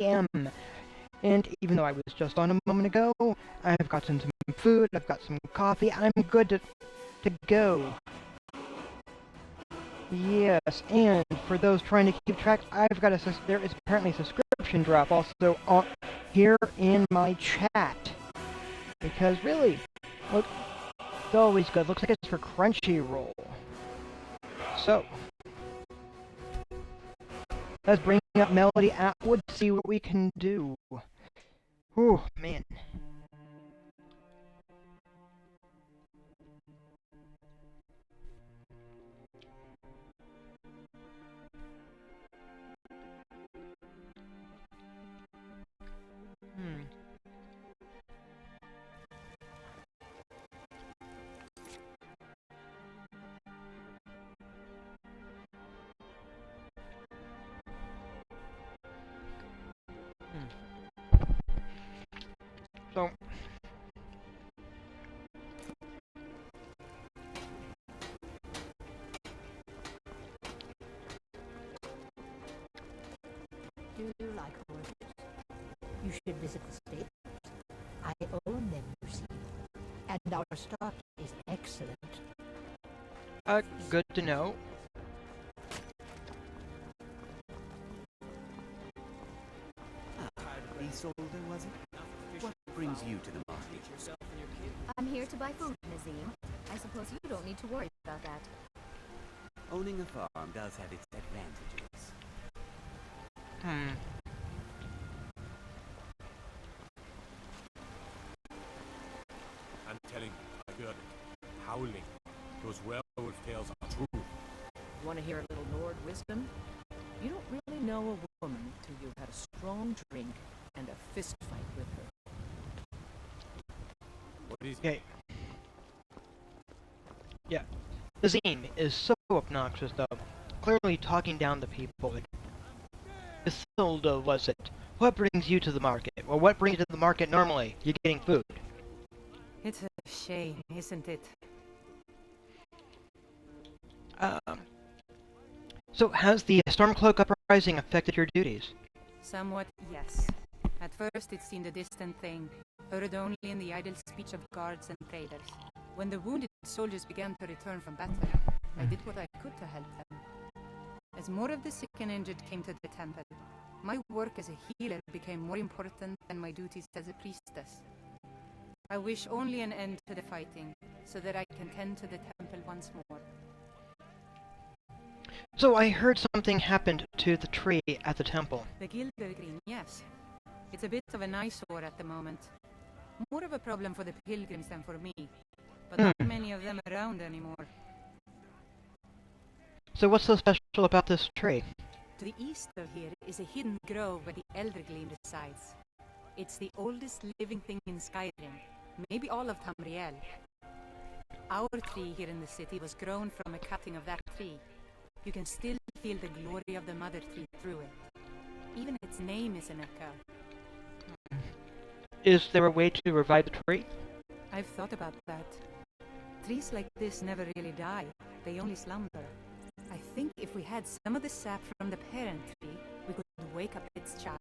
am. And even though I was just on a moment ago, I've gotten some food, I've got some coffee, I'm good to go. Yes, and for those trying to keep track, I've got there is apparently a subscription drop also on here in my chat. Because really, look, it's always good. Looks like it's for Crunchyroll. So, let's bring up Melody Atwood, see what we can do. Whew, man. Hmm. So, do you like horses? You should visit the stable. I own them, you see. And our stock is excellent. good to know. Beast older, was it? What brings you to the market? I'm here to buy food, Nazim. I suppose you don't need to worry about that. Owning a farm does have its advantages. I'm telling you, I heard it. Howling. Those werewolf tales are true. Want to hear a little Lord wisdom? You don't really know a woman till you've had a strong drink and a fist fight with her. What is it? Okay. Yeah. Nazim is so obnoxious, though. Clearly talking down to people. Like, Isilda, was it? What brings you to the market? Well, what brings you to the market normally? You're getting food. It's a shame, isn't it? So has the Stormcloak uprising affected your duties? Somewhat, yes. At first it seemed a distant thing, heard only in the idle speech of guards and traders. When the wounded soldiers began to return from battle, I did what I could to help them. As more of the sick and injured came to the temple, my work as a healer became more important than my duties as a priestess. I wish only an end to the fighting, so that I can tend to the temple once more. So I heard something happened to the tree at the temple. The Gildergreen, yes. It's a bit of an eyesore at the moment. More of a problem for the pilgrims than for me, but not many of them around anymore. So what's so special about this tree? To the east of here is a hidden grove where the Eldergleam resides. It's the oldest living thing in Skyrim, maybe all of Tamriel. Our tree here in the city was grown from a cutting of that tree. You can still feel the glory of the mother tree through it. Even its name is an echo. Is there a way to revive the tree? I've thought about that. Trees like this never really die, they only slumber. I think if we had some of the sap from the parent tree, we could wake up its child.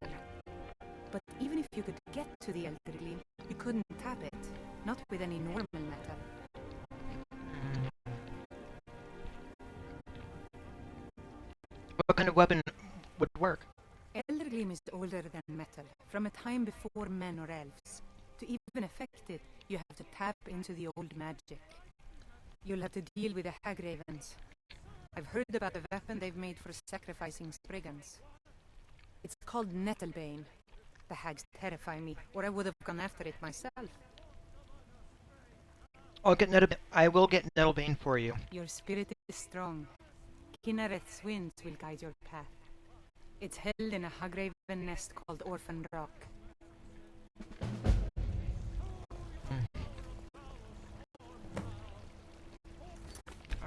But even if you could get to the Eldergleam, you couldn't tap it, not with any normal metal. What kind of weapon would work? Eldergleam is older than metal, from a time before men or elves. To even affect it, you have to tap into the old magic. You'll have to deal with the Hagravens. I've heard about the weapon they've made for sacrificing Spriggans. It's called Nettlebane. The hags terrify me, or I would have gone after it myself. I will get Nettlebane for you. Your spirit is strong. Kinnereth's winds will guide your path. It's held in a Hagraven nest called Orphan Rock.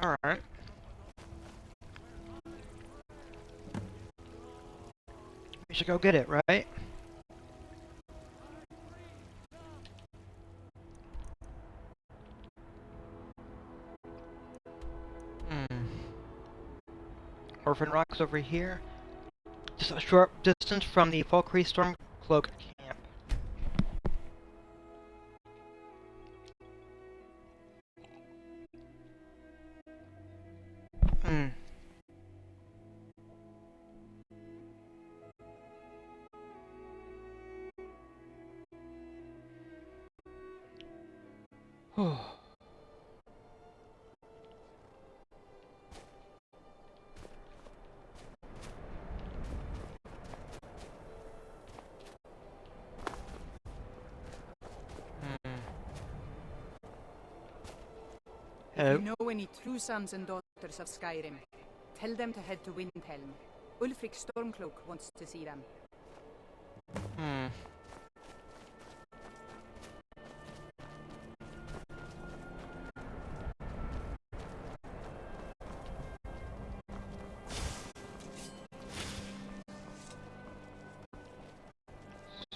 Alright. We should go get it, right? Orphan Rock's over here. Just a short distance distance from the Falkreath Stormcloak camp. Hmm. If you know any true sons and daughters of Skyrim, tell them to head to Windhelm. Ulfric Stormcloak wants to see them.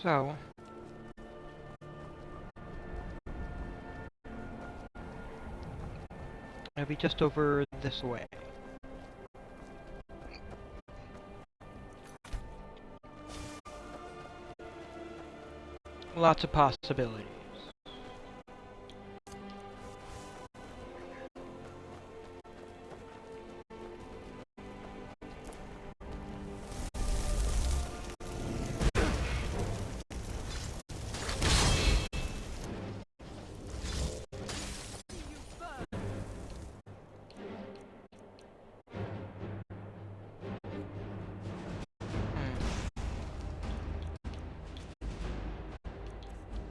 So... it'll be just over this way. Lots of possibilities.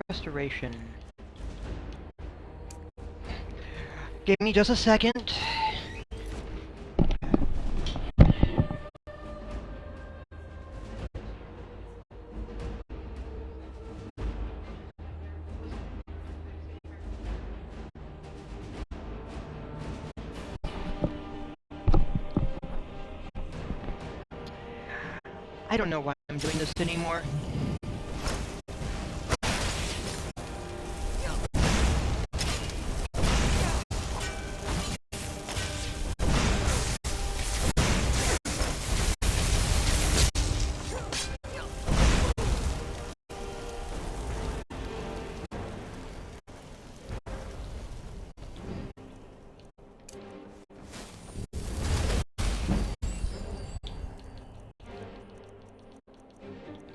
Restoration. Give me just a second. I don't know why I'm doing this anymore.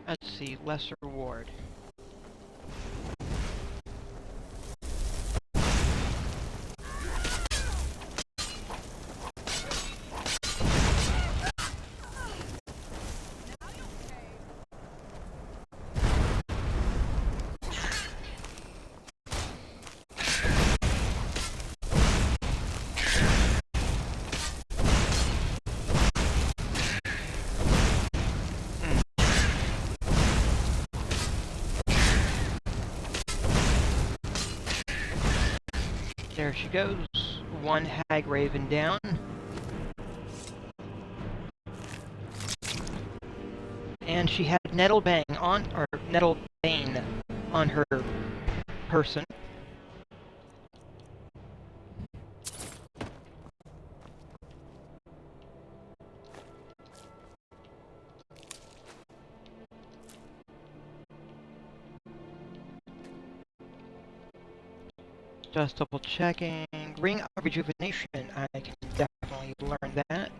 Let's see, lesser reward. There she goes. One hag raven down. And she had Nettlebang on, or Nettlebane on her person. Just double checking. Ring of Rejuvenation. I can definitely learn that.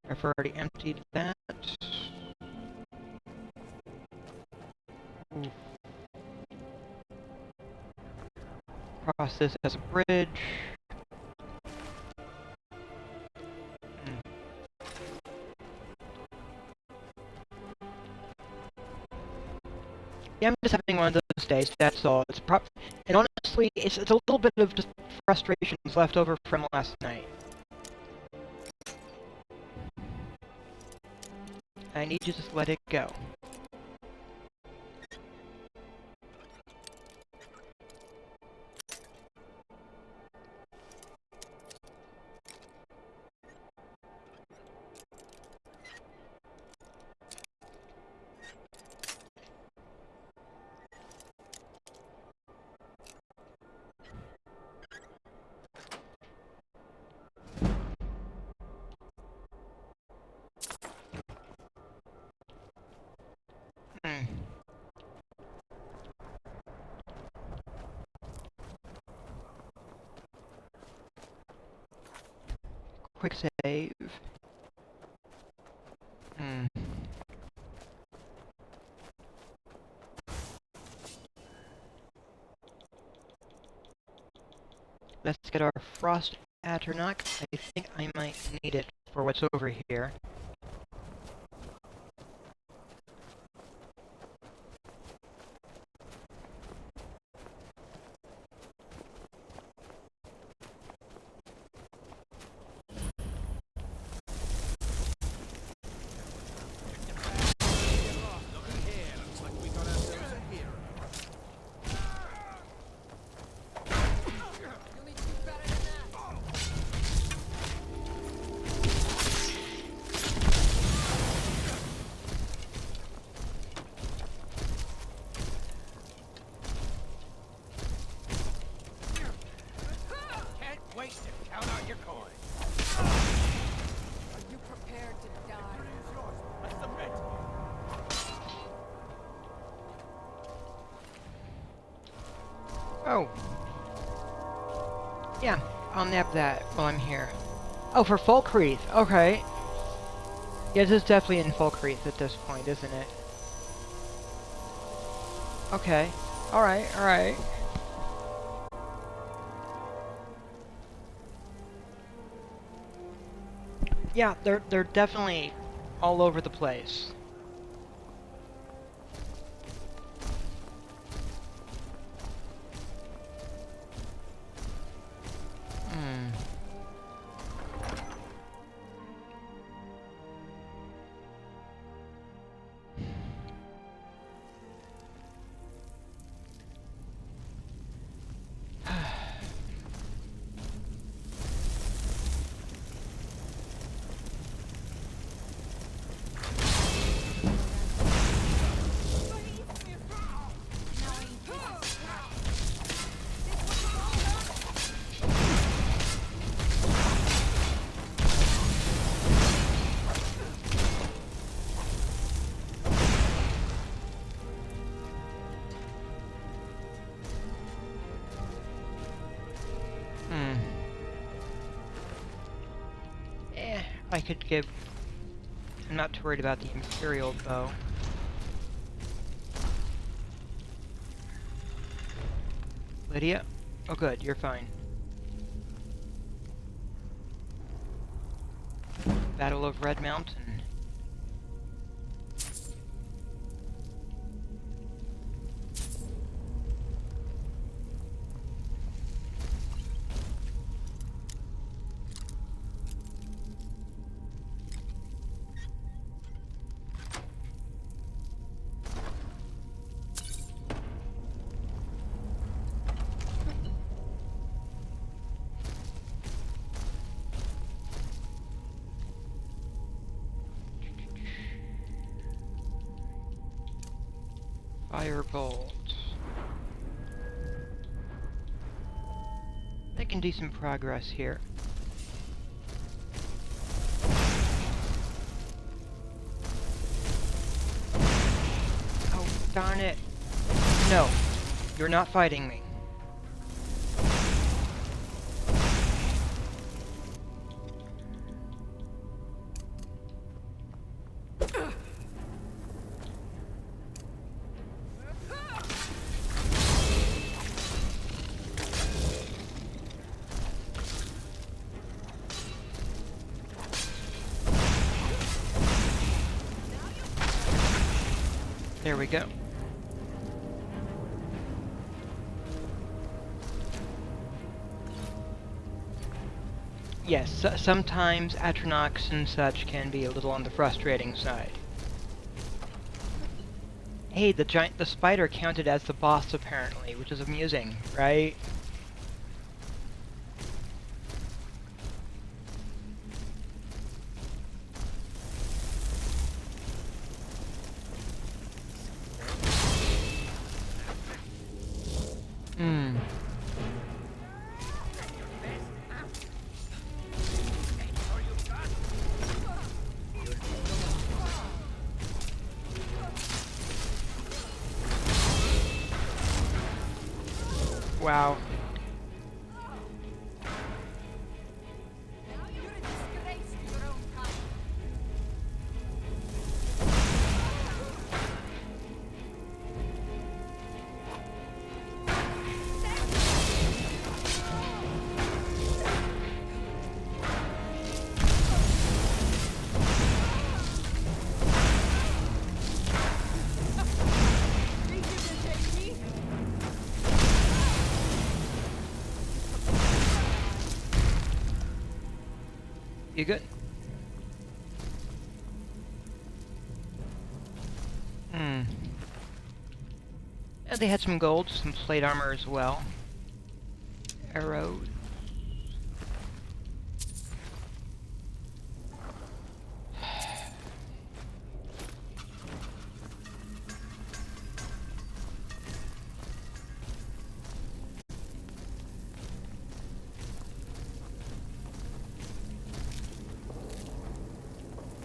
I've already emptied that. Ooh. Cross this as a bridge. Yeah, I'm just having one of those days, that's all. And honestly, it's a little bit of just frustrations left over from last night. I need to just let it go. quick save. Let's get our Frost Atronach. I think I might need it for what's over here. Wait to count out your coin. Are you prepared to die? It's yours. I submit. Oh. Yeah, I'll nab that while I'm here. Oh, for Falkreath. Okay. Yeah, this is definitely in Falkreath at this point, isn't it? Okay. Alright, alright. Yeah, they're definitely all over the place. I could give... I'm not too worried about the Imperial bow. Lydia? Oh good, you're fine. Battle of Red Mountain. Firebolt. Making decent progress here. Oh, darn it. No, you're not fighting me. There we go. Yes, sometimes Atronachs and such can be a little on the frustrating side. Hey, the spider counted as the boss apparently, which is amusing, right? Wow. You good? Hmm. And they had some gold, some plate armor as well. Arrows.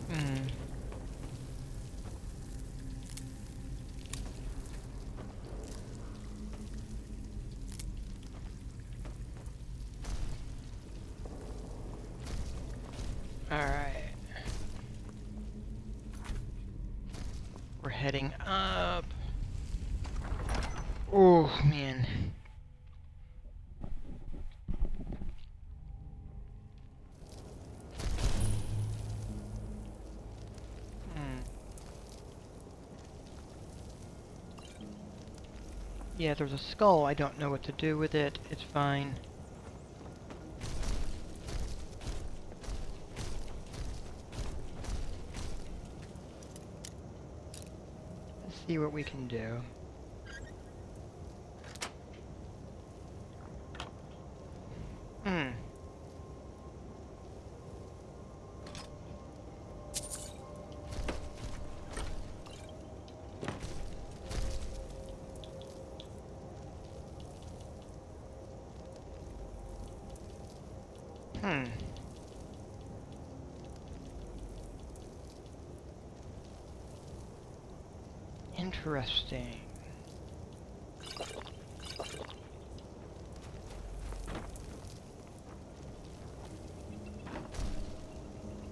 Hmm. Alright. We're heading up. Oh, man. Hmm. Yeah, there's a skull. I don't know what to do with it. It's fine. Let's see what we can do. Hmm. Hmm. Interesting.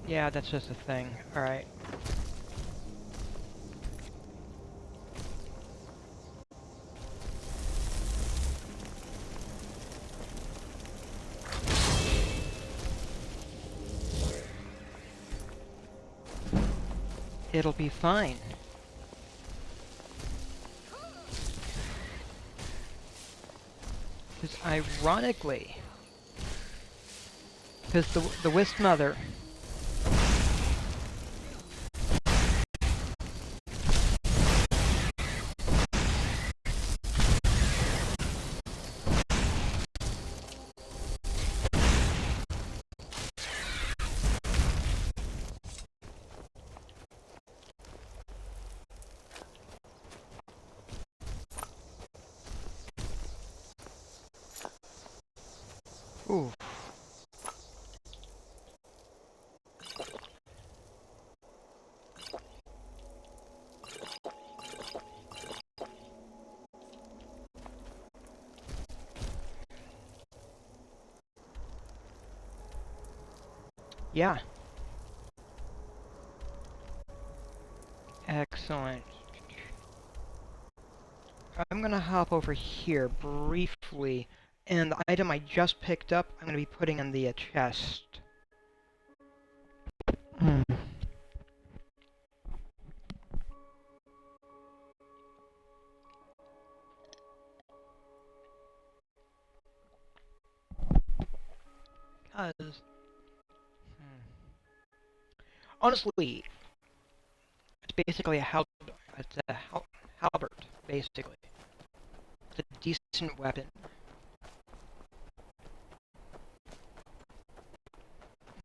Yeah, that's just a thing. Alright. It'll be fine. Because ironically, because the Wisp Mother ooh. Yeah. Excellent. I'm gonna hop over here briefly, and the item I just picked up, I'm gonna be putting in the chest. Hmm. Cause, honestly, it's basically a halberd, basically. It's a decent weapon.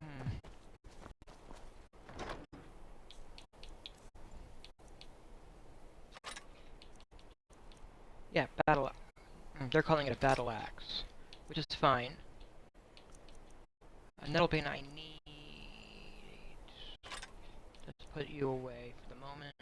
Hmm. Yeah, battle. They're calling it a battle axe, which is fine. A nettlepin I need. Let's put you away for the moment.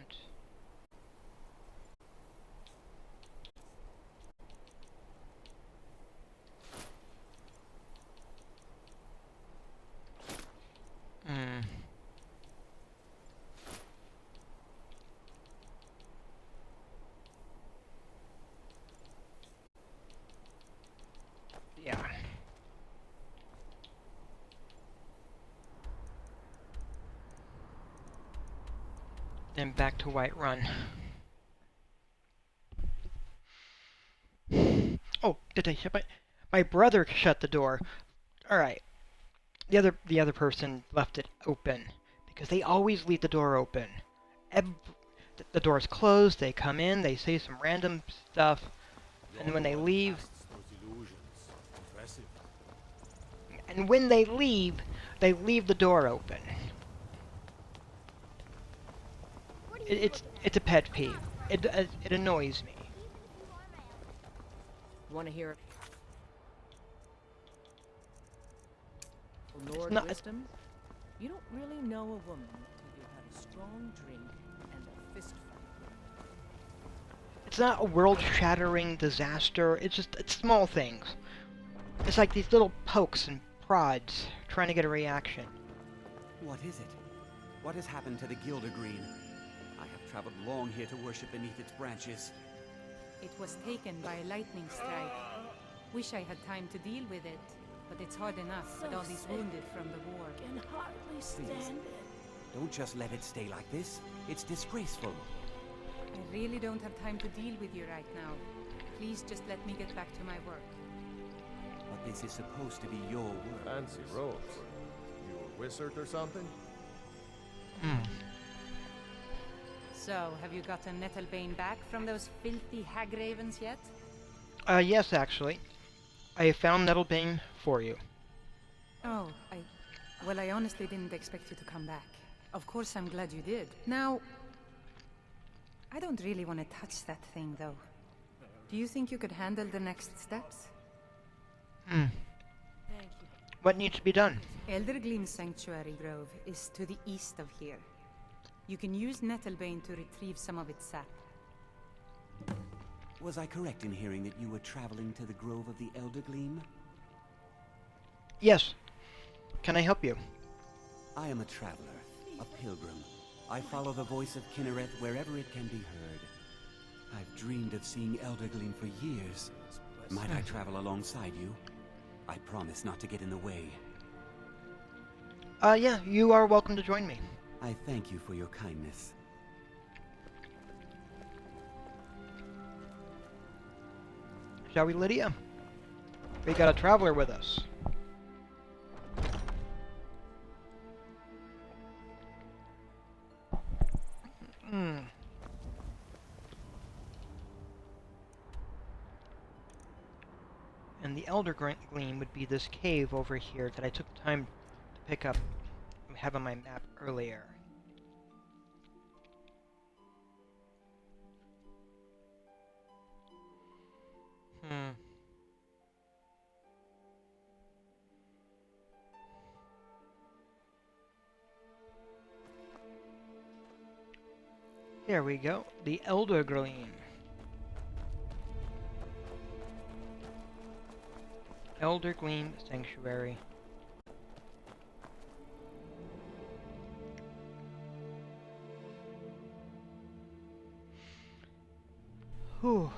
Hmm. Yeah. Then back to Whiterun. Oh, did I shut my brother shut the door? Alright. The other person left it open because they always leave the door open. The door's closed. They come in. They say some random stuff, and when they leave, Those illusions. Impressive. and when they leave the door open. It's a pet peeve. It annoys me. Want to hear It's Lord not- Wisdom? You don't really know a woman until you've had a strong drink and a fist fight. It's not a world-shattering disaster. It's small things. It's like these little pokes and prods trying to get a reaction. What is it? What has happened to the Gildergreen? I have traveled long here to worship beneath its branches. It was taken by a lightning strike. Wish I had time to deal with it, but it's hard enough with all these wounded from the war. Can hardly stand it. Don't just let it stay like this. It's disgraceful. I really don't have time to deal with you right now. Please just let me get back to my work. But this is supposed to be your work. Fancy robes. You a wizard or something? Hmm. So, have you gotten Nettlebane back from those filthy hag ravens yet? Yes, actually. I found Nettlebane for you. Oh, well, I honestly didn't expect you to come back. Of course, I'm glad you did. Now, I don't really want to touch that thing, though. Do you think you could handle the next steps? Hmm. Thank you. What needs to be done? Eldergleam Sanctuary Grove is to the east of here. You can use Nettlebane to retrieve some of its sap. Was I correct in hearing that you were traveling to the Grove of the Eldergleam? Yes. Can I help you? I am a traveler, a pilgrim. I follow the voice of Kinnereth wherever it can be heard. I've dreamed of seeing Eldergleam for years. Might I travel alongside you? I promise not to get in the way. Yeah, you are welcome to join me. I thank you for your kindness. Shall we, Lydia? We got a traveler with us. Hmm. And the Elder Gleam would be this cave over here that I took time to pick up and have on my map earlier. Hmm. Here we go. The Elder Gleam. Elder Gleam Sanctuary. Whew.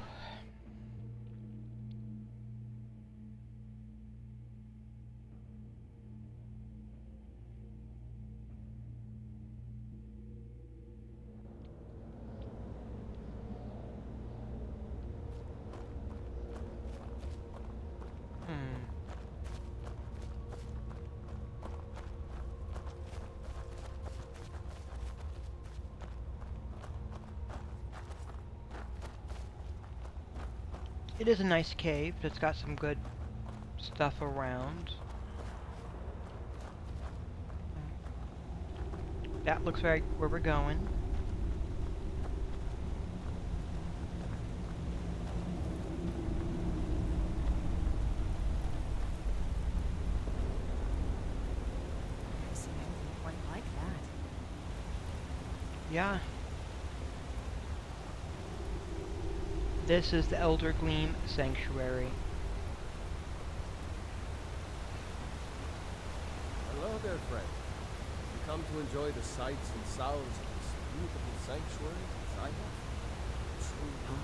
It is a nice cave. It's got some good stuff around. That looks right where we're going. Never seen anything quite like that. Yeah. This is the Elder Gleam Sanctuary. Hello there, friend. You come to enjoy the sights and sounds of this beautiful sanctuary as I have? True.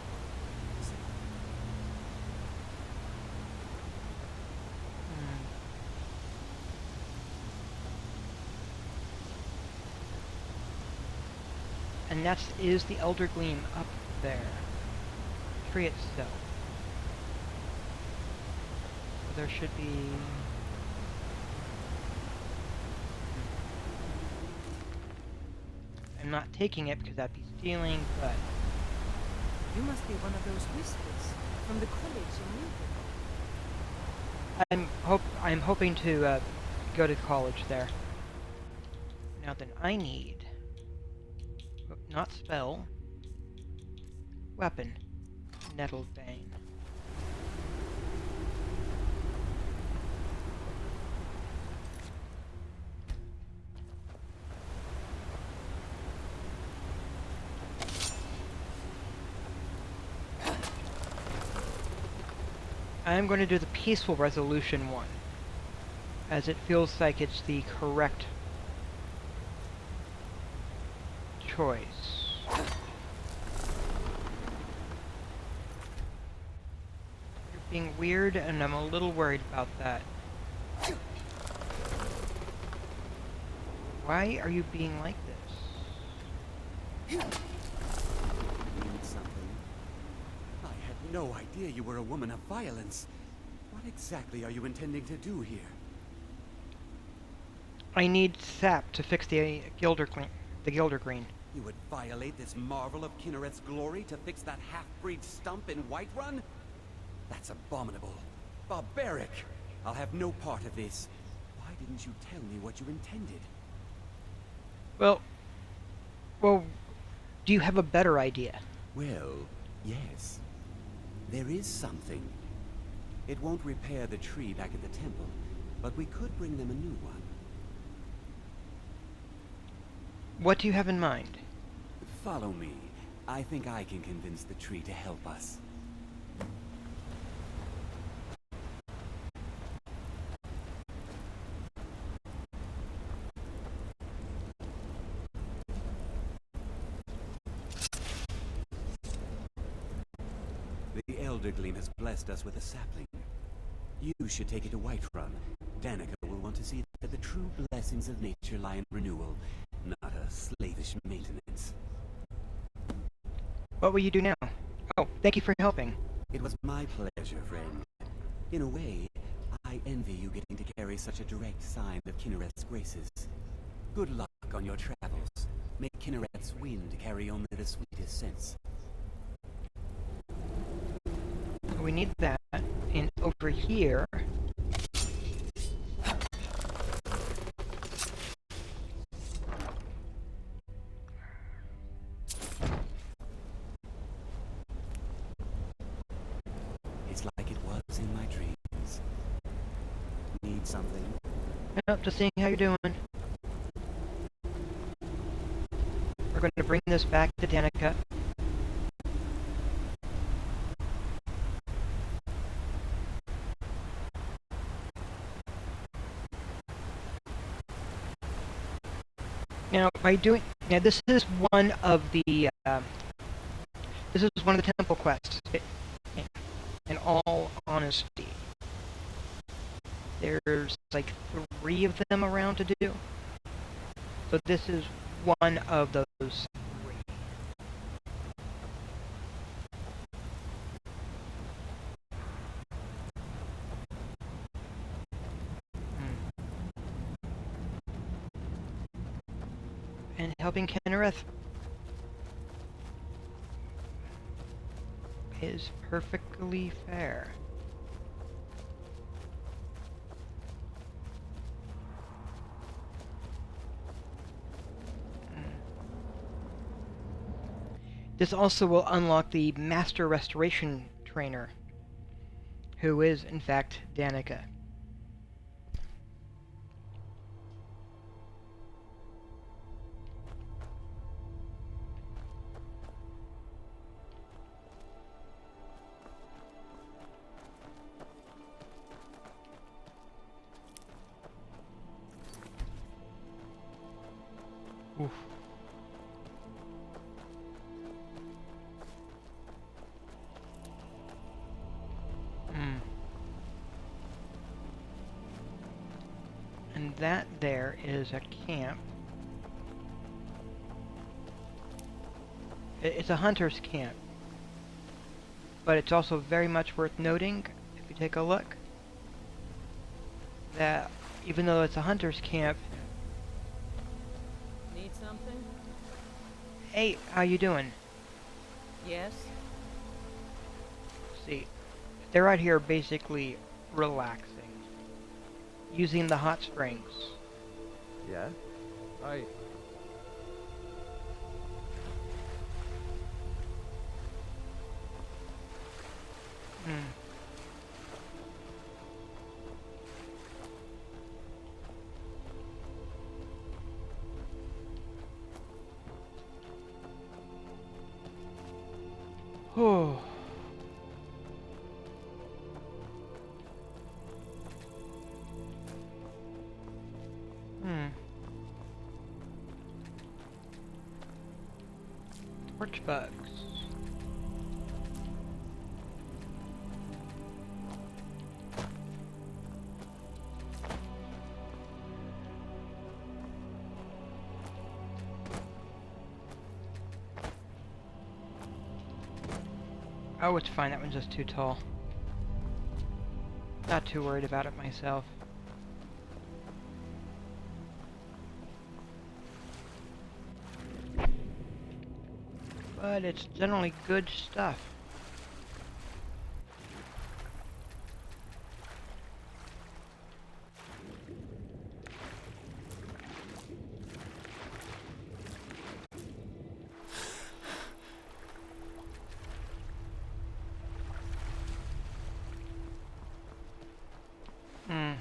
And that is the Elder Gleam up there. Tree itself. There should be... I'm not taking it because that'd be stealing, but... You must be one of those whispers from the college in Newton. I'm hoping to go to college there. Now then, I need... not spell. Weapon. Nettle Bane. I'm going to do the peaceful resolution one, as it feels like it's the correct choice. You're being weird, and I'm a little worried about that. Why are you being like this? Need something? I had no idea you were a woman of violence. What exactly are you intending to do here? I need sap to fix the Gilder Green. You would violate this marvel of Kinnereth's glory to fix that half-breed stump in Whiterun? That's abominable. Barbaric! I'll have no part of this. Why didn't you tell me what you intended? Well, do you have a better idea? Well, yes. There is something. It won't repair the tree back at the temple, but we could bring them a new one. What do you have in mind? Follow me. I think I can convince the tree to help us. The Elder Gleam has blessed us with a sapling. You should take it to Whiterun. Danica will want to see that the true blessings of nature lie in renewal, not a slavish maintenance. What will you do now? Oh, thank you for helping. It was my pleasure, friend. In a way, I envy you getting to carry such a direct sign of Kinnereth's graces. Good luck on your travels. May Kinnereth's wind carry only the sweetest scents. We need that. And over here... It's like it was in my dreams. Need something? Nope, just seeing how you're doing. We're going to bring this back to Danica. Now, this is one of the, this is one of the temple quests, in all honesty. There's like 3 of them around to do. So this is one of those 3. And helping Kinnereth is perfectly fair. This also will unlock the Master Restoration Trainer, who is, in fact, Danica. Oof. And that there is a camp. It's a hunter's camp. But it's also very much worth noting, if you take a look, that even though it's a hunter's camp, Need something? Hey, how you doing? Yes? See, they're out here basically relaxing, using the hot springs. Yeah? I... Hmm. Oh. Hmm. Torch bugs. Oh, it's fine. That one's just too tall. Not too worried about it myself. But it's generally good stuff. Hmm.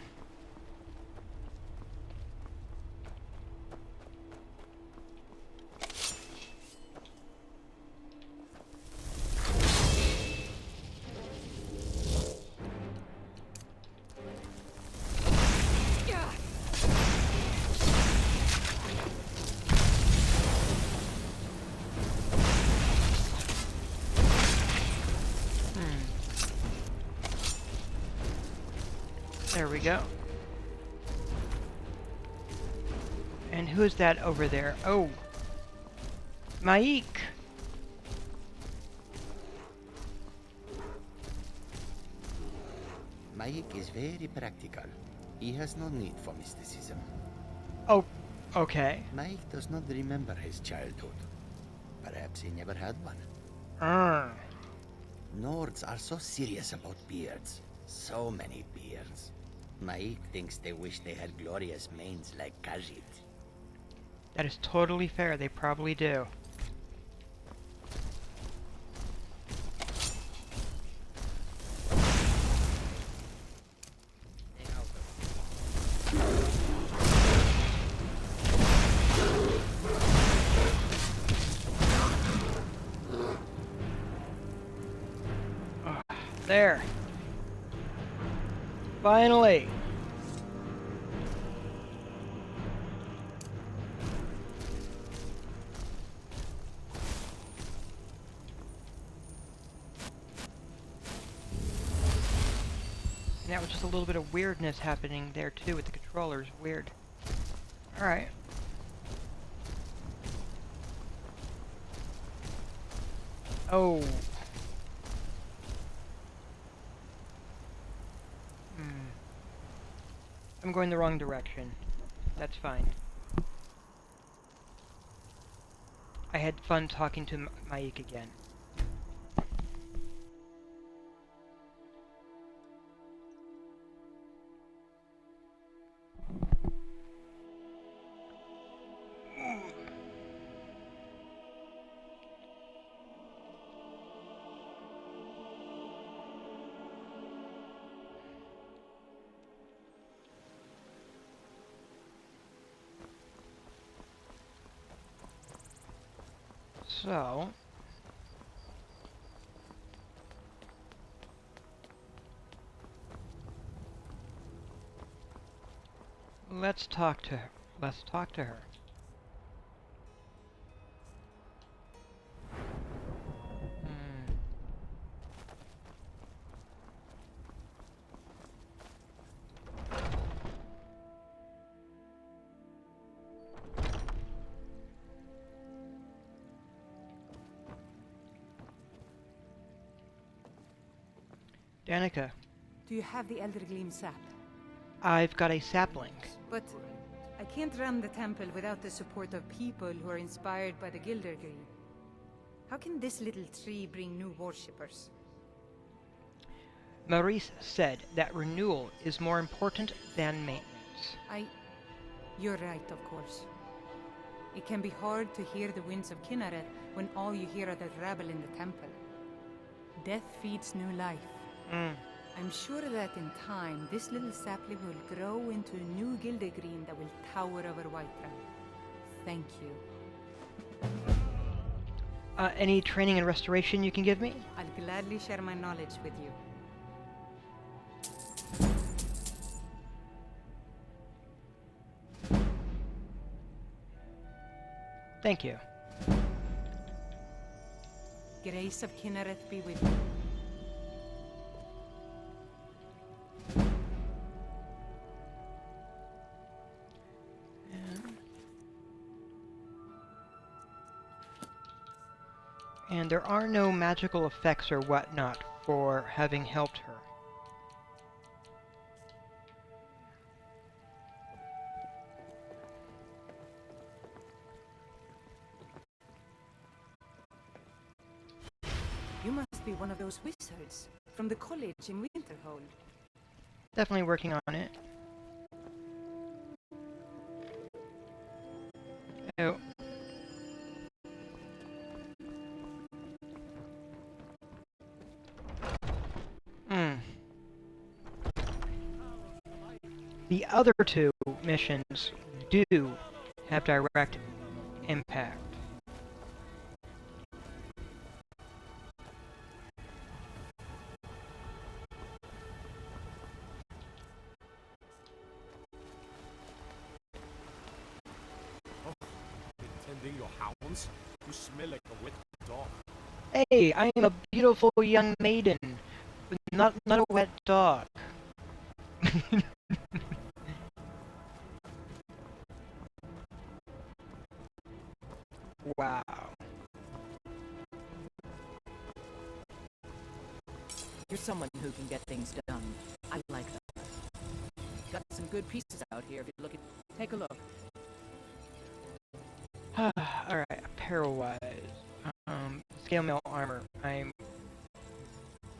There we go. And who's that over there? Oh! Maik! Mike is very practical. He has no need for mysticism. Oh, okay. Mike does not remember his childhood. Perhaps he never had one. Nords are so serious about beards. So many beards. Mike thinks they wish they had glorious manes like Khajiit. That is totally fair. They probably do. There. Finally. Now just a little bit of weirdness happening there too with the controllers. Weird. Alright. Oh. I'm going the wrong direction. That's fine. I had fun talking to Maik again. So... Let's talk to her. Let's talk to her. Danica, Do you have the Elder Gleam sap? I've got a sapling. But I can't run the temple without the support of people who are inspired by the Gildergreen. How can this little tree bring new worshippers? Maurice said that renewal is more important than maintenance. You're right, of course. It can be hard to hear the winds of Kinneret when all you hear are the rabble in the temple. Death feeds new life. I'm sure that in time, this little sapling will grow into a new Gildergreen that will tower over Whiterun. Thank you. Any training and restoration you can give me? I'll gladly share my knowledge with you. Thank you. Grace of Kinnereth be with you. And there are no magical effects or whatnot for having helped her. You must be one of those wizards from the college in Winterhold. Definitely working on it. Oh. The other two missions do have direct impact. Tending your hounds? You smell like a wet dog. Hey, I am a beautiful young maiden, but not a wet dog. Wow. You're someone who can get things done. I like that. Got some good pieces out here if you look at... Take a look. Alright, apparel-wise. Scale mail armor. I'm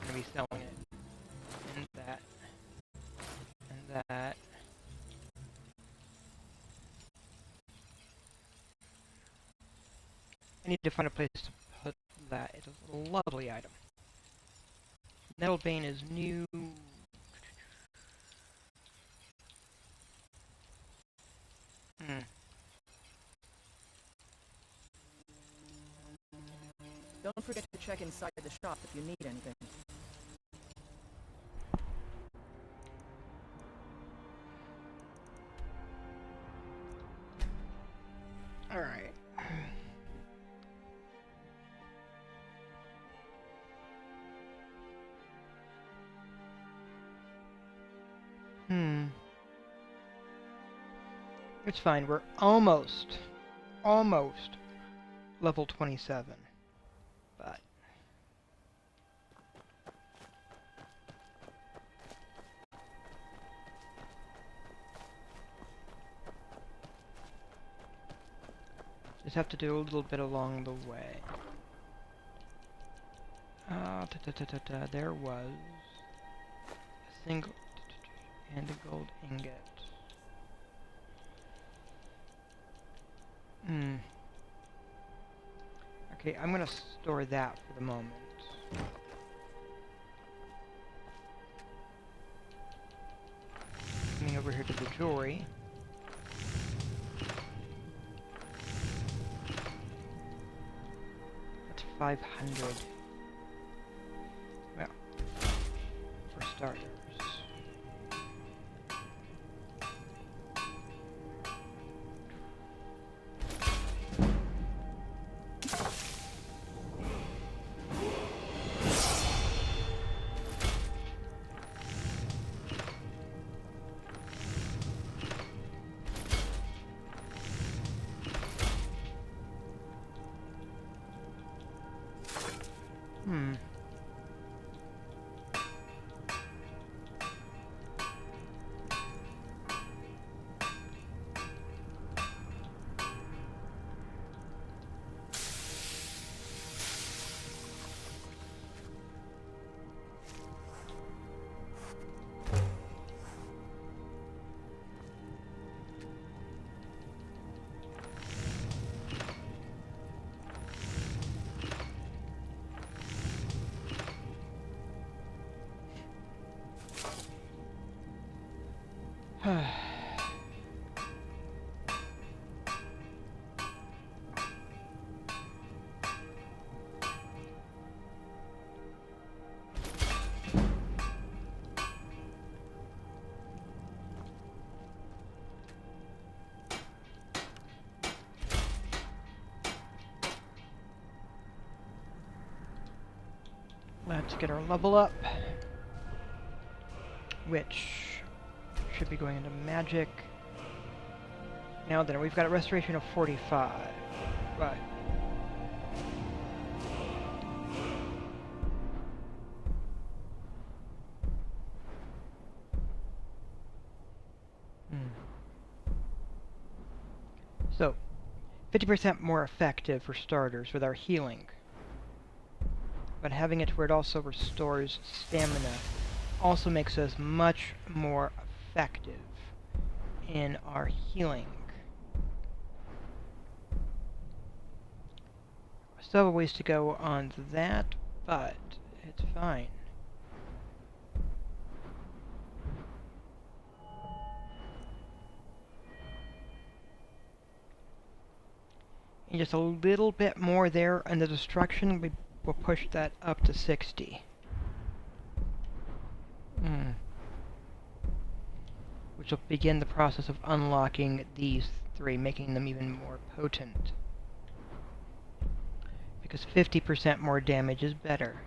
gonna be selling it. And that. And that. I need to find a place to put that. It's a lovely item. Nettlebane is new. Don't forget to check inside the shop if you need anything. Alright. It's fine, we're almost level 27. But just have to do a little bit along the way. There was a single and a gold ingot. Okay, I'm gonna store that for the moment. Coming over here to the jewelry. That's 500. Well, for starters. Let's get our level up, which should be going into magic. Now then, we've got a restoration of 45. Right. So, 50% more effective for starters with our healing. But having it where it also restores stamina also makes us much more effective in our healing. Still have a ways to go on that, but it's fine. And just a little bit more there, and the destruction, we will push that up to 60. Which will begin the process of unlocking these three, making them even more potent. Because 50% more damage is better.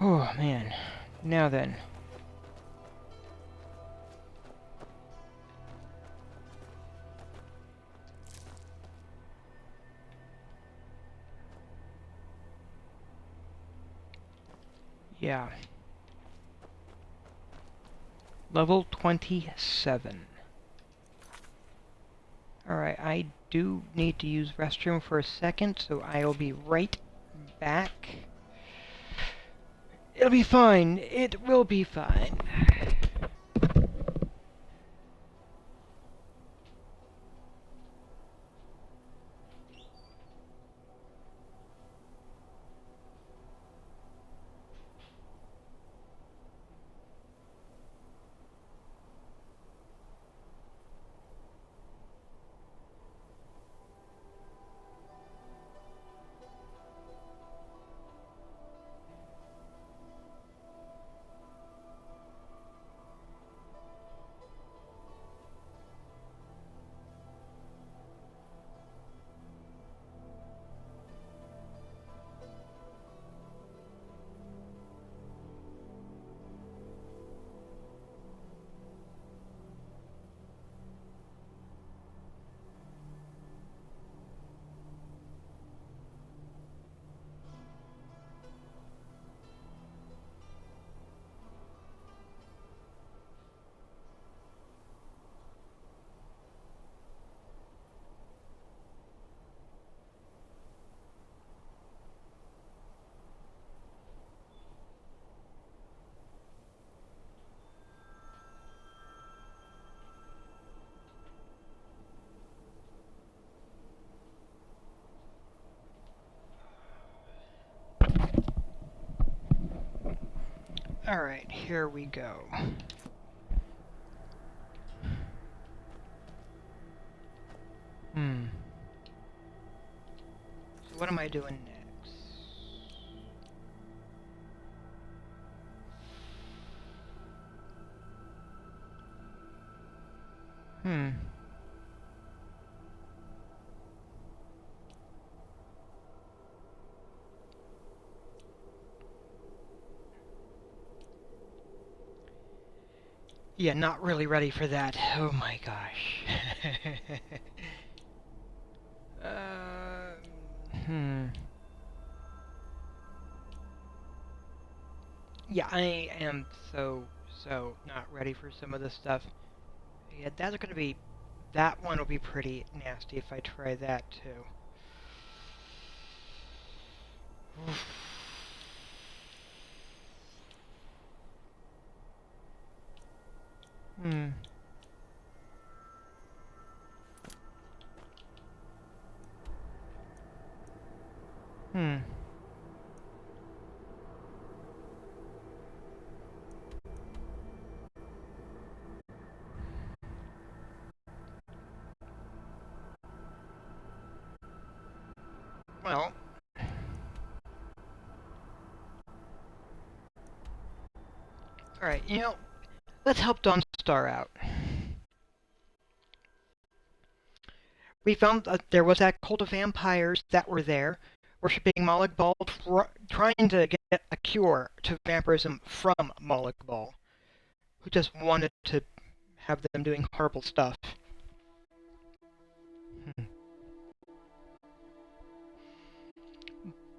Oh, man. Now then. Yeah. Level 27. Alright, I do need to use restroom for a second, so I'll be right back. It'll be fine. It will be fine. Alright, here we go. So what am I doing next? Yeah, not really ready for that. Oh my gosh. Yeah, I am so not ready for some of this stuff. Yeah, that's gonna be... That one will be pretty nasty if I try that too. Hmm. Well, Alright, you know, let's help Dawnstar out. We found that there was that cult of vampires that were there, worshipping Moloch Ball, trying to get a cure to vampirism from Moloch Ball, who just wanted to have them doing horrible stuff.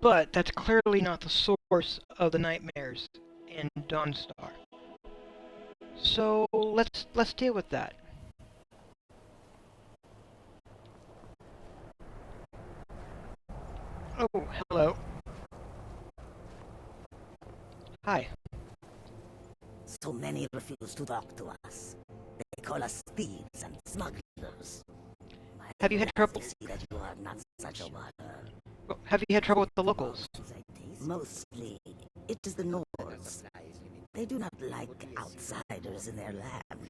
But that's clearly not the source of the nightmares in Dawnstar. So let's deal with that. Oh, hello. Hi. So many refuse to talk to us. They call us thieves and smugglers. Have you had trouble? See that you are not such a bother. Well, have you had trouble with the locals? Mostly, it is the Nords. They do not like outsiders in their land,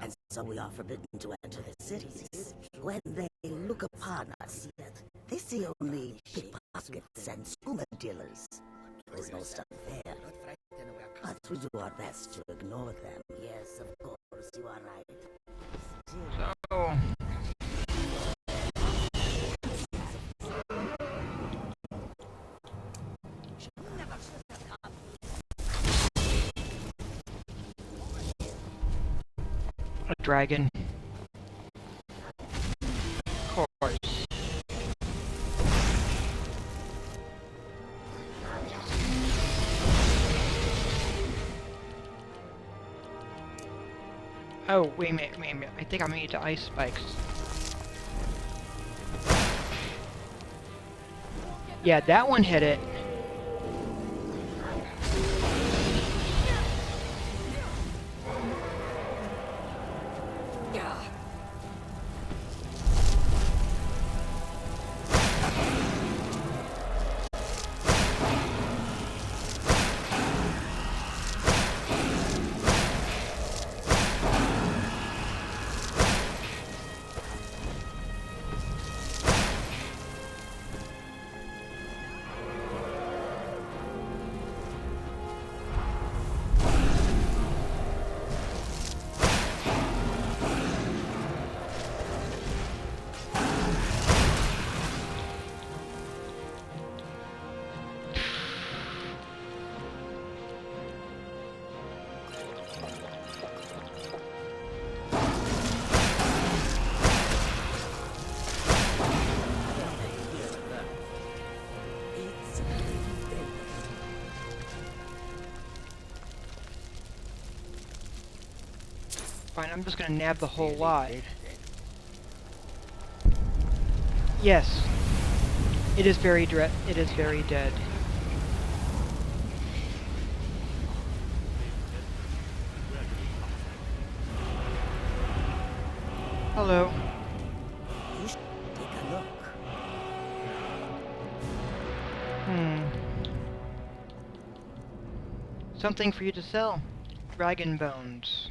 and so we are forbidden to enter the cities. When they look upon us, they see only pickpockets and scuba dealers. There's no stuff there. But we do our best to ignore them. Yes, of course, you are right. So... a dragon. Of course. Oh, wait a minute. I think I'm gonna need the ice spikes. Yeah, that one hit it. Fine, I'm just gonna nab the whole lot. Yes. It is very dead. Hello. You should take a look. Something for you to sell. Dragon bones.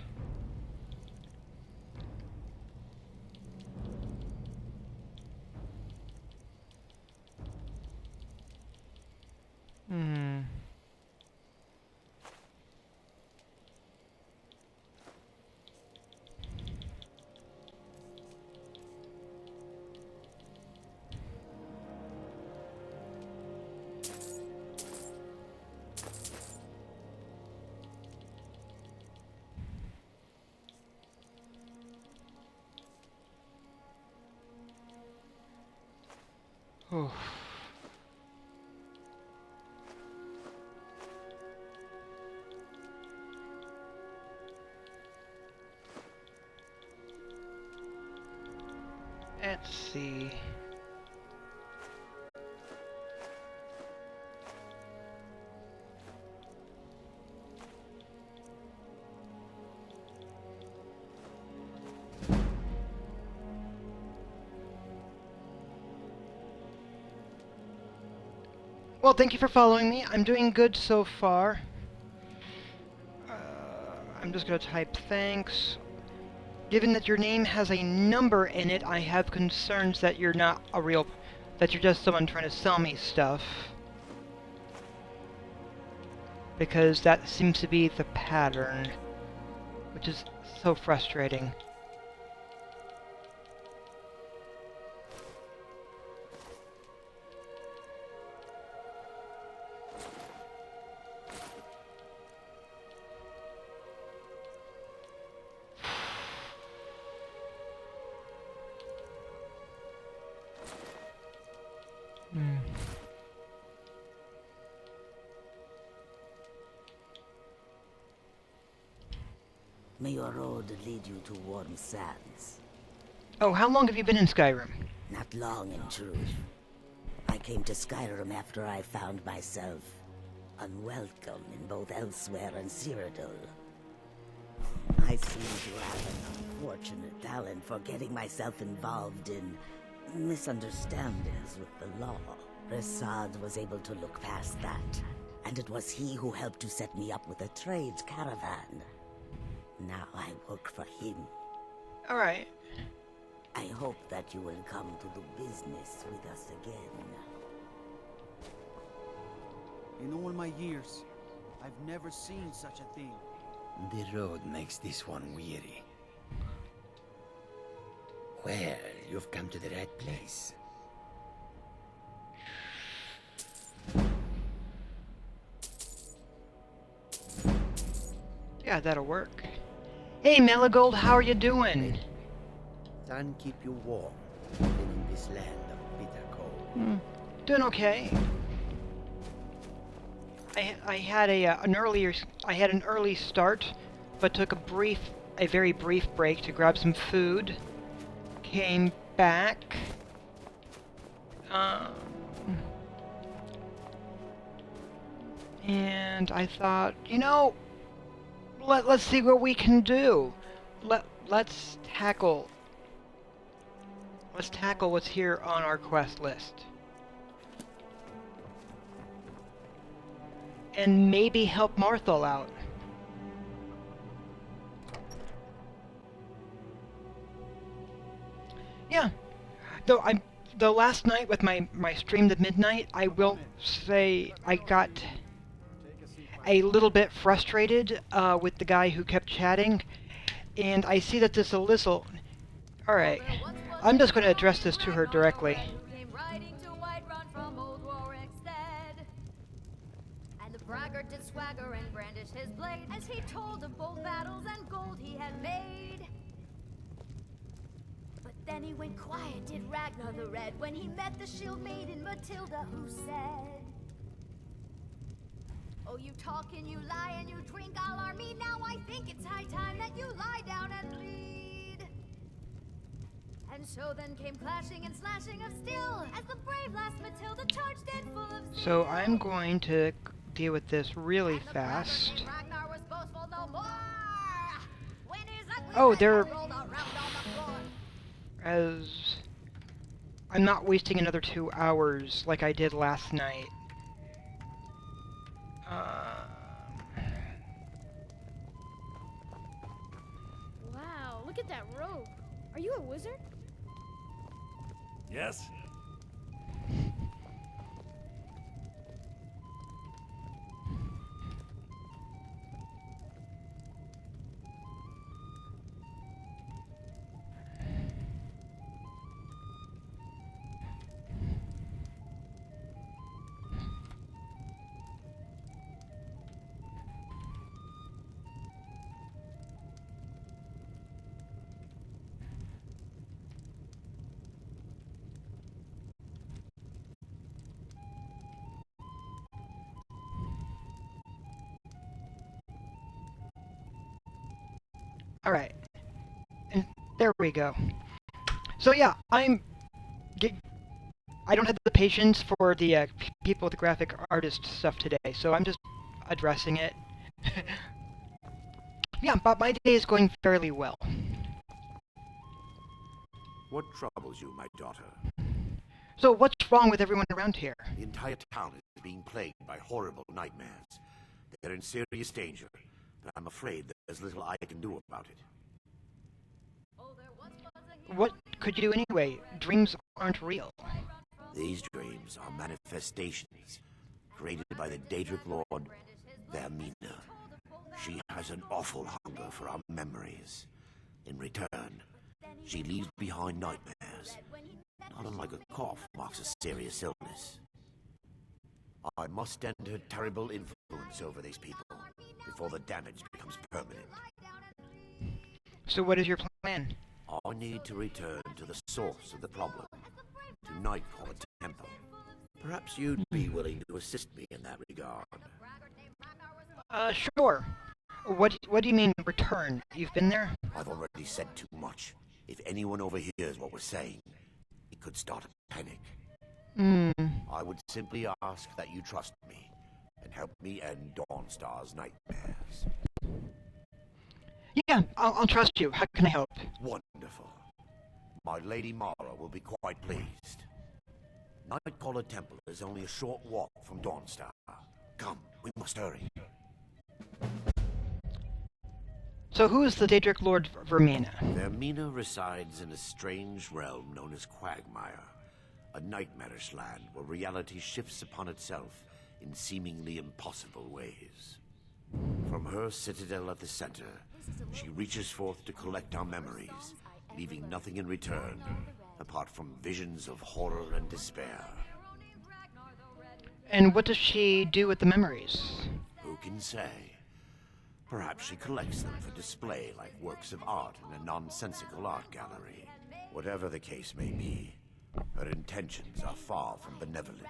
Oh. Let's see. Well, thank you for following me. I'm doing good so far. I'm just gonna type thanks. Given that your name has a number in it, I have concerns that you're not a real... that you're just someone trying to sell me stuff. because that seems to be the pattern, which is so frustrating. May your road lead you to warm sands. Oh, how long have you been in Skyrim? Not long, in truth. I came to Skyrim after I found myself unwelcome in both Elsewhere and Cyrodiil. I seem to have an unfortunate talent for getting myself involved in misunderstandings with the law. Resad was able to look past that, and it was he who helped to set me up with a trade caravan. Now I work for him. Alright. I hope that you will come to do business with us again. In all my years, I've never seen such a thing. The road makes this one weary. Well, you've come to the right place. Yeah, that'll work. Hey, Meligold, how are you doing? Sun keep you warm, even in this land of bitter cold. Doing okay. I had an early start, but took a very brief break to grab some food. Came back. And I thought, you know, let's see what we can do. Let's tackle what's here on our quest list. And maybe help Marthal out. Yeah. Though last night with my stream to midnight, I will say I got a little bit frustrated with the guy who kept chatting, and I see that this Alyssal... Alright, I'm just going to address this to her directly. And the braggart did swagger and brandish his blade as he told of bold battles and gold he had made. But then he went quiet, did Ragnar the Red, when he met the shield maiden Matilda, who said, "Oh, you talk and you lie and you drink all our mead. Now I think it's high time that you lie down and bleed." And so then came clashing and slashing of steel as the brave lass Matilda charged in full of zeal. So I'm going to deal with this really And the fast. braggart named Ragnar was boastful no more, when his ugly Oh, head they're... rolled around on the floor. As... I'm not wasting another 2 hours like I did last night. Wow, look at that robe. Are you a wizard? Yes? Alright. And there we go. So yeah, I don't have the patience for the people with the graphic artist stuff today, so I'm just addressing it. Yeah, but my day is going fairly well. What troubles you, my daughter? So what's wrong with everyone around here? The entire town is being plagued by horrible nightmares. They're in serious danger, but I'm afraid there's little I can do about it. What could you do anyway? Dreams aren't real. These dreams are manifestations created by the Daedric Lord They're Mina. She has an awful hunger for our memories. In return, she leaves behind nightmares. Not unlike a cough marks a serious illness. I must end her terrible influence over these people before the damage becomes permanent. So what is your plan? I need to return to the source of the problem, to Nightcaller Temple. Perhaps you'd be willing to assist me in that regard. Sure. What do you mean, return? You've been there? I've already said too much. If anyone overhears what we're saying, it could start a panic. I would simply ask that you trust me and help me end Dawnstar's nightmares. Yeah, I'll trust you. How can I help? Wonderful. My Lady Mara will be quite pleased. Nightcaller Temple is only a short walk from Dawnstar. Come, we must hurry. So who is the Daedric Lord Vermina? Vermina resides in a strange realm known as Quagmire, a nightmarish land where reality shifts upon itself in seemingly impossible ways. From her citadel at the center, she reaches forth to collect our memories, leaving nothing in return, apart from visions of horror and despair. And what does she do with the memories? Who can say? Perhaps she collects them for display like works of art in a nonsensical art gallery. Whatever the case may be, her intentions are far from benevolent.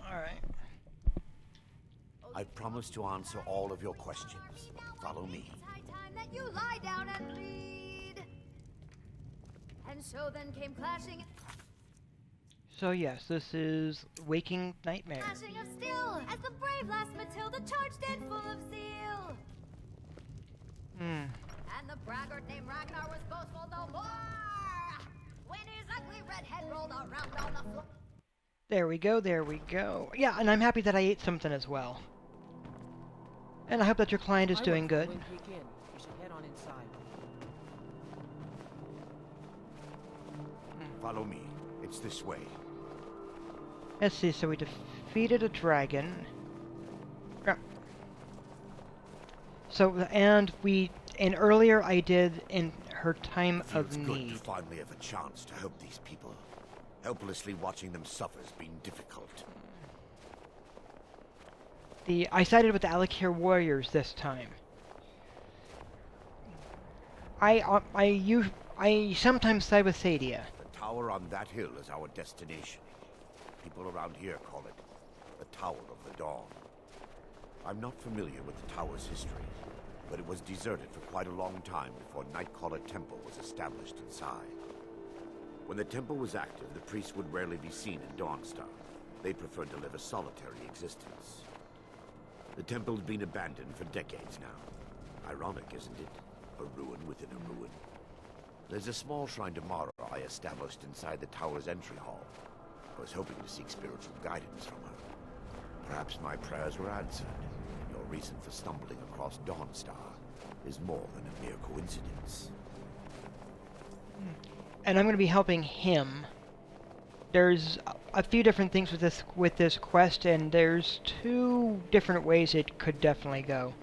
Alright. I promise to answer all of your questions. Follow me. That you lie down and bleed. And so then came clashing. So yes, this is Waking Nightmare. Clashing of steel as the brave last Matilda charged in full of zeal. And the braggart named Ragnar was boastful no more when his ugly red head rolled around on the floor. There we go, there we go. Yeah, and I'm happy that I ate something as well. And I hope that your client is doing good. You should head on inside. Follow me. It's this way. Let's see, so we defeated a dragon. Yeah. So, and earlier I did in her time of Feels good need. to finally have a chance to help these people. Helplessly watching them suffer has been difficult. I sided with the Alakir warriors this time. I sometimes side with Sadia. The tower on that hill is our destination. People around here call it the Tower of the Dawn. I'm not familiar with the tower's history, but it was deserted for quite a long time before Nightcaller Temple was established inside. When the temple was active, the priests would rarely be seen in Dawnstar. They preferred to live a solitary existence. The temple's been abandoned for decades now. Ironic, isn't it? A ruin within a ruin. There's a small shrine to Mara I established inside the tower's entry hall. I was hoping to seek spiritual guidance from her. Perhaps my prayers were answered. Your reason for stumbling across Dawnstar is more than a mere coincidence. And I'm going to be helping him. There's a few different things with this quest, and there's 2 different ways it could definitely go.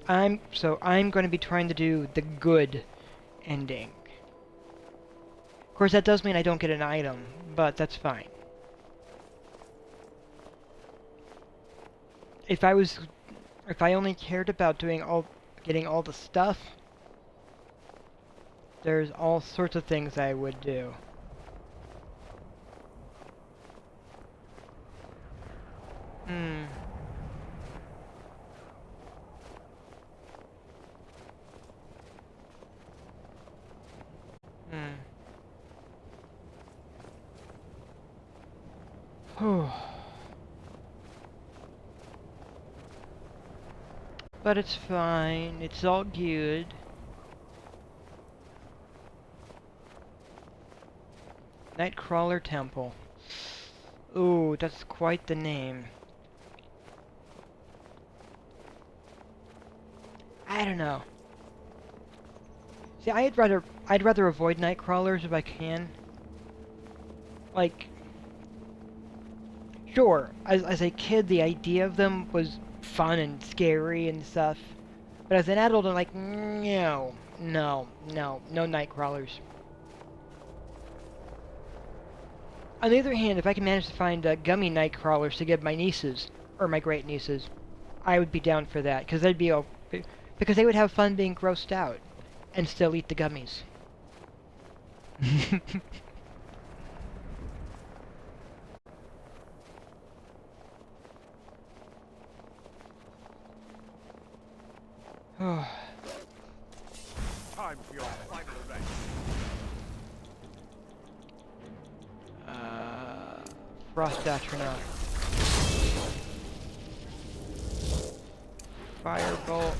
I'm going to be trying to do the good ending. Of course, that does mean I don't get an item, but that's fine. If I only cared about getting all the stuff, there's all sorts of things I would do. But it's fine. It's all good. Nightcrawler Temple. Ooh, that's quite the name. I don't know. See, I'd rather avoid Nightcrawlers if I can. Like, Sure, as a kid, the idea of them was fun and scary and stuff. But as an adult, I'm like, no night crawlers. On the other hand, if I can manage to find gummy night crawlers to give my nieces, or my great nieces, I would be down for that, because they'd be because they would have fun being grossed out, and still eat the gummies. Time for your final revenge. Frost Astronaut. Firebolt.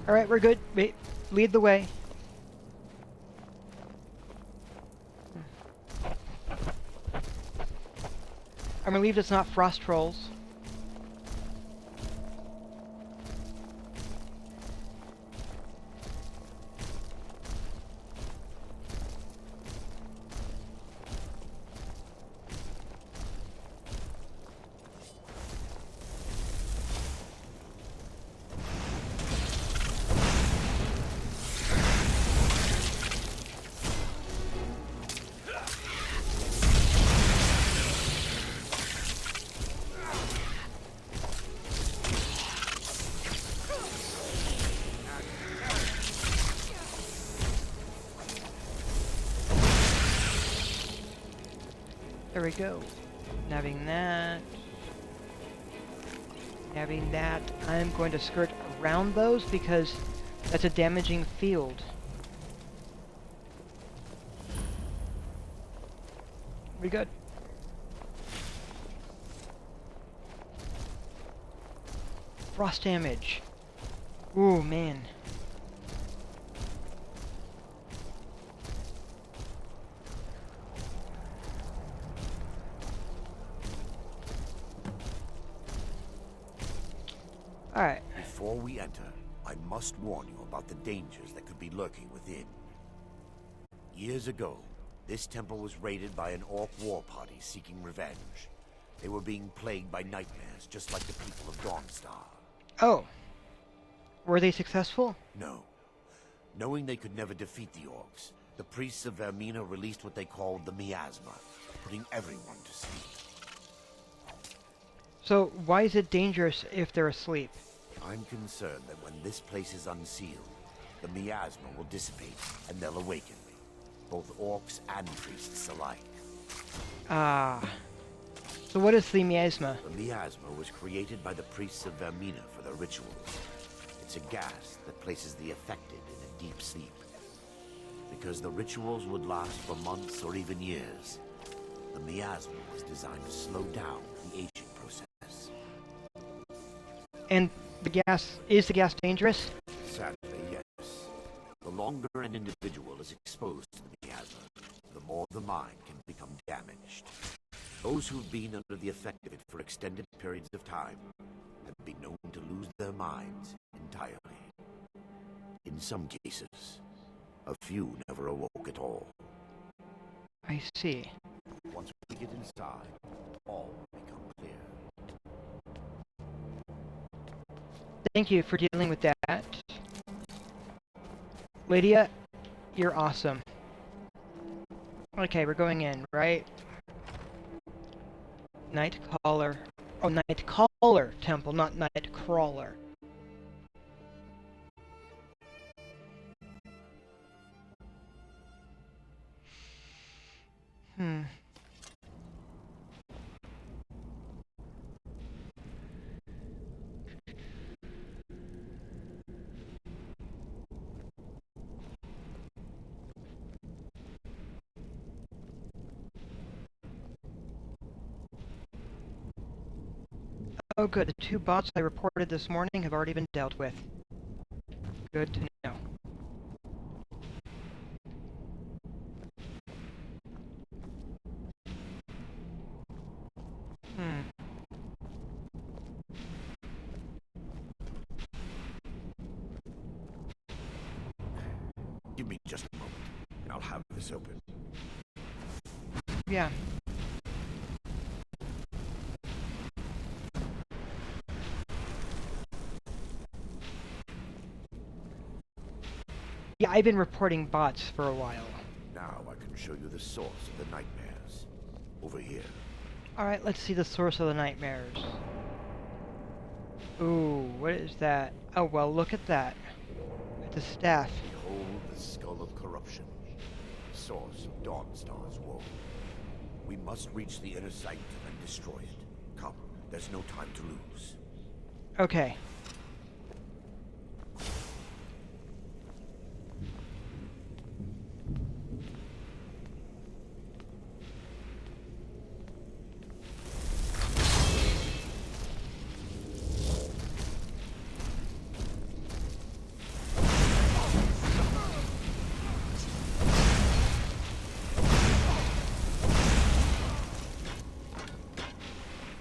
Alright, we're good. Wait, lead the way. I'm relieved it's not frost trolls. There we go. Nabbing that. Nabbing that. I'm going to skirt around those because that's a damaging field. We good. Frost damage. Ooh, man. Alright. Before we enter, I must warn you about the dangers that could be lurking within. Years ago, this temple was raided by an orc war party seeking revenge. They were being plagued by nightmares, just like the people of Dawnstar. Oh. Were they successful? No. Knowing they could never defeat the orcs, the priests of Vermina released what they called the miasma, putting everyone to sleep. So, why is it dangerous if they're asleep? I'm concerned that when this place is unsealed, the miasma will dissipate and they'll awaken, both orcs and priests alike. Ah. So what is the miasma? The miasma was created by the priests of Vermina for their rituals. It's a gas that places the affected in a deep sleep. Because the rituals would last for months or even years, the miasma was designed to slow down the aging process. And is the gas dangerous? Sadly, yes. The longer an individual is exposed to the miasma, the more the mind can become damaged. Those who've been under the effect of it for extended periods of time have been known to lose their minds entirely. In some cases, a few never awoke at all. I see. Once we get inside, all will become clear. Thank you for dealing with that. Lydia, you're awesome. Okay, we're going in, right? Nightcaller. Oh, Nightcaller Temple, not Nightcrawler. Oh good, the 2 bots I reported this morning have already been dealt with. Good to know. Hmm. Give me just a moment, and I'll have this open. Yeah. Yeah, I've been reporting bots for a while. Now I can show you the source of the nightmares. Over here. Alright, let's see the source of the nightmares. Ooh, what is that? Oh, well, look at that. The staff. Behold the skull of corruption. Source of Dawnstar's woe. We must reach the inner sanctum and destroy it. Come, there's no time to lose. Okay.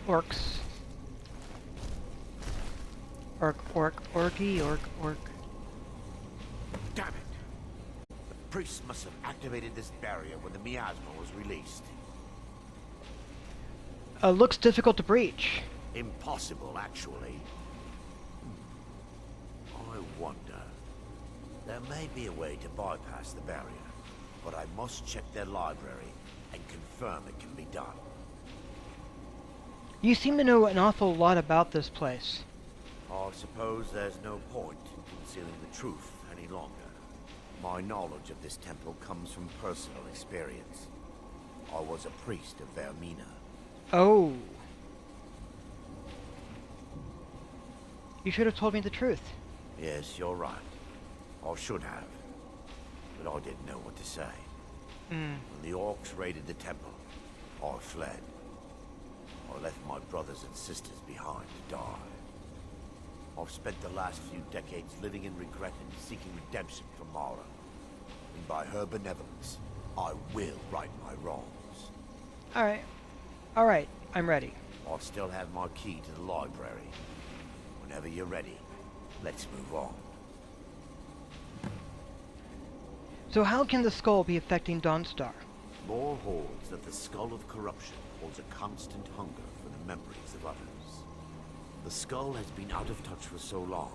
Orcs. Orc. Damn it! The priests must have activated this barrier when the miasma was released. Looks difficult to breach. Impossible, actually. I wonder. There may be a way to bypass the barrier, but I must check their library and confirm it can be done. You seem to know an awful lot about this place. I suppose there's no point in concealing the truth any longer. My knowledge of this temple comes from personal experience. I was a priest of Vermina. Oh. You should have told me the truth. Yes, you're right. I should have. But I didn't know what to say. When the orcs raided the temple, I fled. I left my brothers and sisters behind to die. I've spent the last few decades living in regret and seeking redemption from Mara. And by her benevolence, I will right my wrongs. Alright. Alright, I'm ready. I still have my key to the library. Whenever you're ready, let's move on. So how can the skull be affecting Dawnstar? Lore holds that the skull of corruption holds a constant hunger for the memories of others. The skull has been out of touch for so long,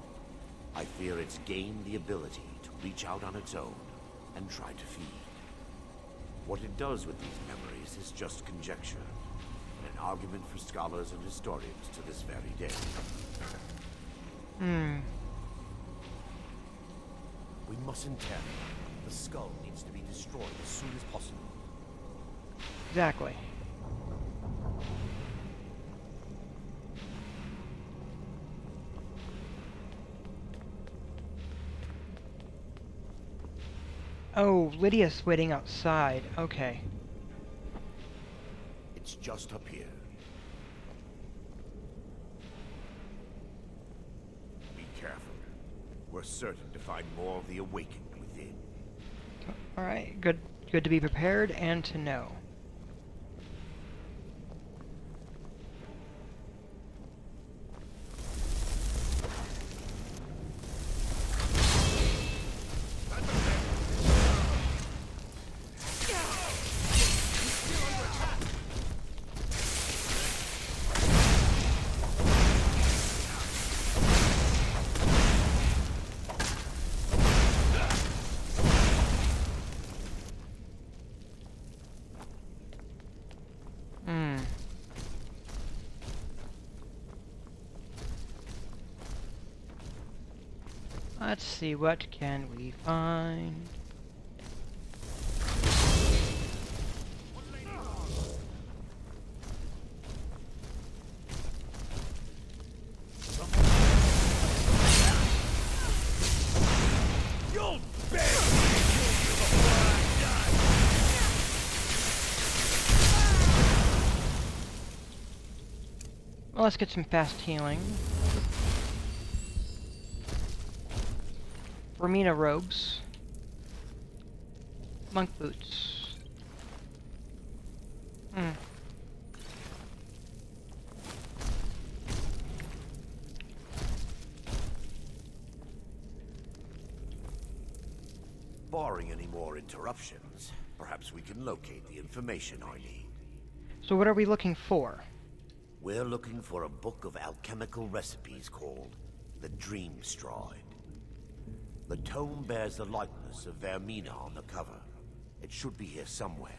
I fear it's gained the ability to reach out on its own and try to feed. What it does with these memories is just conjecture, and an argument for scholars and historians to this very day. We mustn't tear it. The skull needs to be destroyed as soon as possible. Exactly. Oh, Lydia's waiting outside. Okay. It's just up here. Be careful. We're certain to find more of the awakened within. Alright, good to be prepared and to know. Let's see, what can we find? You'll Well, let's get some fast healing. Vermina robes. Monk boots. interruptions, perhaps we can locate the information I need. So what are we looking for? We're looking for a book of alchemical recipes called the Dream Stride. The tome bears the likeness of Vermina on the cover. It should be here somewhere.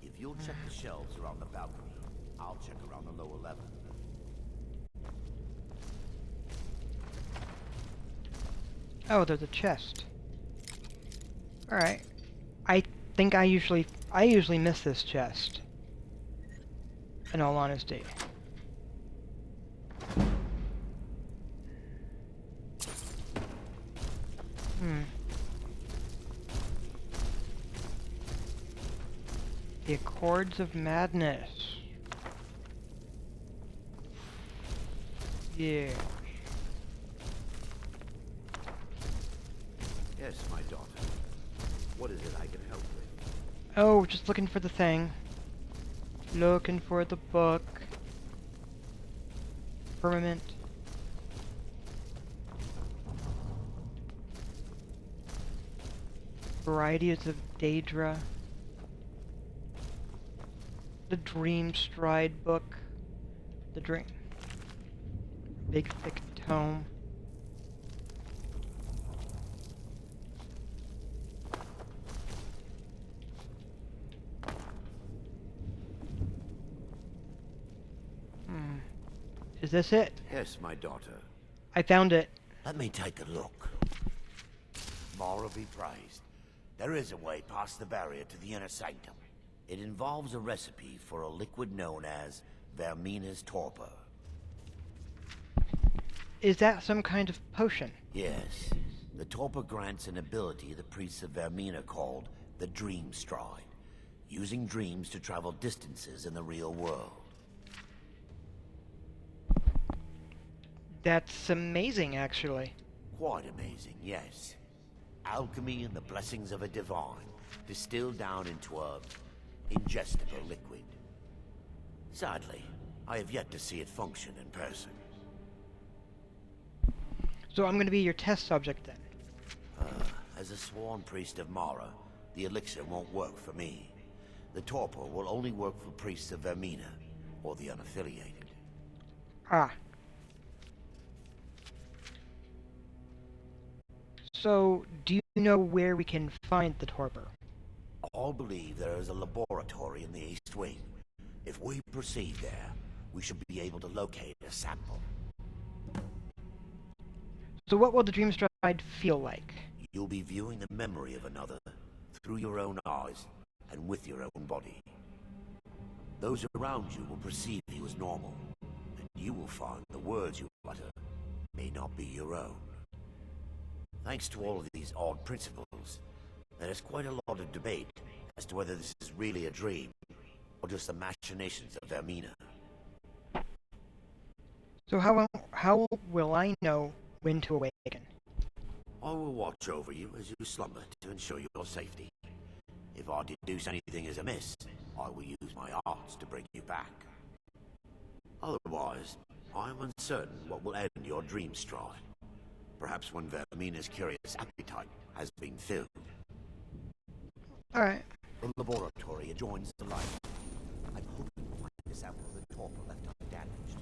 If you'll check the shelves around the balcony, I'll check around the lower level. Oh, there's a chest. Alright. I think I usually miss this chest. In all honesty. The Accords of Madness. Yeah. Yes, my daughter. What is it I can help with? Oh, just looking for the thing. Looking for the book. Firmament. Varieties of Daedra. The Dream Stride book. The Dream. Big thick tome. Is this it? Yes, my daughter. I found it. Let me take a look. Mara be praised. There is a way past the barrier to the inner sanctum. It involves a recipe for a liquid known as Vermina's torpor. Is that some kind of potion? Yes. The torpor grants an ability the priests of Vermina called the Dream Stride, using dreams to travel distances in the real world. That's amazing, actually. Quite amazing, yes. Alchemy and the blessings of a divine, distilled down into a ingestible liquid. Sadly, I have yet to see it function in person. So I'm going to be your test subject then. As a sworn priest of Mara, the elixir won't work for me. The torpor will only work for priests of Vermina, or the unaffiliated. Ah. So, do you know where we can find the torpor? All believe there is a laboratory in the East Wing. If we proceed there, we should be able to locate a sample. So what will the Dream Stride feel like? You'll be viewing the memory of another, through your own eyes, and with your own body. Those around you will perceive you as normal, and you will find the words you utter may not be your own. Thanks to all of these odd principles, there is quite a lot of debate as to whether this is really a dream, or just the machinations of Vermina. So how will I know when to awaken? I will watch over you as you slumber to ensure your safety. If I deduce anything is amiss, I will use my arts to bring you back. Otherwise, I am uncertain what will end your dream stride. Perhaps when Vermina's curious appetite has been filled. Alright. The laboratory adjoins the light. I'm hoping to find a sample of the torpor left undamaged.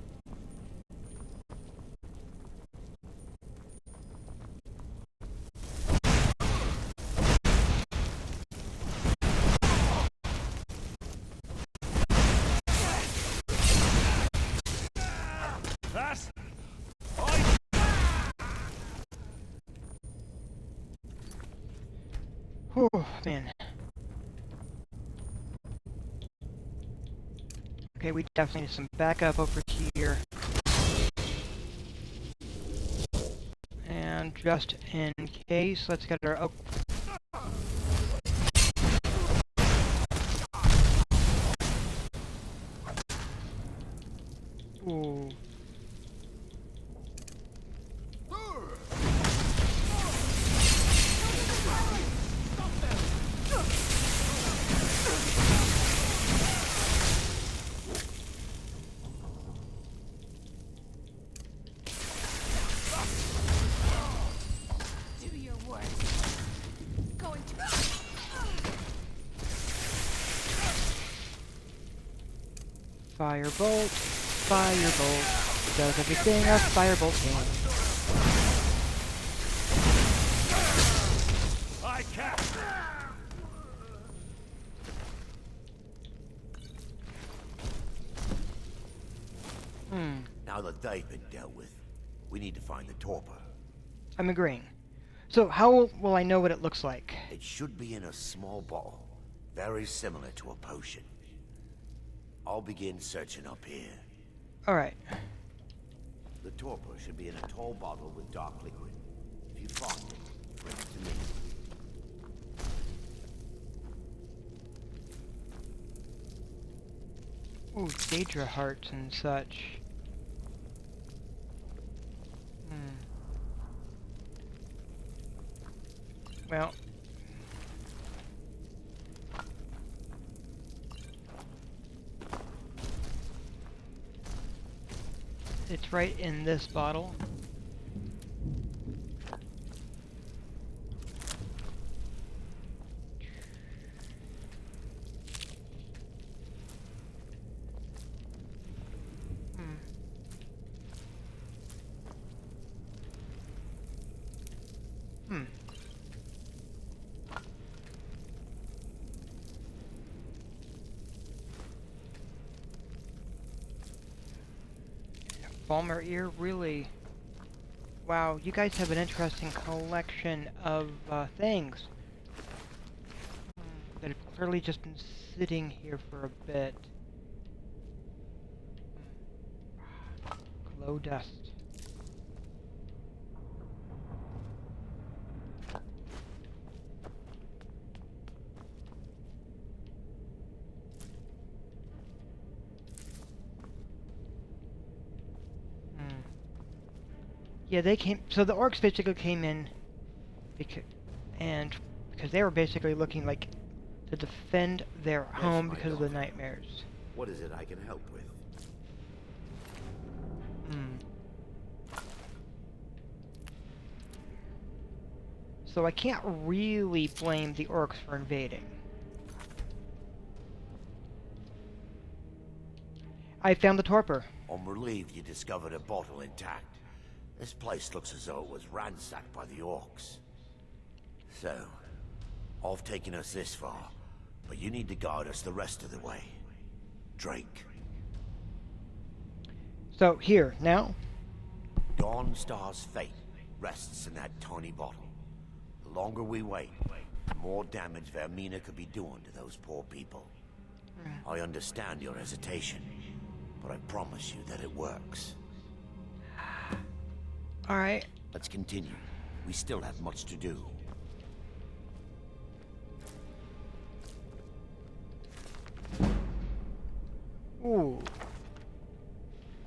Whew, man. Okay, we definitely need some backup over here. And just in case, let's get our... Ooh. Do your worst. going to... Firebolt, firebolt, does everything a firebolt can. I can't. Now that they've been dealt with, we need to find the torpor. I'm agreeing. So how will I know what it looks like? It should be in a small bottle, very similar to a potion. I'll begin searching up here. Alright. The torpor should be in a tall bottle with dark liquid. If you find it, bring it to me. Ooh, Daedra hearts and such. Well. It's right in this bottle. Balmer ear, really? Wow, you guys have an interesting collection of things that have clearly just been sitting here for a bit. Glow dust. Yeah, they came. So the orcs basically came in because they were basically looking like to defend their home because of the nightmares. What is it I can help with? So I can't really blame the orcs for invading. I found the torpor. I'm relieved you discovered a bottle intact. This place looks as though it was ransacked by the orcs. So, I've taken us this far, but you need to guide us the rest of the way. Drink. So, here, now? Dawnstar's fate rests in that tiny bottle. The longer we wait, the more damage Vermina could be doing to those poor people. I understand your hesitation, but I promise you that it works. Alright. Let's continue. We still have much to do. Ooh.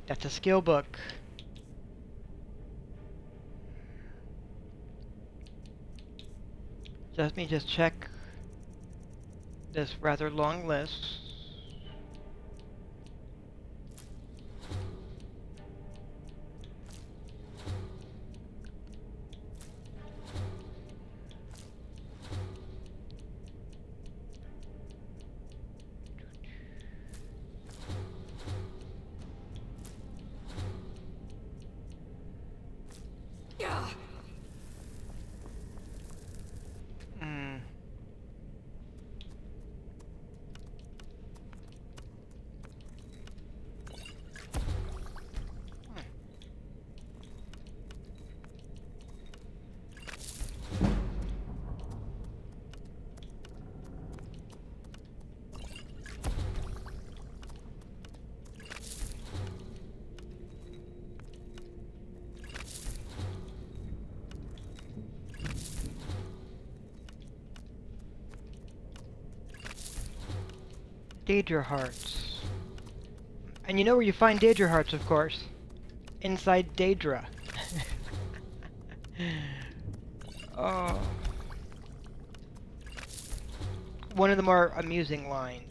That's a skill book. Let me just check this rather long list. Daedra hearts. And you know where you find Daedra hearts, of course. Inside Daedra. Oh. One of the more amusing lines.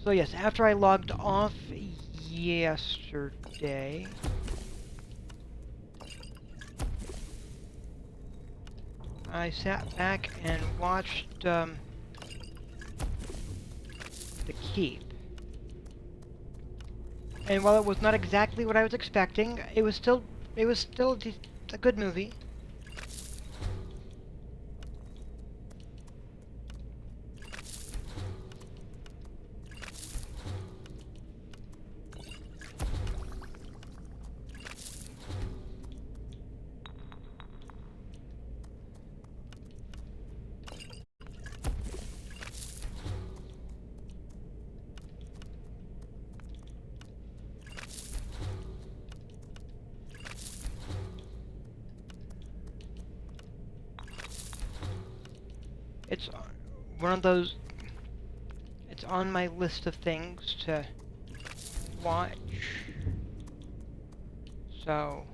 So yes, after I logged off yesterday, I sat back and watched the Keep. And while it was not exactly what I was expecting, it was still a good movie. It's one of those, it's on my list of things to watch. So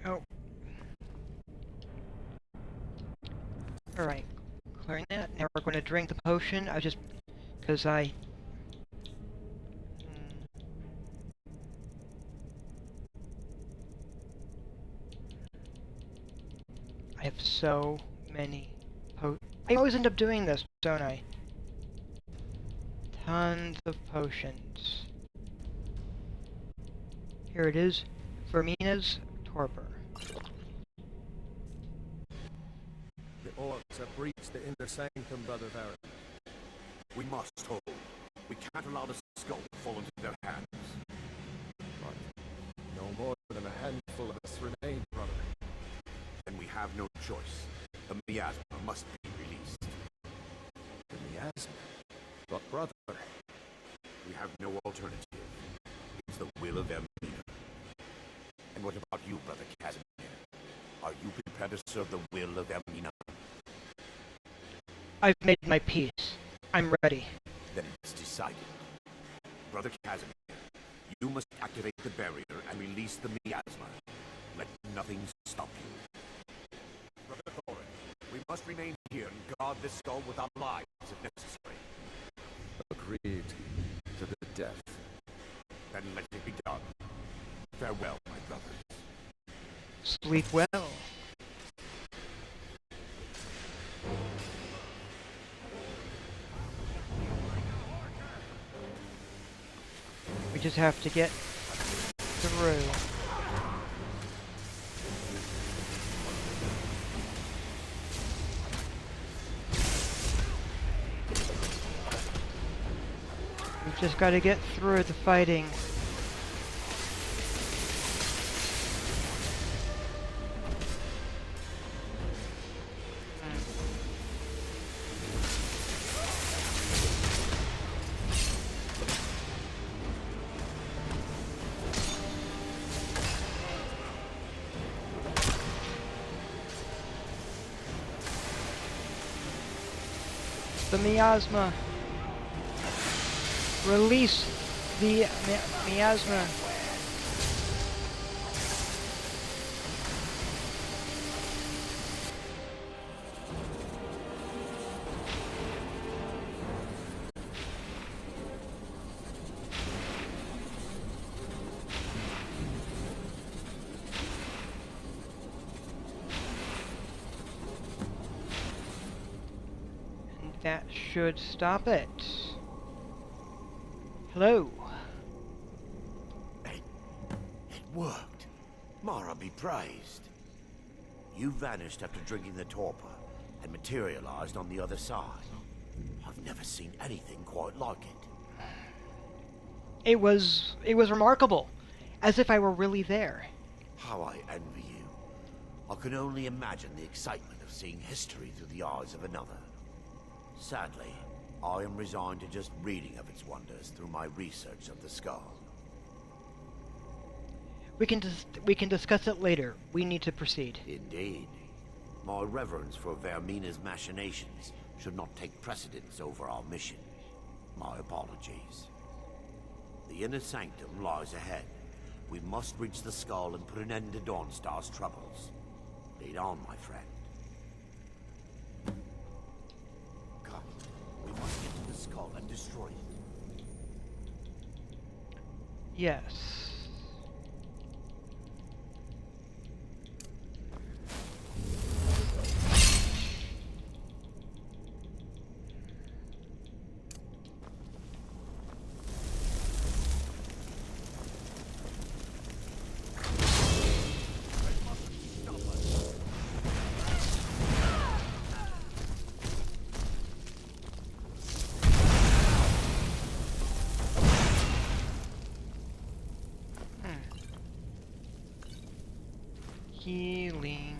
oh. Alright, clearing that. Now we're going to drink the potion. I just, because I have so many I always end up doing this, don't I? Tons of potions. Here it is. Vermina's Torpor. The orcs have breached the inner sanctum, Brother Varric. We must hold. We can't allow the skull to fall into their hands. But no more than a handful of us remain, brother. Then we have no choice. The miasma must be released. The miasma? But brother... We have no alternative. It's the will of Emina. And what about you, Brother Casimir? Are you prepared to serve the will of Emina? I've made my peace. I'm ready. Then it's decided. Brother Casimir, you must activate the barrier and release the miasma. Let nothing stop you. Brother Thorin, we must remain here and guard this skull with our lives if necessary. Agreed. To the death. Then let it be done. Farewell, my brothers. Sleep well. We just have to get through. We've just got to get through the fighting. The miasma. Release the miasma. And that should stop it. Hello. It worked. Mara be praised. You vanished after drinking the torpor, and materialized on the other side. I've never seen anything quite like it. It was remarkable, as if I were really there. How I envy you. I can only imagine the excitement of seeing history through the eyes of another. Sadly, I am resigned to just reading of its wonders through my research of the skull. We can discuss it later. We need to proceed. Indeed. My reverence for Vermina's machinations should not take precedence over our mission. My apologies. The inner sanctum lies ahead. We must reach the skull and put an end to Dawnstar's troubles. Lead on, my friend. Come, we must get to the skull and destroy it. Yes. Healing.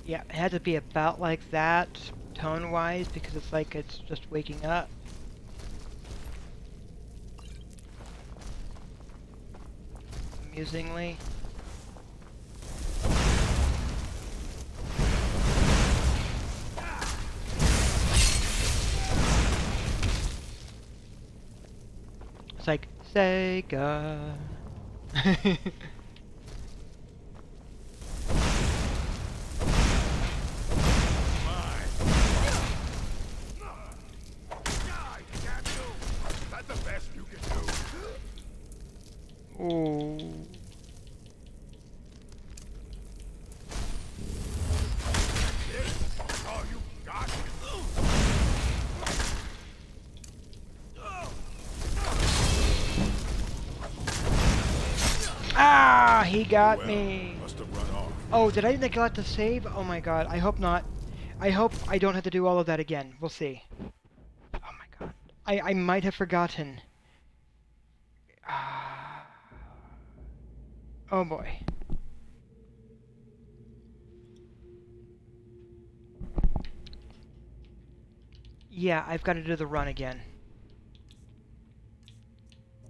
Yeah, it had to be about like that, tone-wise, because it's like it's just waking up. Amusingly. It's like, Sega. Oh. Ah, he got me. Oh, did I neglect to save? Oh my god, I hope not. I hope I don't have to do all of that again. We'll see. Oh my god. I might have forgotten. Oh boy. Yeah, I've got to do the run again.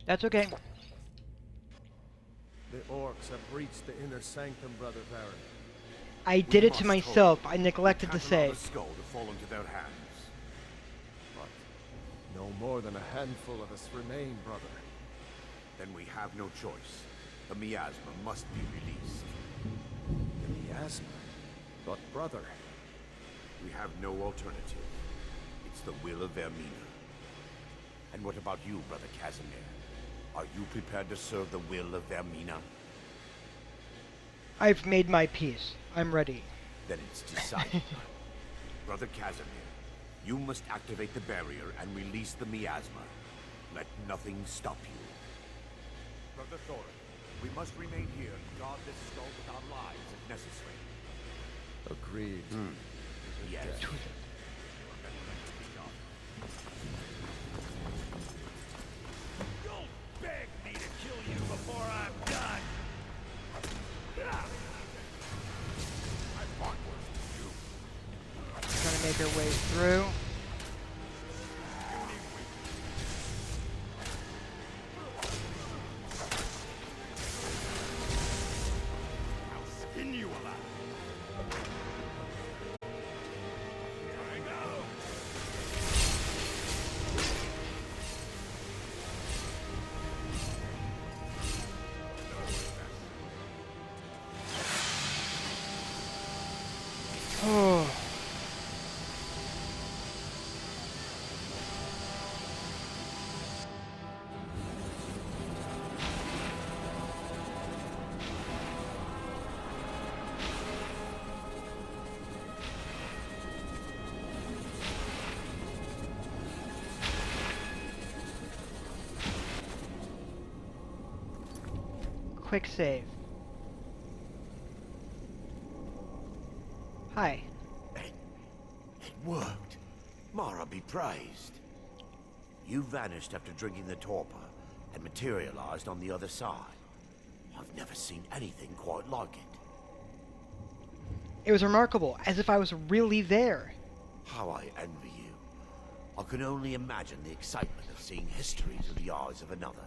That's okay. The orcs have breached the inner sanctum, Brother Baron. I did it to myself. I neglected to say. The skull to fall into their hands. But no more than a handful of us remain, brother. Then we have no choice. The miasma must be released. The miasma? But brother... We have no alternative. It's the will of Vermina. And what about you, Brother Casimir? Are you prepared to serve the will of Vermina? I've made my peace. I'm ready. Then it's decided. Brother Casimir, you must activate the barrier and release the miasma. Let nothing stop you. Brother Thorin, we must remain here and guard this skull with our lives if necessary. Agreed. Yes. You'll beg me to kill you before I'm done. I fought worse than you. Trying to make our way through. I'll skin you alive. Here I go. Oh. Quick save. Hi. It worked. Mara be praised. You vanished after drinking the torpor and materialized on the other side. I've never seen anything quite like it. It was remarkable, as if I was really there. How I envy you. I can only imagine the excitement of seeing history through the eyes of another.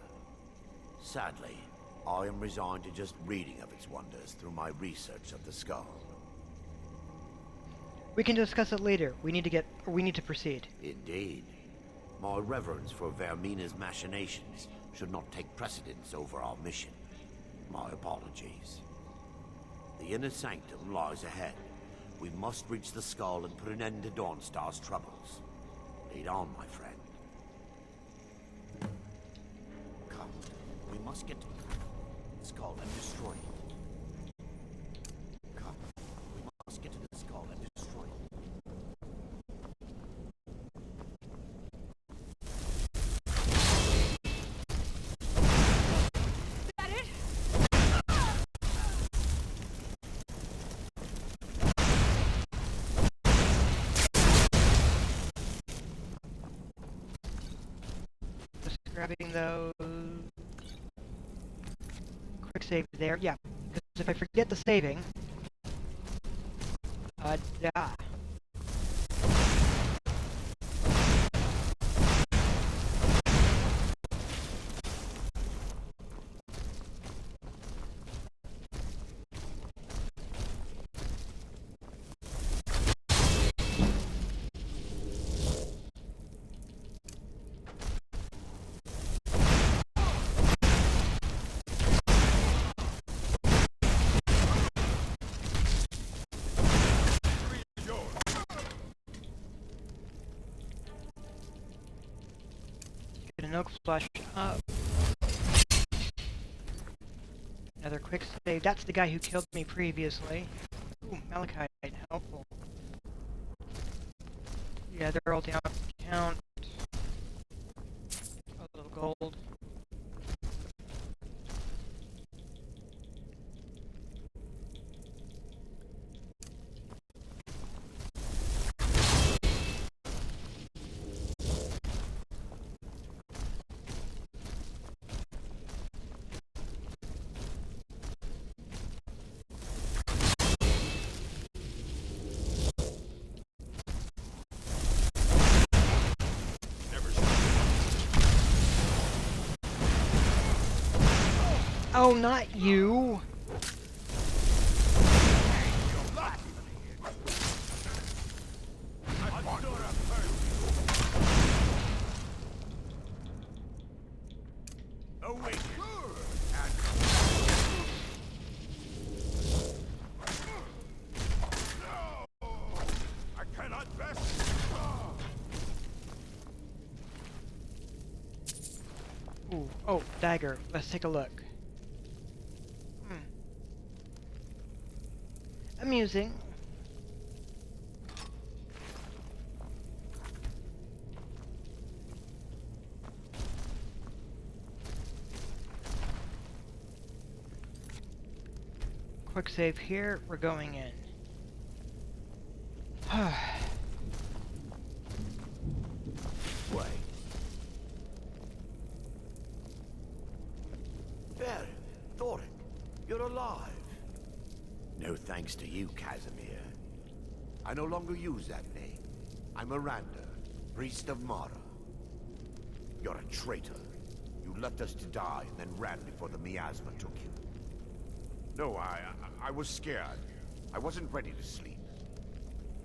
Sadly, I am resigned to just reading of its wonders through my research of the skull. We can discuss it later. We need to proceed. Indeed. My reverence for Vermina's machinations should not take precedence over our mission. My apologies. The inner sanctum lies ahead. We must reach the skull and put an end to Dawnstar's troubles. Lead on, my friend. Come, we must get to the skull and destroy it. Come, we must get to the skull and destroy it. Grabbing those. Quick save there. Yeah, because if I forget the saving, die. Get an oak flush up. Another quick save. That's the guy who killed me previously. Ooh, Malachite, helpful. Yeah, they're all down. Count. A little gold. Oh, not you! Ooh, oh, dagger. Let's take a look. Amusing. Quick save here. We're going in. Wait. There, Thoric, you're alive. No thanks to you, Casimir. I no longer use that name. I'm Miranda, priest of Mara. You're a traitor. You left us to die and then ran before the miasma took you. No, I was scared. I wasn't ready to sleep.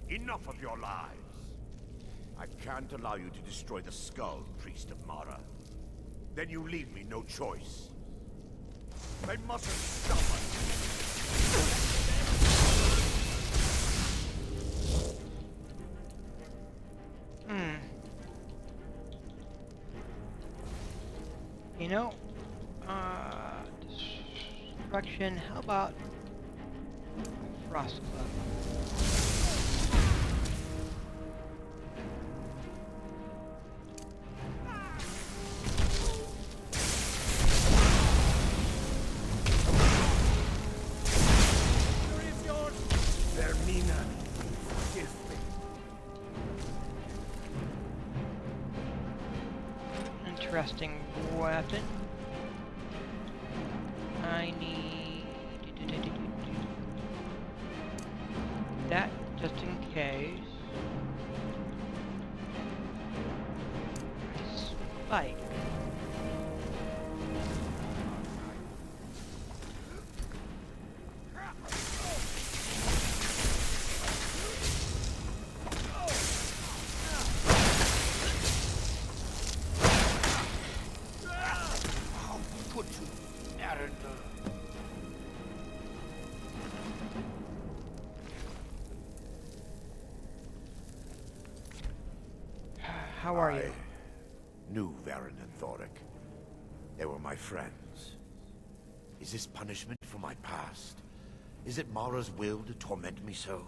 Enough of your lies. I can't allow you to destroy the skull, priest of Mara. Then you leave me no choice. They mustn't stop us. You know, destruction, how about Frost Club? Vermina, interesting weapon. I need that just in case. Spike. How are you? I knew Varen and Thoric. They were my friends. Is this punishment for my past? Is it Mara's will to torment me so?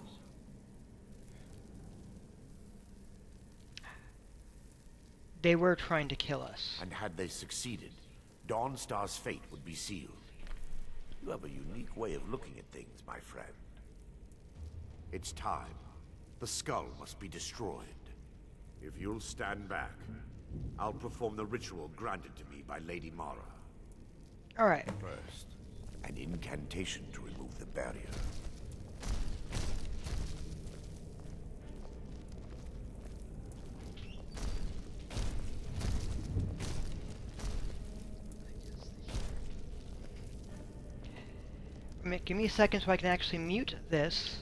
They were trying to kill us. And had they succeeded, Dawnstar's fate would be sealed. You have a unique way of looking at things, my friend. It's time. The skull must be destroyed. If you'll stand back, I'll perform the ritual granted to me by Lady Mara. Alright. First, an incantation to remove the barrier. Give me a second so I can actually mute this.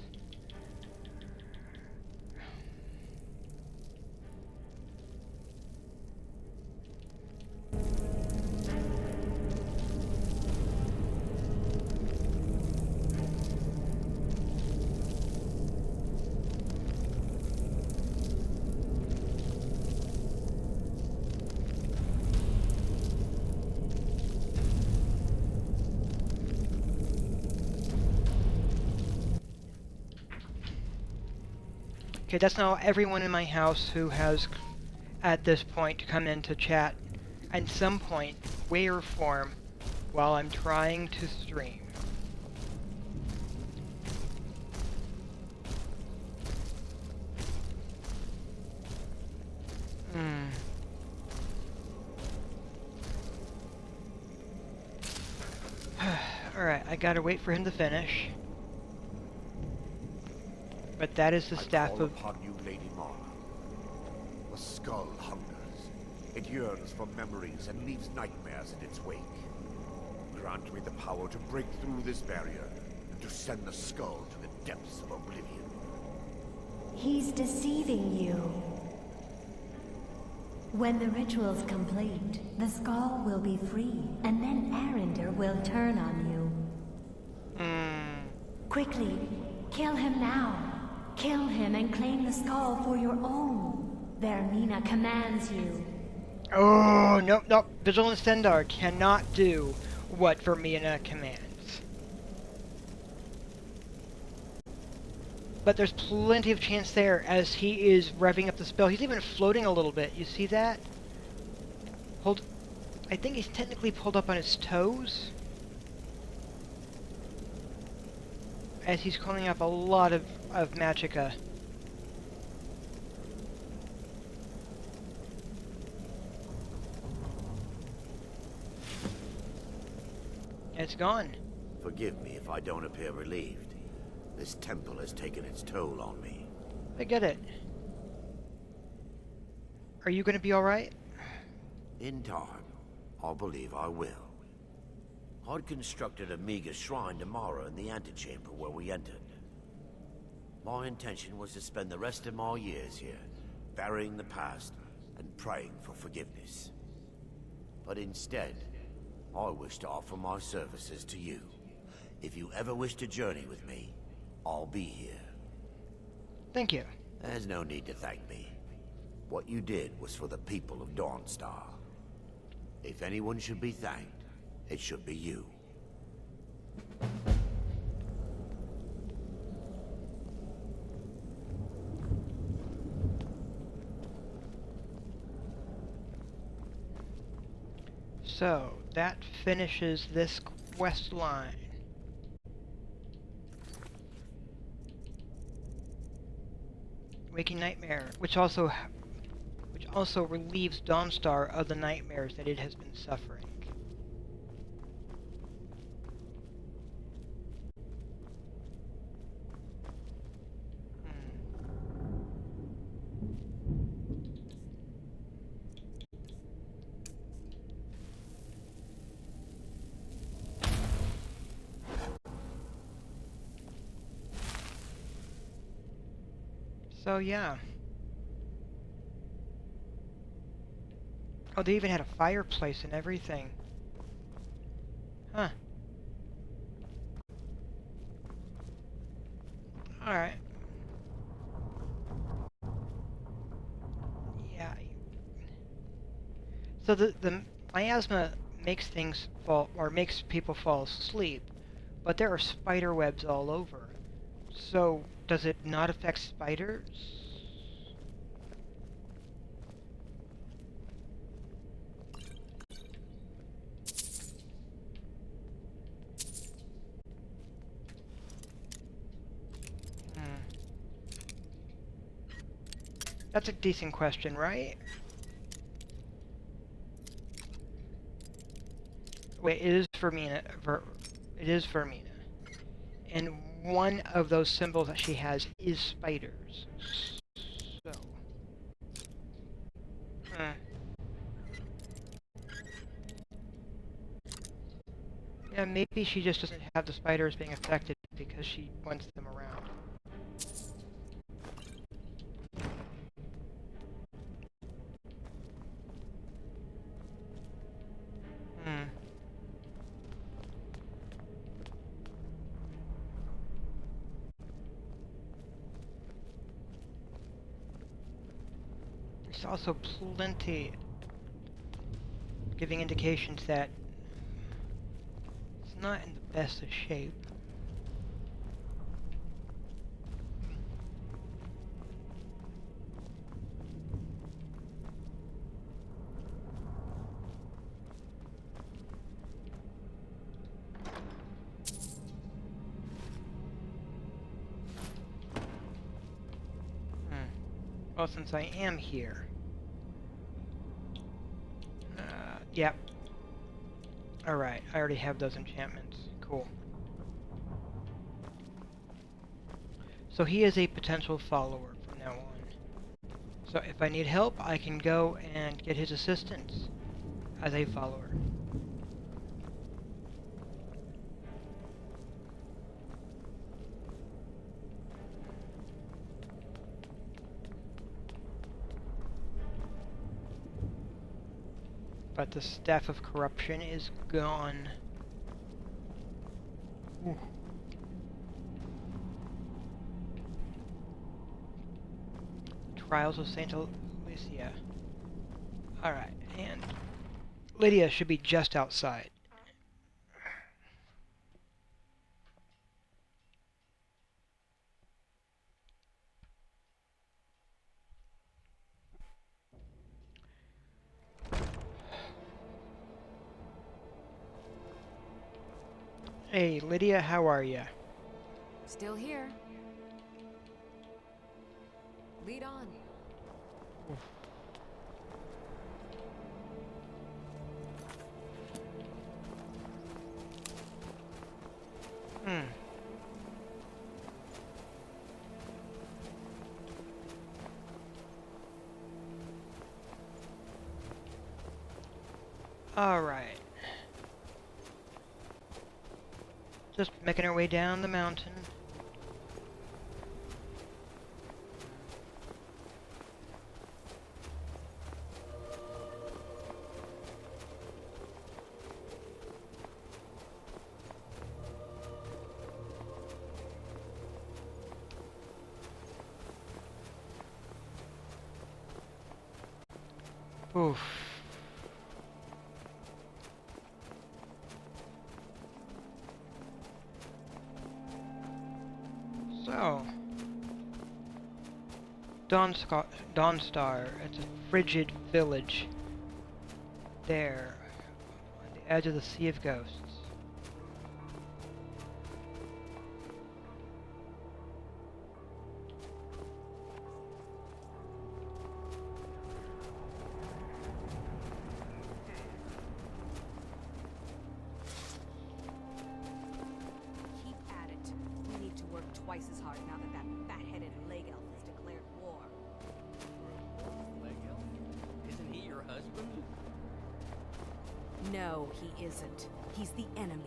Okay, that's now everyone in my house who has, at this point, come into chat at some point, way or form, while I'm trying to stream. Alright, I gotta wait for him to finish. But that is the staff of... upon you, Lady Mara. The skull hungers. It yearns for memories and leaves nightmares in its wake. Grant me the power to break through this barrier and to send the skull to the depths of oblivion. He's deceiving you. When the ritual's complete, the skull will be free, and then Arender will turn on you. Quickly, kill him now. Kill him and claim the skull for your own. Vermina commands you. Oh, nope, nope. Vigilant Stendar cannot do what Vermina commands. But there's plenty of chance there as he is revving up the spell. He's even floating a little bit. You see that? I think he's technically pulled up on his toes. As he's calling up a lot of magicka. It's gone. Forgive me if I don't appear relieved. This temple has taken its toll on me. I get it. Are you gonna be alright? In time, I believe I will. I'd constructed a meager shrine to Mara in the antechamber where we entered. My intention was to spend the rest of my years here, burying the past and praying for forgiveness. But instead, I wish to offer my services to you. If you ever wish to journey with me, I'll be here. Thank you. There's no need to thank me. What you did was for the people of Dawnstar. If anyone should be thanked, it should be you. So, that finishes this quest line. Waking Nightmare, which also relieves Dawnstar of the nightmares that it has been suffering. So yeah. Oh, they even had a fireplace and everything. Huh. Alright. Yeah. So the miasma makes things fall, or makes people fall asleep, but there are spider webs all over. So does it not affect spiders? That's a decent question, right? Wait, it is Vermina. It is Vermina. And one of those symbols that she has is spiders. So. Yeah, maybe she just doesn't have the spiders being affected because she wants them around. There's also plenty giving indications that it's not in the best of shape. Well, since I am here. Yep. Alright, I already have those enchantments. Cool. So he is a potential follower from now on. So if I need help, I can go and get his assistance as a follower. But the Staff of Corruption is gone. Ooh. Trials of Saint Alicia. Alright, and Lydia should be just outside. Hey, Lydia, how are ya? Still here. Lead on. Oof. Alright. Just making our way down the mountain. Oof. So, Dawnstar, it's a frigid village there on the edge of the Sea of Ghosts. twice as hard now that that fat-headed leg elf has declared war. Leg elf? Isn't he your husband? No, he isn't. He's the enemy,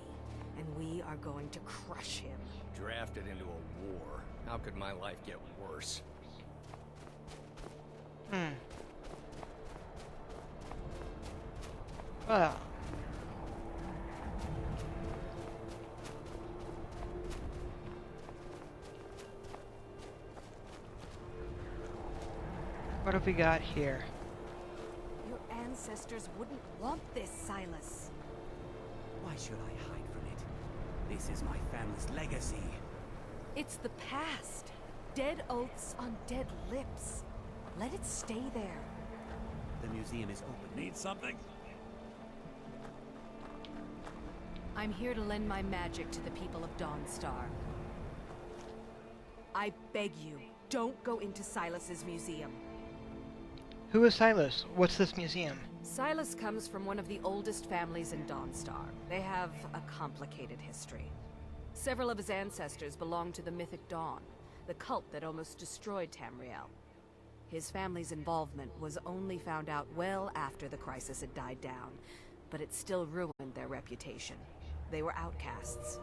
and we are going to crush him. Drafted into a war. How could my life get worse? Well. What have we got here? Your ancestors wouldn't want this, Silas. Why should I hide from it? This is my family's legacy. It's the past. Dead oaths on dead lips. Let it stay there. The museum is open. Need something? I'm here to lend my magic to the people of Dawnstar. I beg you, don't go into Silas's museum. Who is Silas? What's this museum? Silas comes from one of the oldest families in Dawnstar. They have a complicated history. Several of his ancestors belonged to the Mythic Dawn, the cult that almost destroyed Tamriel. His family's involvement was only found out well after the crisis had died down, but it still ruined their reputation. They were outcasts.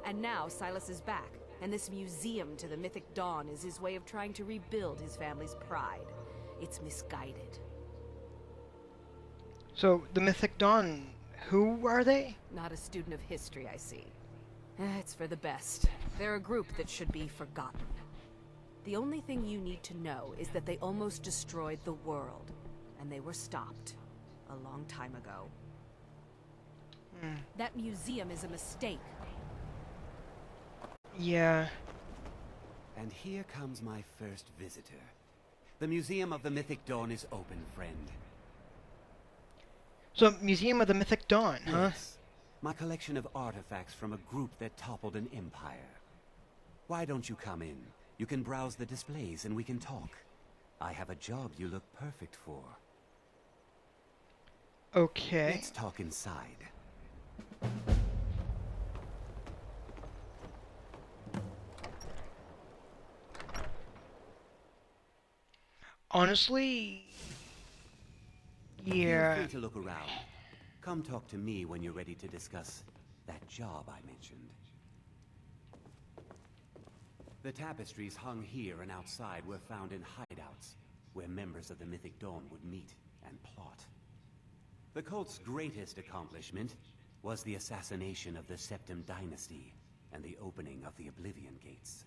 And now Silas is back, and this museum to the Mythic Dawn is his way of trying to rebuild his family's pride. It's misguided. So, the Mythic Dawn, who are they? Not a student of history, I see. It's for the best. They're a group that should be forgotten. The only thing you need to know is that they almost destroyed the world, and they were stopped a long time ago. That museum is a mistake. Yeah. And here comes my first visitor. The Museum of the Mythic Dawn is open, friend. So, Museum of the Mythic Dawn, huh? Yes. My collection of artifacts from a group that toppled an empire. Why don't you come in? You can browse the displays and we can talk. I have a job you look perfect for. Okay. Let's talk inside. Honestly, yeah. Feel free to look around. Come talk to me when you're ready to discuss that job I mentioned. The tapestries hung here and outside were found in hideouts, where members of the Mythic Dawn would meet and plot. The cult's greatest accomplishment was the assassination of the Septim Dynasty and the opening of the Oblivion Gates.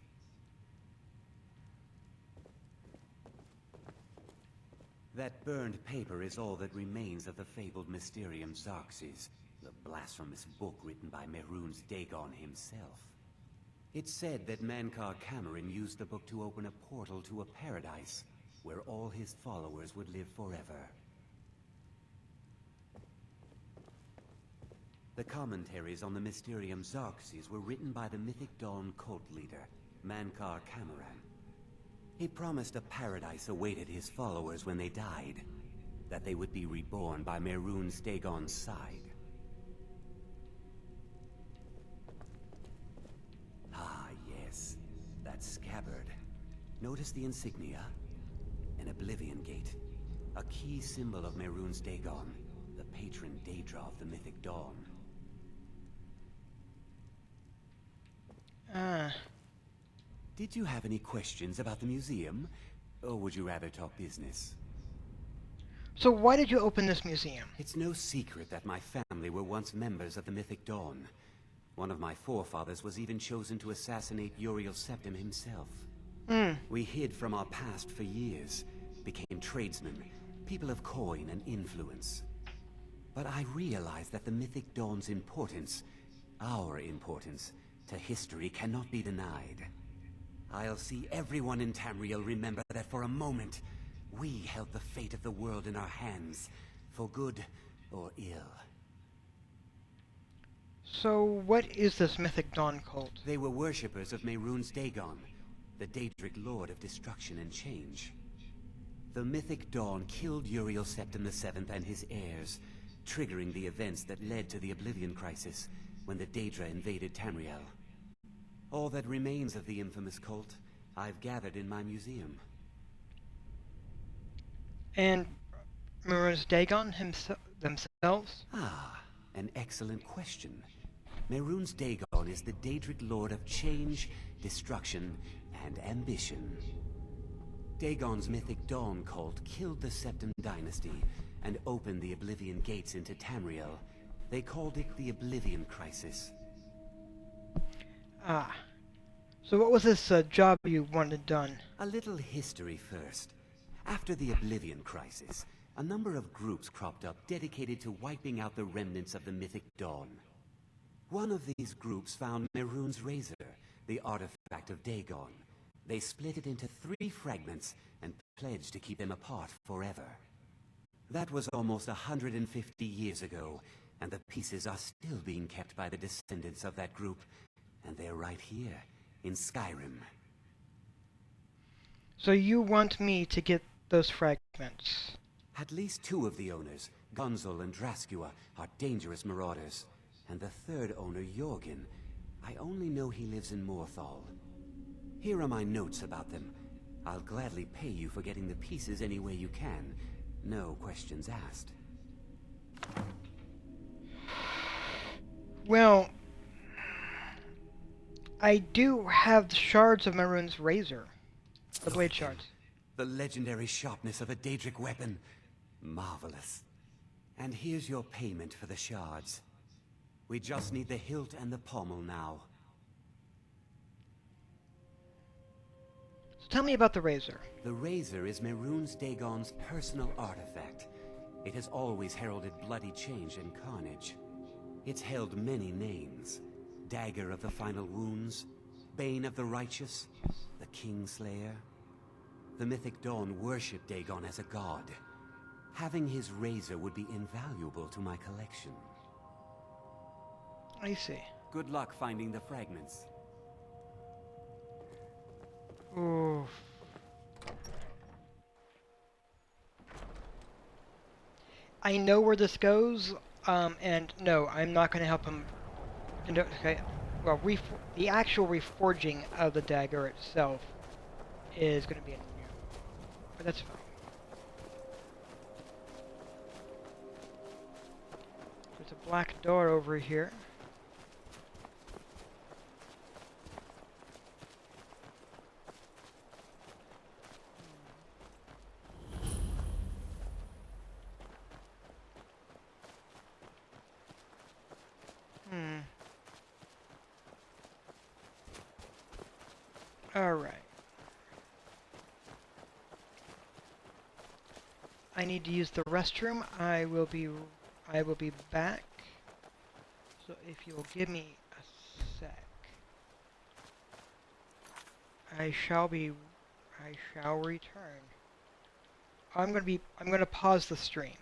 That burned paper is all that remains of the fabled Mysterium Xarxes, the blasphemous book written by Mehrunes Dagon himself. It's said that Mankar Cameron used the book to open a portal to a paradise, where all his followers would live forever. The commentaries on the Mysterium Xarxes were written by the Mythic Dawn cult leader, Mankar Cameron. He promised a paradise awaited his followers when they died, that they would be reborn by Mehrunes Dagon's side. Ah, yes, that scabbard. Notice the insignia? An Oblivion Gate, a key symbol of Mehrunes Dagon, the patron Daedra of the Mythic Dawn. Did you have any questions about the museum? Or would you rather talk business? So why did you open this museum? It's no secret that my family were once members of the Mythic Dawn. One of my forefathers was even chosen to assassinate Uriel Septim himself. We hid from our past for years, became tradesmen, people of coin and influence. But I realized that the Mythic Dawn's importance, our importance, to history cannot be denied. I'll see everyone in Tamriel remember that for a moment, we held the fate of the world in our hands, for good or ill. So what is this Mythic Dawn cult? They were worshippers of Mehrunes Dagon, the Daedric Lord of Destruction and Change. The Mythic Dawn killed Uriel Septim VII and his heirs, triggering the events that led to the Oblivion Crisis when the Daedra invaded Tamriel. All that remains of the infamous cult I've gathered in my museum. And Maroon's Dagon themselves? Ah, an excellent question. Mehrunes Dagon is the Daedric Lord of change, destruction, and ambition. Dagon's mythic Dawn cult killed the Septim Dynasty and opened the Oblivion Gates into Tamriel. They called it the Oblivion Crisis. Ah. So what was this job you wanted done? A little history first. After the Oblivion Crisis, a number of groups cropped up dedicated to wiping out the remnants of the mythic Dawn. One of these groups found Mehrunes Razor, the artifact of Dagon. They split it into 3 fragments and pledged to keep them apart forever. That was almost 150 years ago, and the pieces are still being kept by the descendants of that group, and they're right here, in Skyrim. So you want me to get those fragments? At least 2 of the owners, Gonzol and Draskua, are dangerous marauders. And the 3rd owner, Jorgen, I only know he lives in Morthal. Here are my notes about them. I'll gladly pay you for getting the pieces any way you can. No questions asked. Well, I do have the shards of Mehrunes Razor. The blade shards. The legendary sharpness of a Daedric weapon. Marvelous. And here's your payment for the shards. We just need the hilt and the pommel now. So tell me about the razor. The razor is Mehrunes Dagon's personal artifact. It has always heralded bloody change and carnage. It's held many names. Dagger of the Final Wounds, Bane of the Righteous, the Kingslayer. The mythic Dawn worshipped Dagon as a god. Having his razor would be invaluable to my collection. I see. Good luck finding the fragments. Ooh. I know where this goes, and no, I'm not going to help him. Okay, well, the actual reforging of the dagger itself is going to be a no, but that's fine. There's a black door over here. Alright. I need to use the restroom. I will be back. So if you will give me a sec. I shall return. I'm going to pause the stream.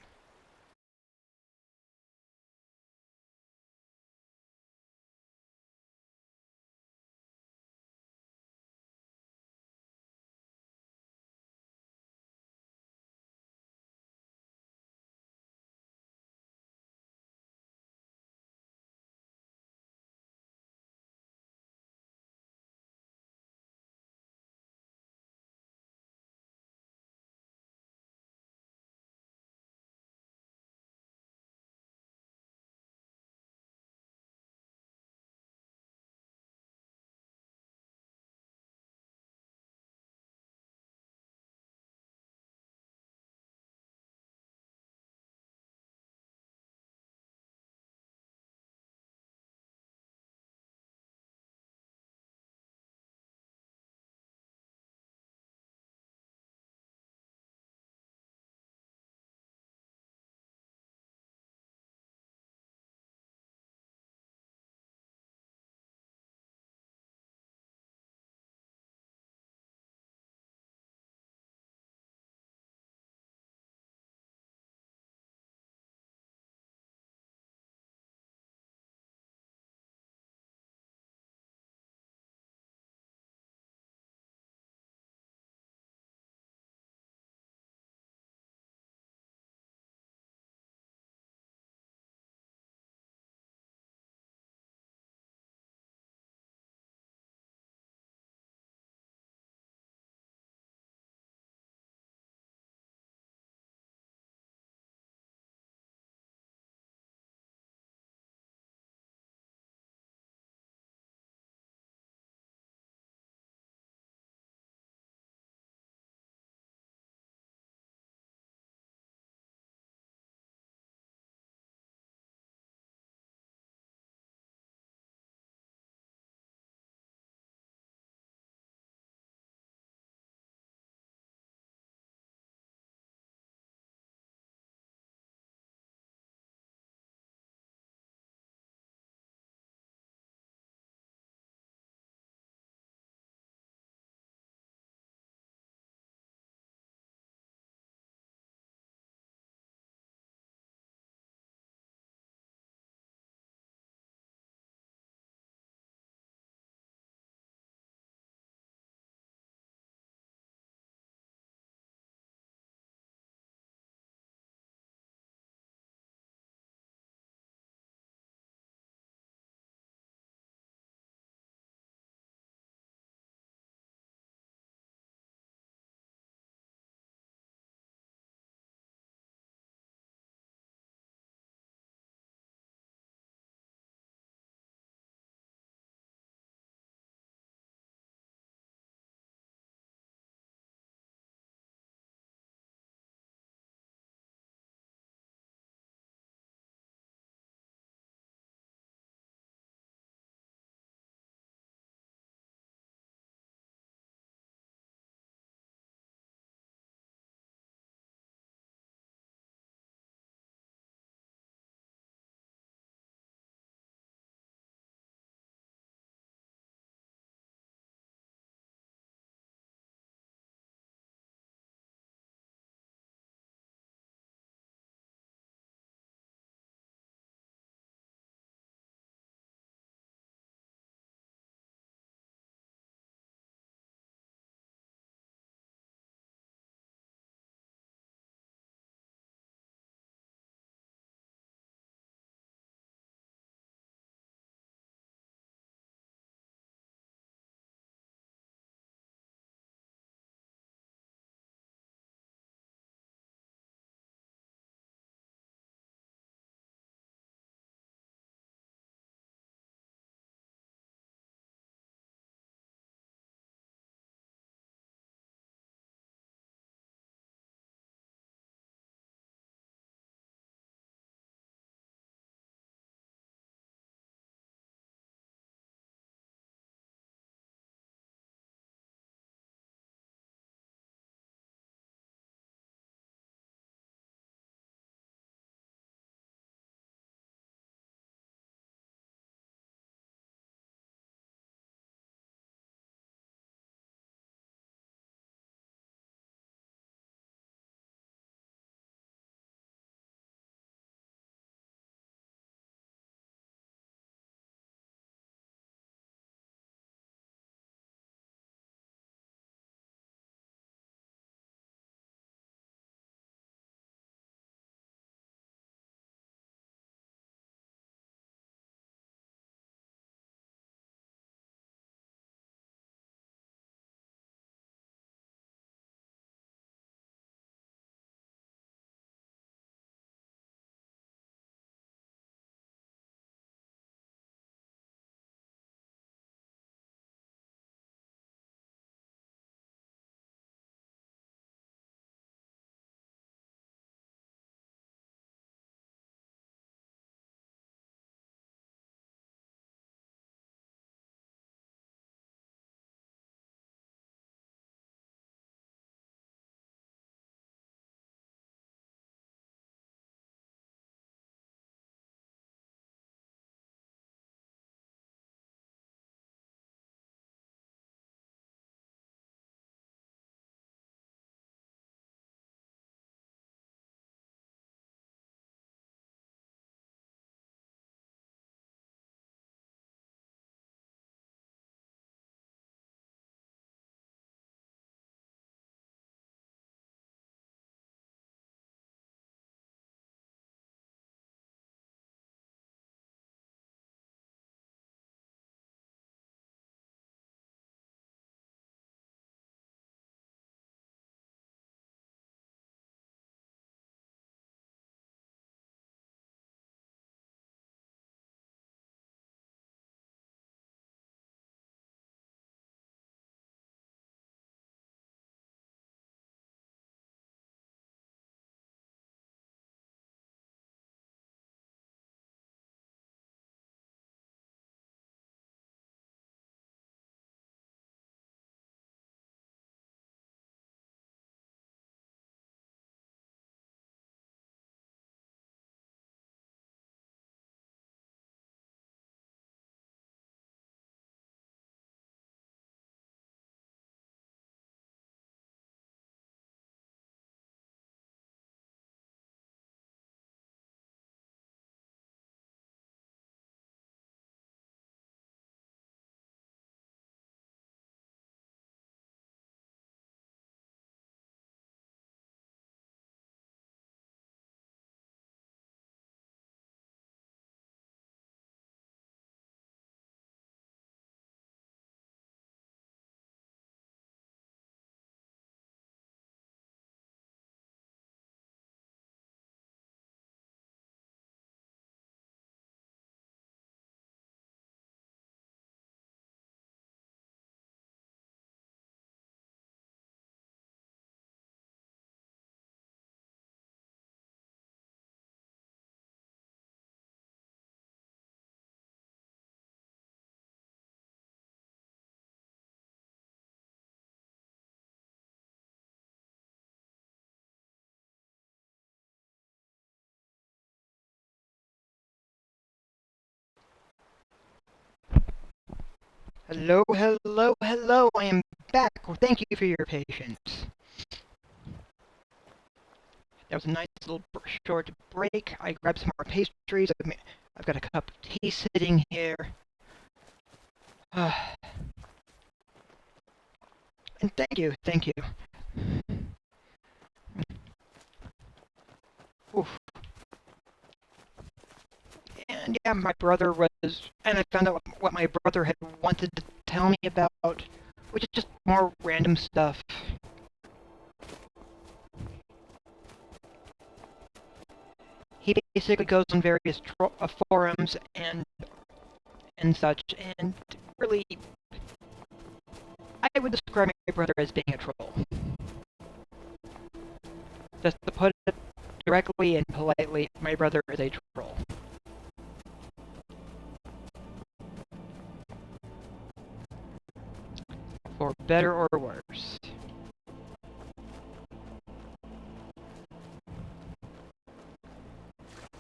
Hello, hello, hello, I am back. Well, thank you for your patience. That was a nice little short break. I grabbed some more pastries. I've got a cup of tea sitting here. And thank you. Oof. And yeah, my brother was, and I found out what my brother had wanted to tell me about, which is just more random stuff. He basically goes on various forums and such, and really, I would describe my brother as being a troll. Just to put it directly and politely, my brother is a troll. For better or worse.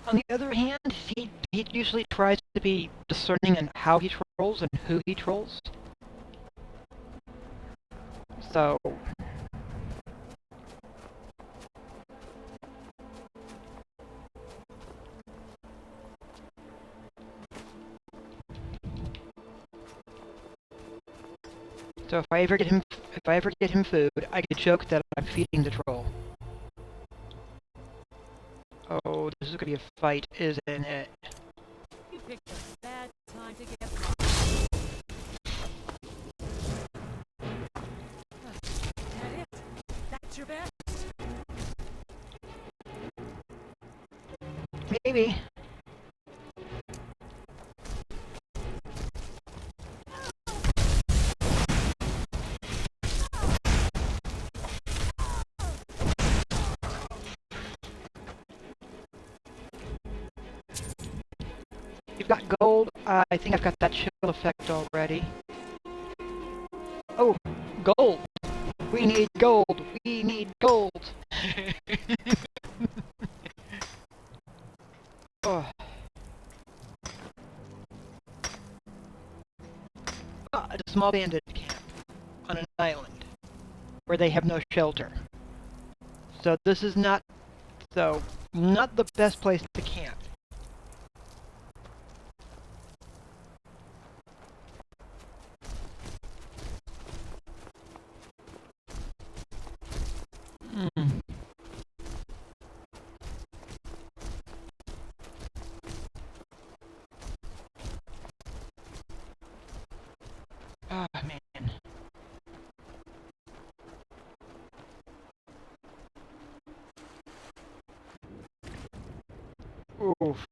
On the other hand, he usually tries to be discerning in how he trolls and who he trolls. So if I ever get him food, I could joke that I'm feeding the troll. Oh, this is gonna be a fight, isn't it? You picked a bad time to get that it? That's your best? Maybe. You've got gold. I think I've got that chill effect already. Oh, gold. We need gold. We need gold. Oh. It's a small bandit camp on an island where they have no shelter. So this is not the best place to camp. Ah, man. Oof.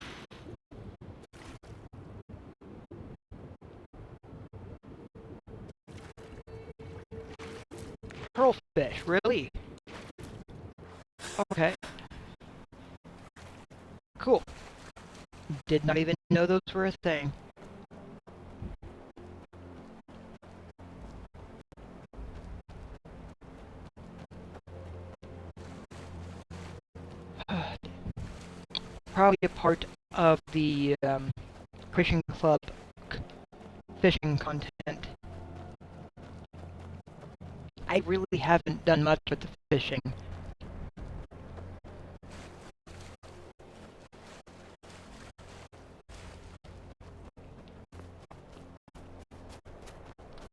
Pearlfish, really? Okay. Cool. Did not even know those were a thing. Probably a part of the Christian Club fishing content. I really haven't done much with the fishing.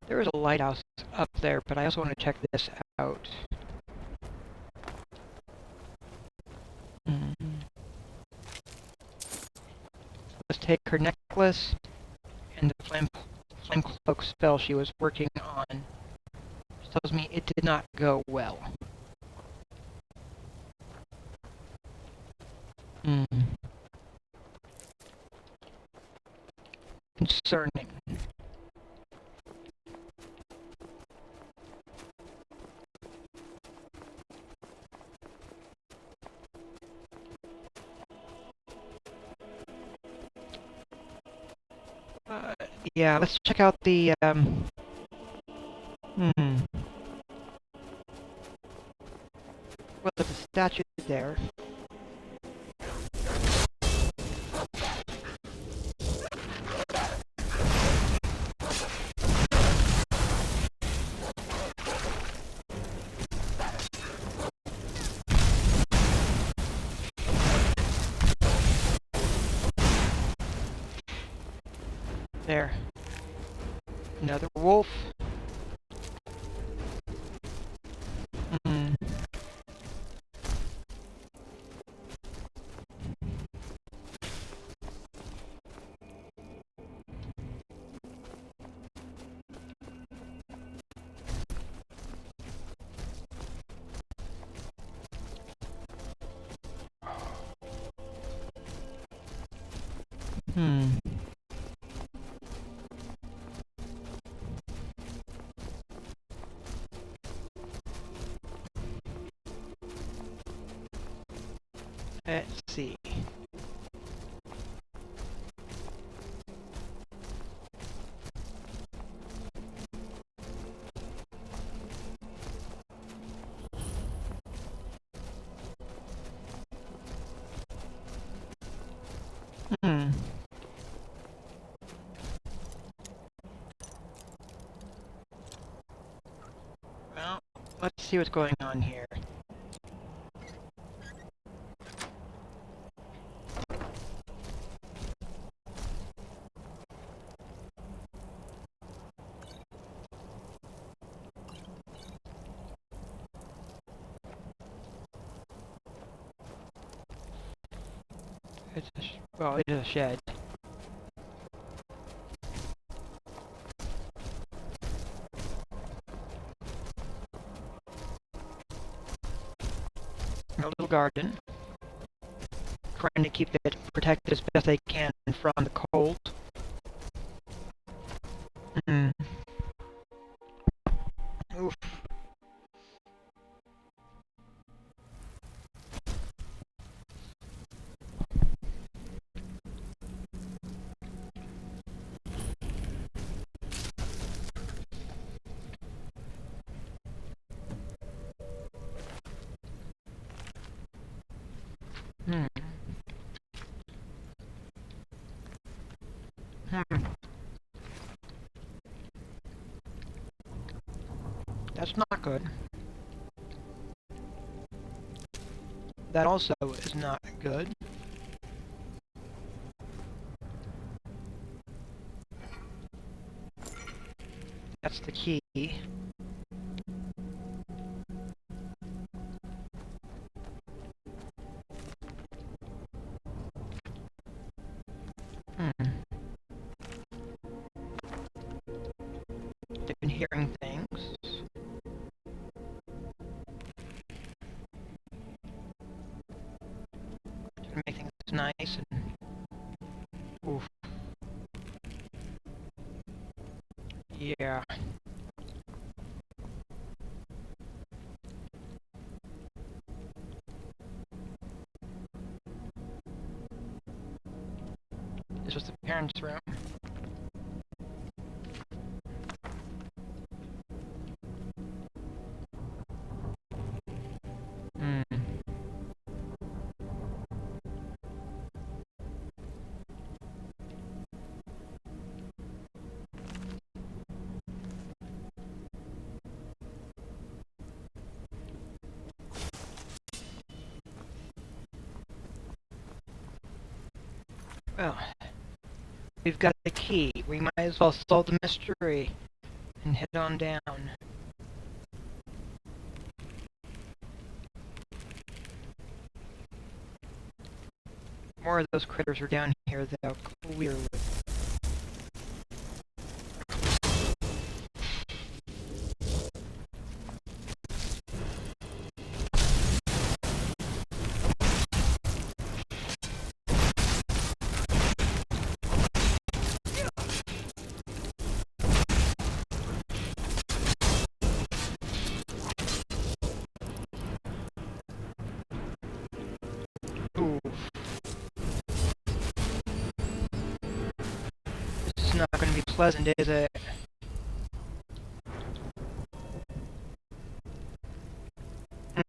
There is a lighthouse up there, but I also want to check this out. Let's take her necklace and the flame cloak spell she was working on. Which tells me it did not go well. Concerning. Yeah, let's check out the, well, there's a statue there. There. Another wolf. Hmm. Hmm. Let's see. Hmm. Well, let's see what's going on here. It's a well, it is a shed. A little garden. Trying to keep it protected as best they can from the cold. Hmm. Oof. Hmm. Hmm. That's not good. That also is not good. That's the key. Hmm. They've been hearing things. To make things nice and oof. Yeah. This was the parents' room. Hmm. Well, we've got the key. We might as well solve the mystery and head on down. More of those critters are down here, though, clearly. Ooh. This is not going to be pleasant, is it?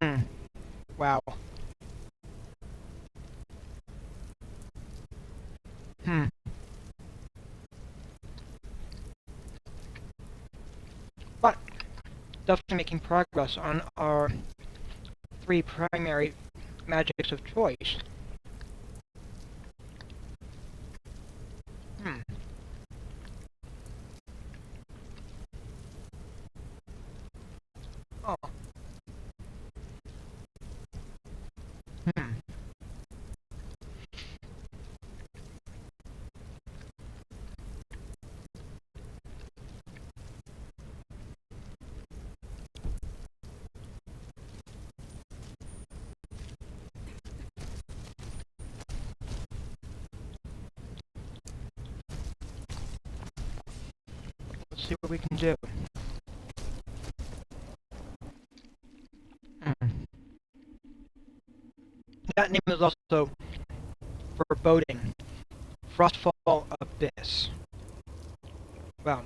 Hmm. Wow. Hmm. But definitely making progress on our 3 primary magics of choice. Hmm. see what we can do. That name is also foreboding. Frostfall Abyss. Wow.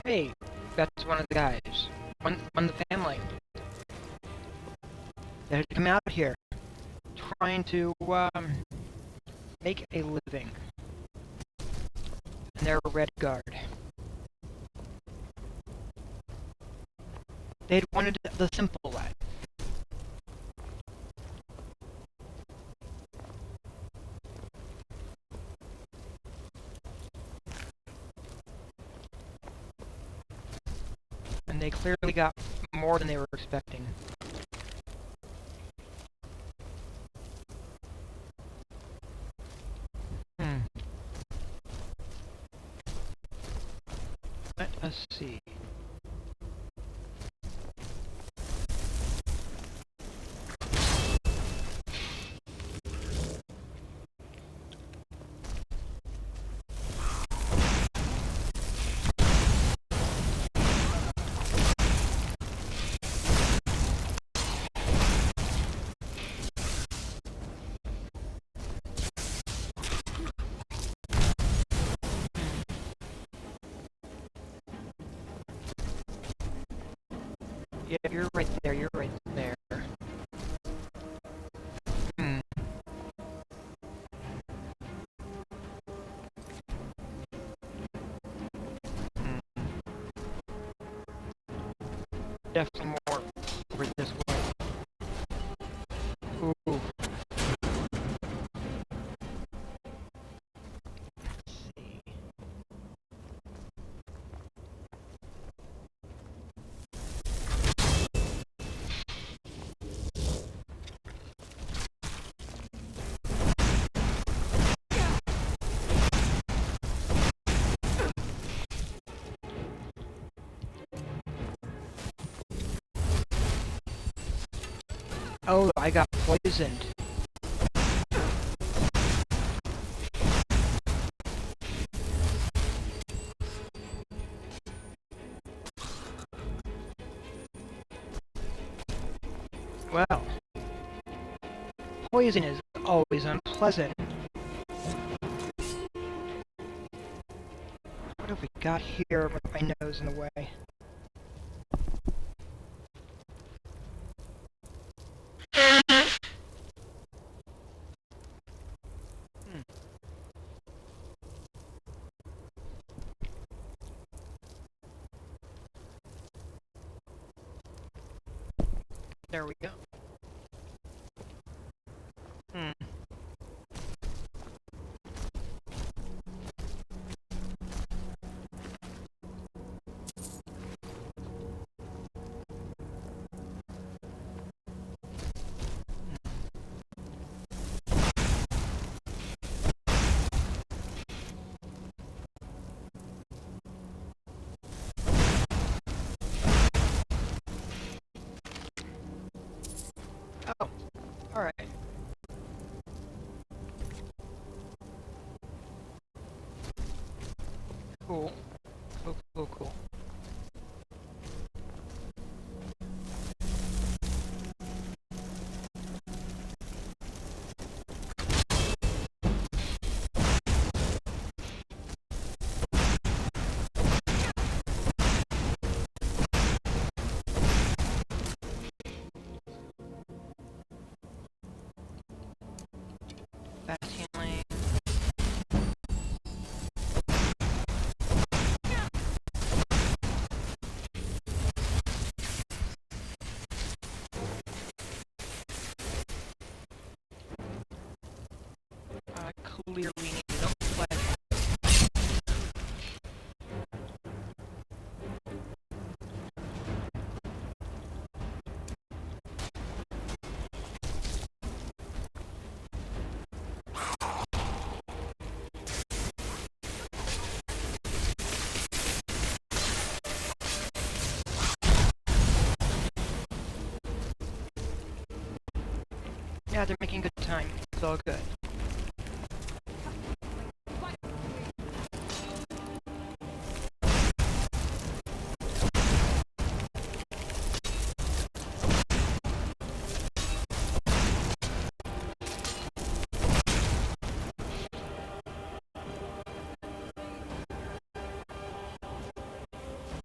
Hey, that's one of the guys. One of the family. They had to come out here, trying to, make a living. And they're a red guard. They'd wanted the simple life. And they clearly got more than they were expecting. Let us see. Yeah, you're right there, you're right there. Definitely more over this way. Ooh. Let's see. Oh, I got poisoned. Well, poison is always unpleasant. What have we got here with my nose in the way? There we go. Oh, alright. Cool. Cool. Fast healing. clearly need no flash. Yeah, they're making good time. It's all good.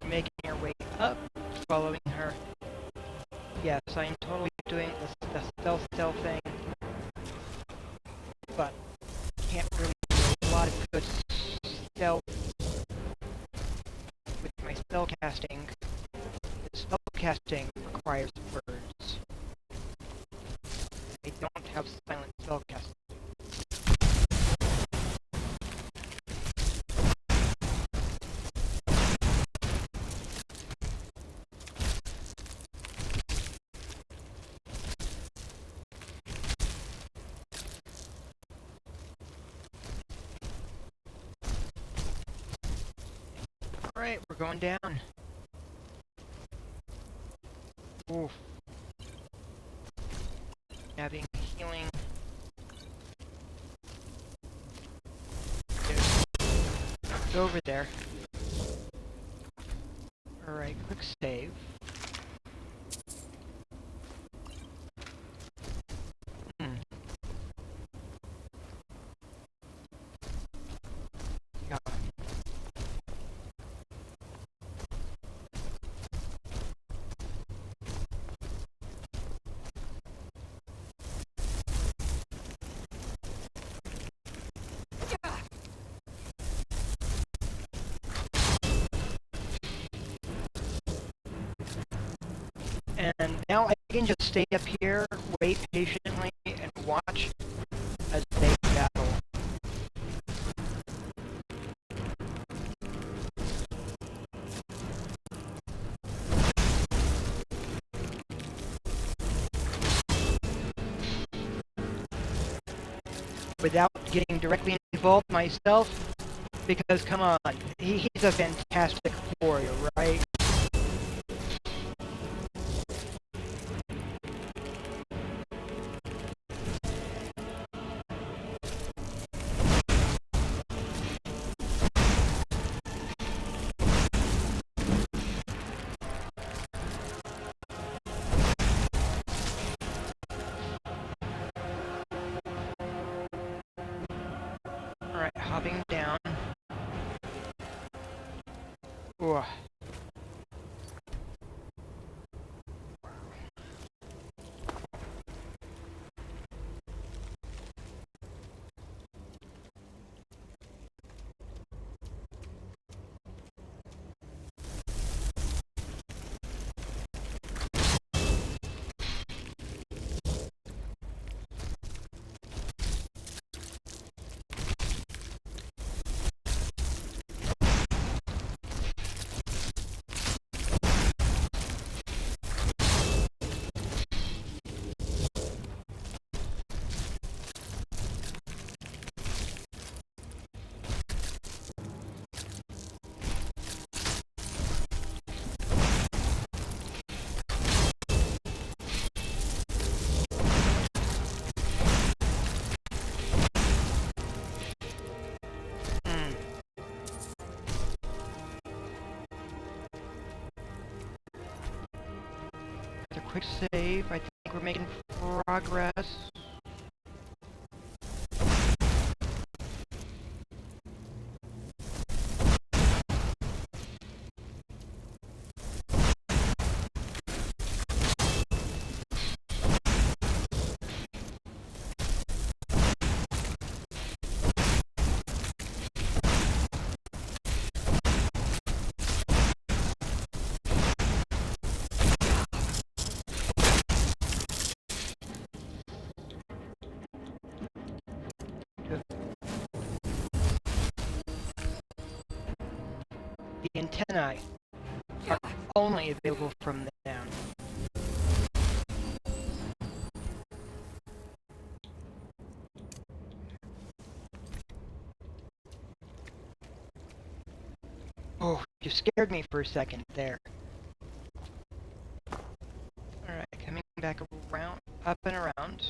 Making your way up, following her. Yes, I am totally doing the stealth thing, but can't really do a lot of good stealth with my spell casting. Spell casting requires words. I don't have silent spell casting. Alright, we're going down. Oof. Having healing. It's over there. Alright, quick save. Yeah. And now I can just stay up here, wait patiently, and watch as they battle. Without getting directly involved myself, because come on, he's a fantastic warrior, right? Alright, hopping down. Ooh. A quick save. I think we're making progress. The antennae are only available from the down. Oh, you scared me for a second there. Alright, coming back around, up and around.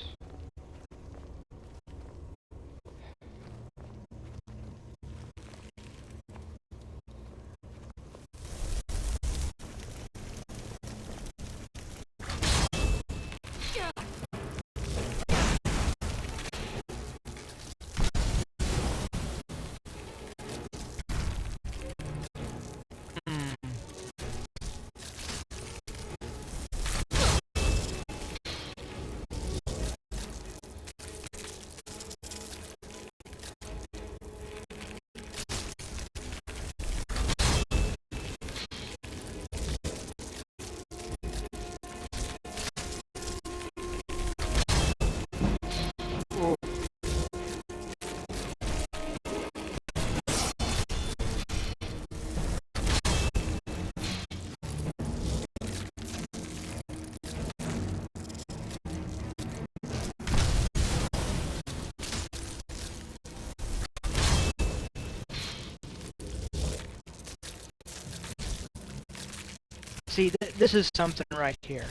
See, this is something right here.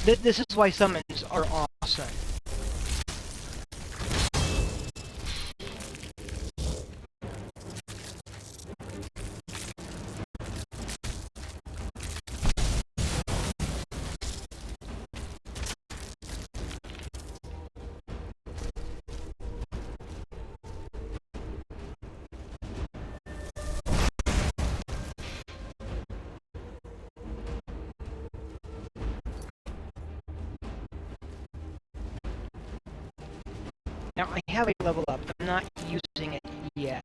This is why summons are awesome. Now I have a level up, I'm not using it yet.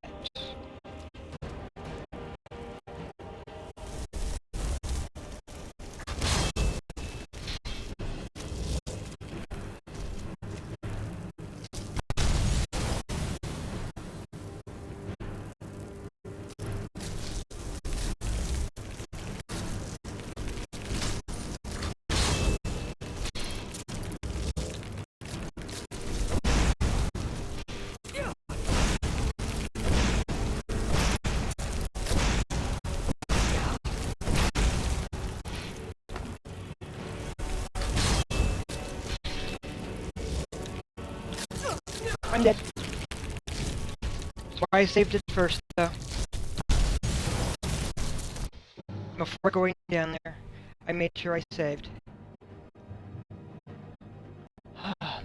I'm dead. That's why I saved it first, though. Before going down there, I made sure I saved. Oh, man.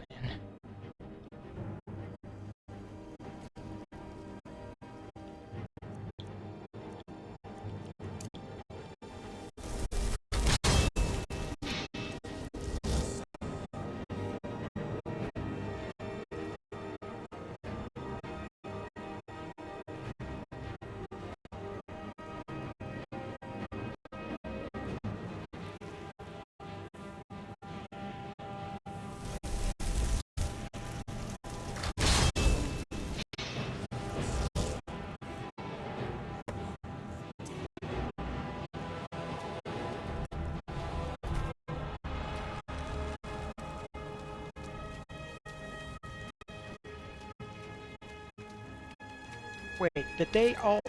Wait, did they all...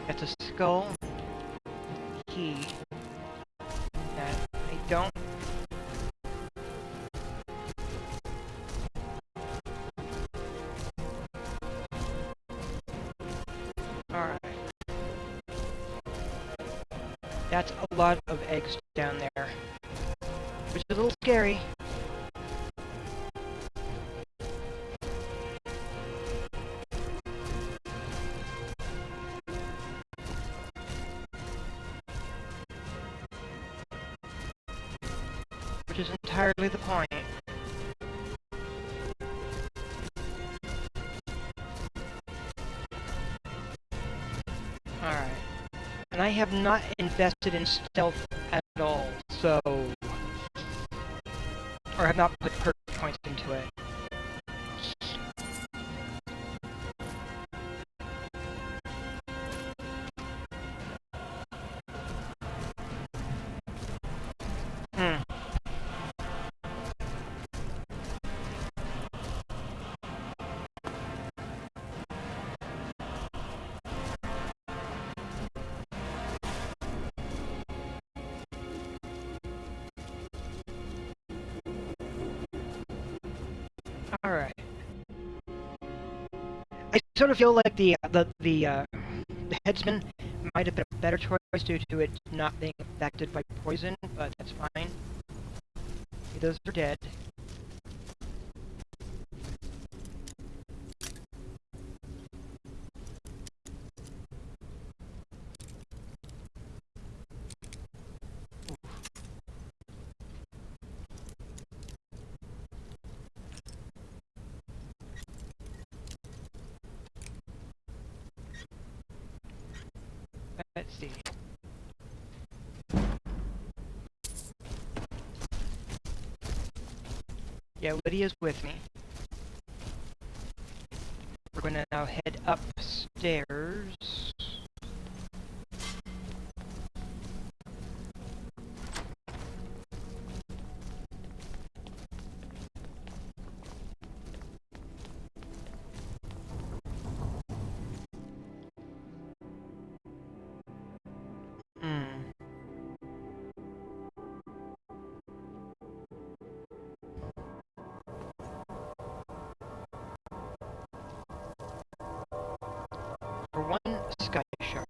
That's a skull key that I don't... Alright. That's a lot of eggs down there, which is a little scary. Which is entirely the point. have not invested in stealth at all, so... Or have not put perk points into it. Alright. I sort of feel like the headsman might have been a better choice due to it not being affected by poison, but that's fine. Those are dead. Let's see. Yeah, Lydia's with me. We're gonna now head upstairs. For one sky shard.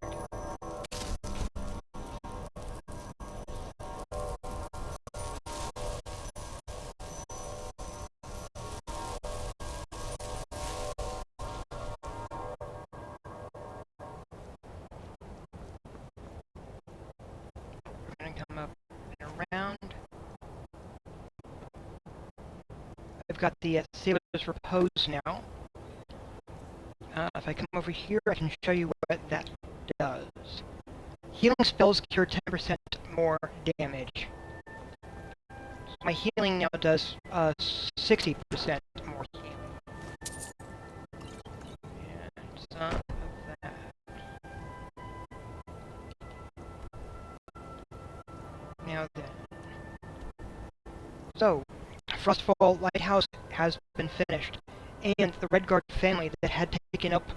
We're gonna come up and around. I've got the Sailor's Repose now. If I come over here, I can show you what that does. Healing spells cure 10% more damage. So my healing now does 60% more healing. And some of that. Now then. So, Frostfall Lighthouse has been finished, and the Redguard family that had taken up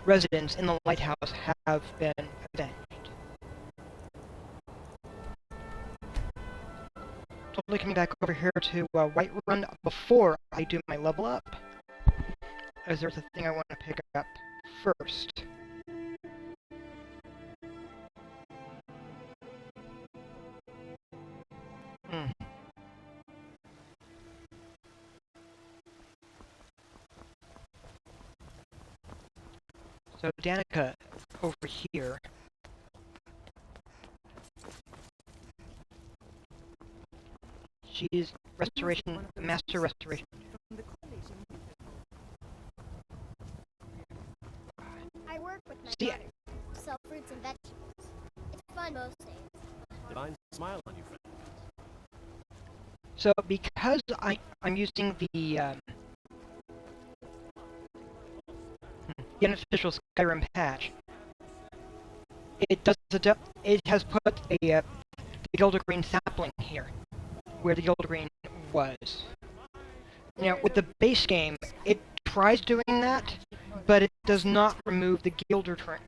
residence in the lighthouse have been avenged. Totally coming back over here to Whiterun before I do my level up, as there's a thing I want to pick up first. So Danica over here. She's restoration, master restoration. I work with my See, mother, sell fruits and vegetables. It's fun most days. Divine smile on you, friend. So because I'm using the unofficial Skyrim patch, it has put the Gildergreen sapling here, where the Gildergreen was. Now with the base game, it tries doing that, but it does not remove the Gildergreen.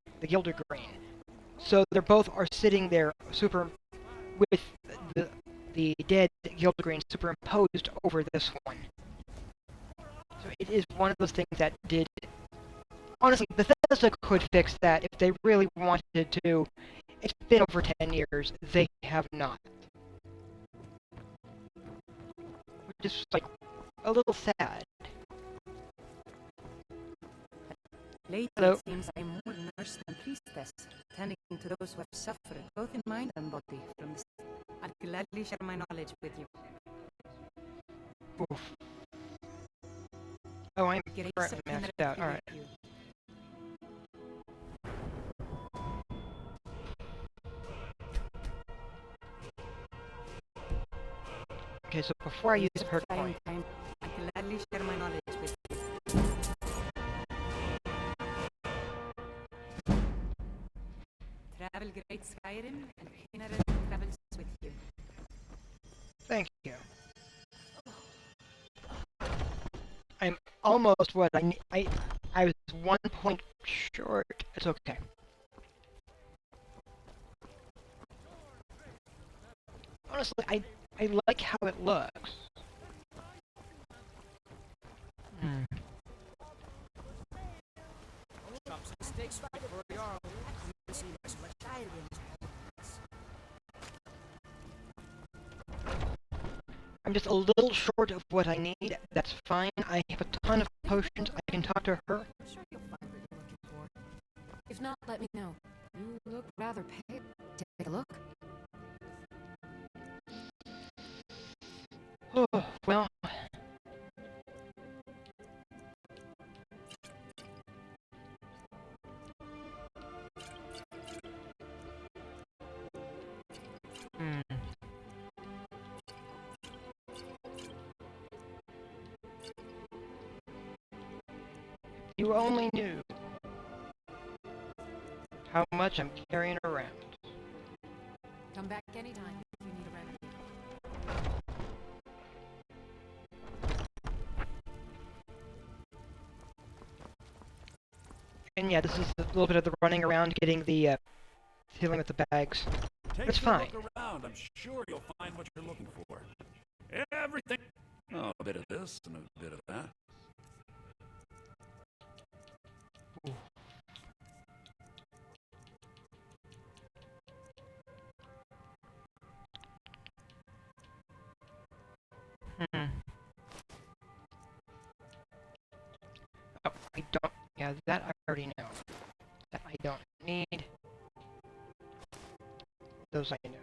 So they both are sitting there with the dead Gildergreen superimposed over this one. So it is one of those things that did... Honestly, Bethesda could fix that if they really wanted to. It's been over 10 years. They have not. Which is, like, a little sad. Lately, it seems I'm more nurse than priestess, tending to those who have suffered, both in mind and body, from this. I'd gladly share my knowledge with you. Oof. Oh, I'm currently maxed out. Alright. Okay, so before I use a perk Trying point... time. I can gladly share my knowledge with you. Travel Great Skyrim, and Kinneret travels with you. Thank you. I'm almost what I need. I was 1 point short. It's okay. Honestly, I like how it looks. Steaks for the Jarl. I'm just a little short of what I need. That's fine. I have a ton of potions. I can talk to her. I'm sure you'll find what you're looking for. If not, let me know. You look rather pale. Take a look. Oh, well... You only knew how much I'm carrying around. Come back anytime if you need a remedy. And yeah, this is a little bit of the running around, getting the, dealing with the bags. It's fine. Look around. I'm sure you'll find what you're looking for. Everything. Oh, a bit of this and a bit of that. Oh, I don't... Yeah, that I already know. That I don't need. Those I know.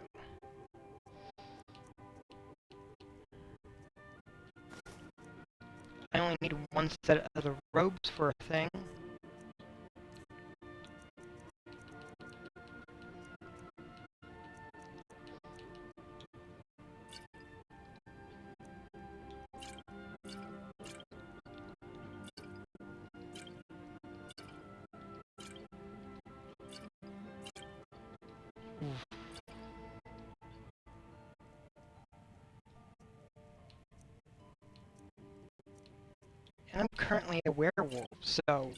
I only need one set of the robes for a thing. And I'm currently a werewolf, so...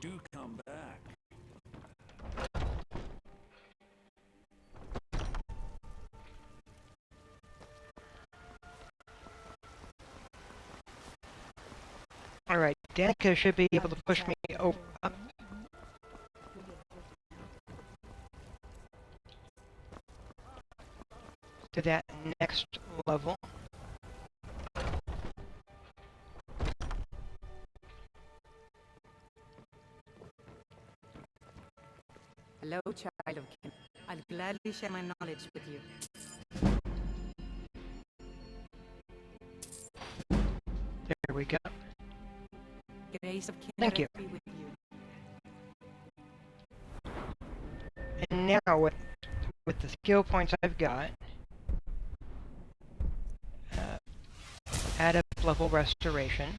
Do come back. Alright, Danica should be able to push me over up. To that next level. Hello, child of Kim. I'll gladly share my knowledge with you. There we go. Grace of Thank you. Kinneret be with you. And now, with the skill points I've got, add up level restoration.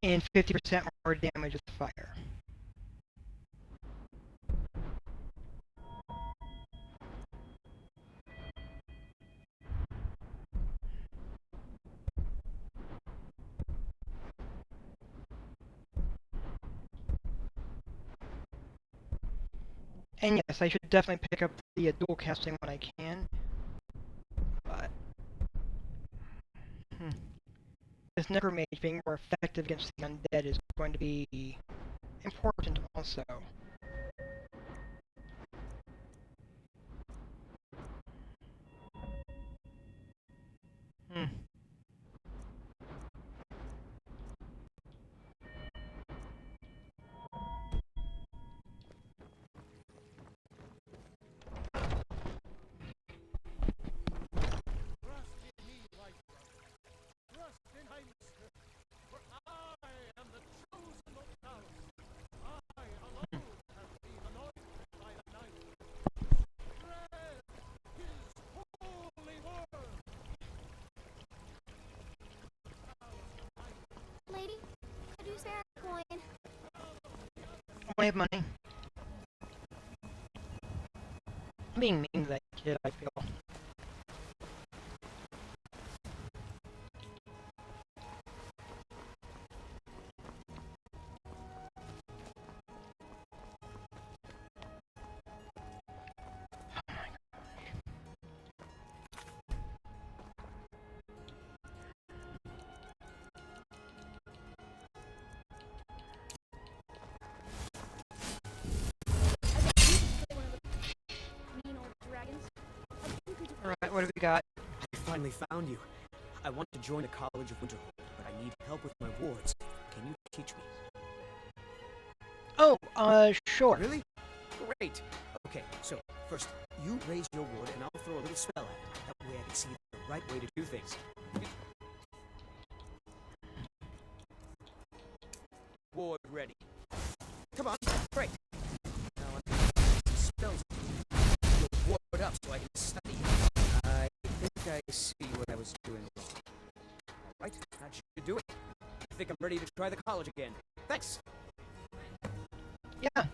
And 50% more damage with fire. And yes, I should definitely pick up the dual casting when I can. But this necromage being more effective against the undead is going to be important also. Hmm. Lady, could you spare a coin? I have money. I'm being mean to that kid, I feel. Mean old dragons. Alright, what do we got? I finally found you. I want to join the College of Winterhold, but I need help with my wards. Can you teach me? Oh, sure. Really? Great. Okay, so first, you raise your ward and I'll throw a little spell at it. That way I can see the right way to do things. Ward ready. Come on, great. Now I'm spells. You'll ward up so I can study. I think I see what I was doing wrong. Right, that should do it. I think I'm ready to try the college again. Thanks! Yeah.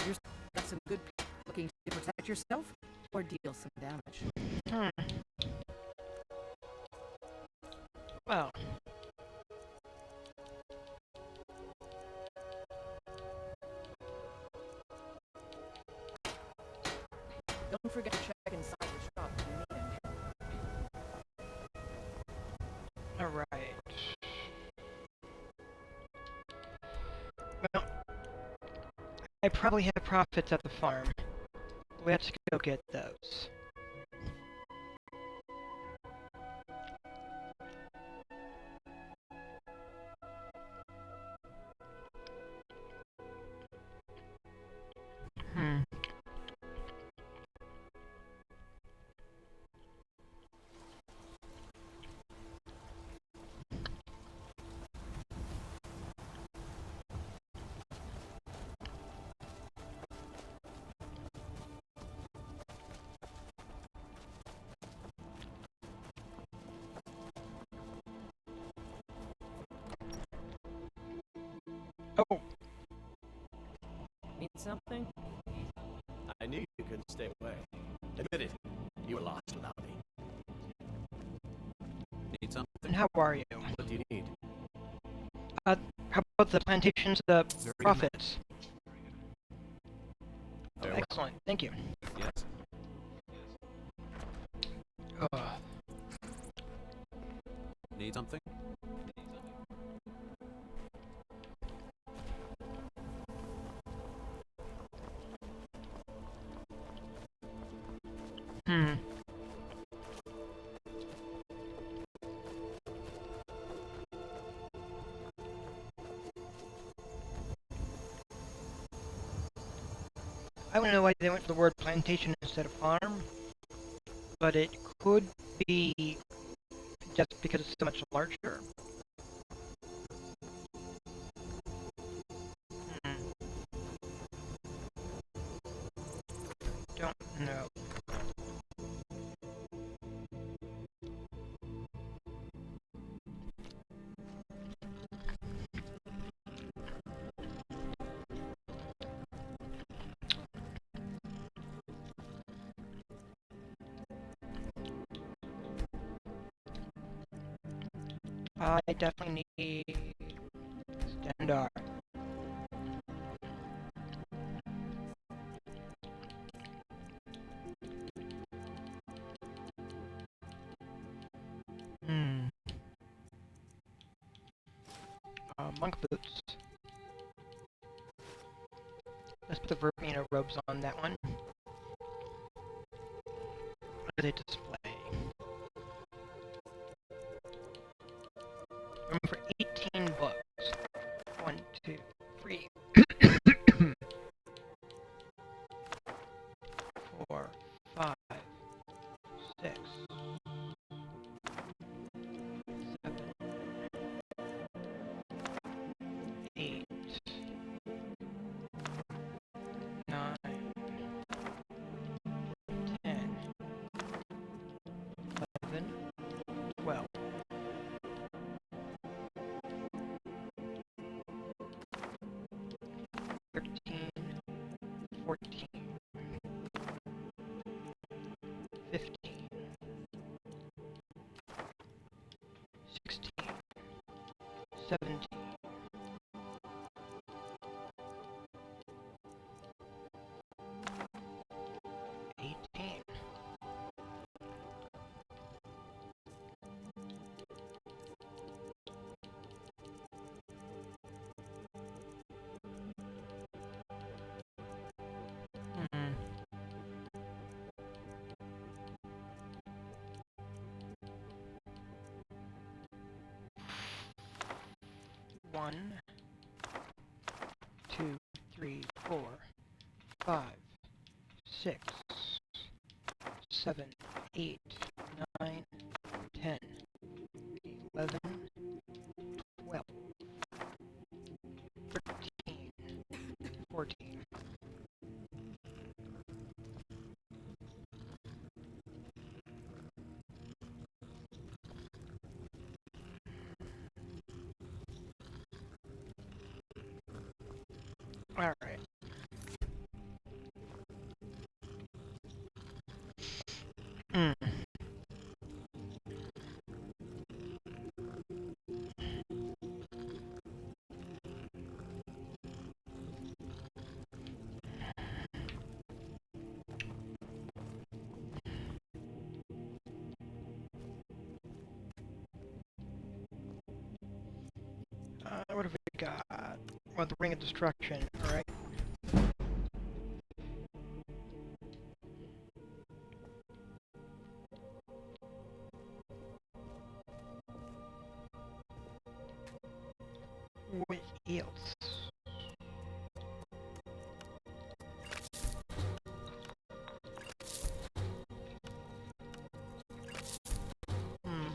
You're got some good people looking to protect yourself or deal some damage. Well. Don't forget to check inside the shop if you need anything. Alright. Well, I probably have profits at the farm. Let's go get those. Oh. Need something? I knew you couldn't stay away. Admit it. You were lost without me. Need something? And how are you? What do you need? How about the plantations, the profits? Oh, excellent, thank you. Yes. Need something? I don't know why they went for the word plantation instead of farm, but it could be just because it's so much larger. Don't know. I definitely need Standard. Hmm. Monk boots. Let's put the Verbena robes on that one. What do they display? Room for 18 books. 1, 2, 3. 4, 5, 6, 7, 8, 9, 10, 11, 12. 13, 14, 15, 16, 17, 18. Hmm. One, 2, 3, 4, 5, 6, 7, 8, 9, 10, 11, 12, 13, 14. All right. Hmm. What have we got? Well, the Ring of Destruction, alright. What else? Hmm.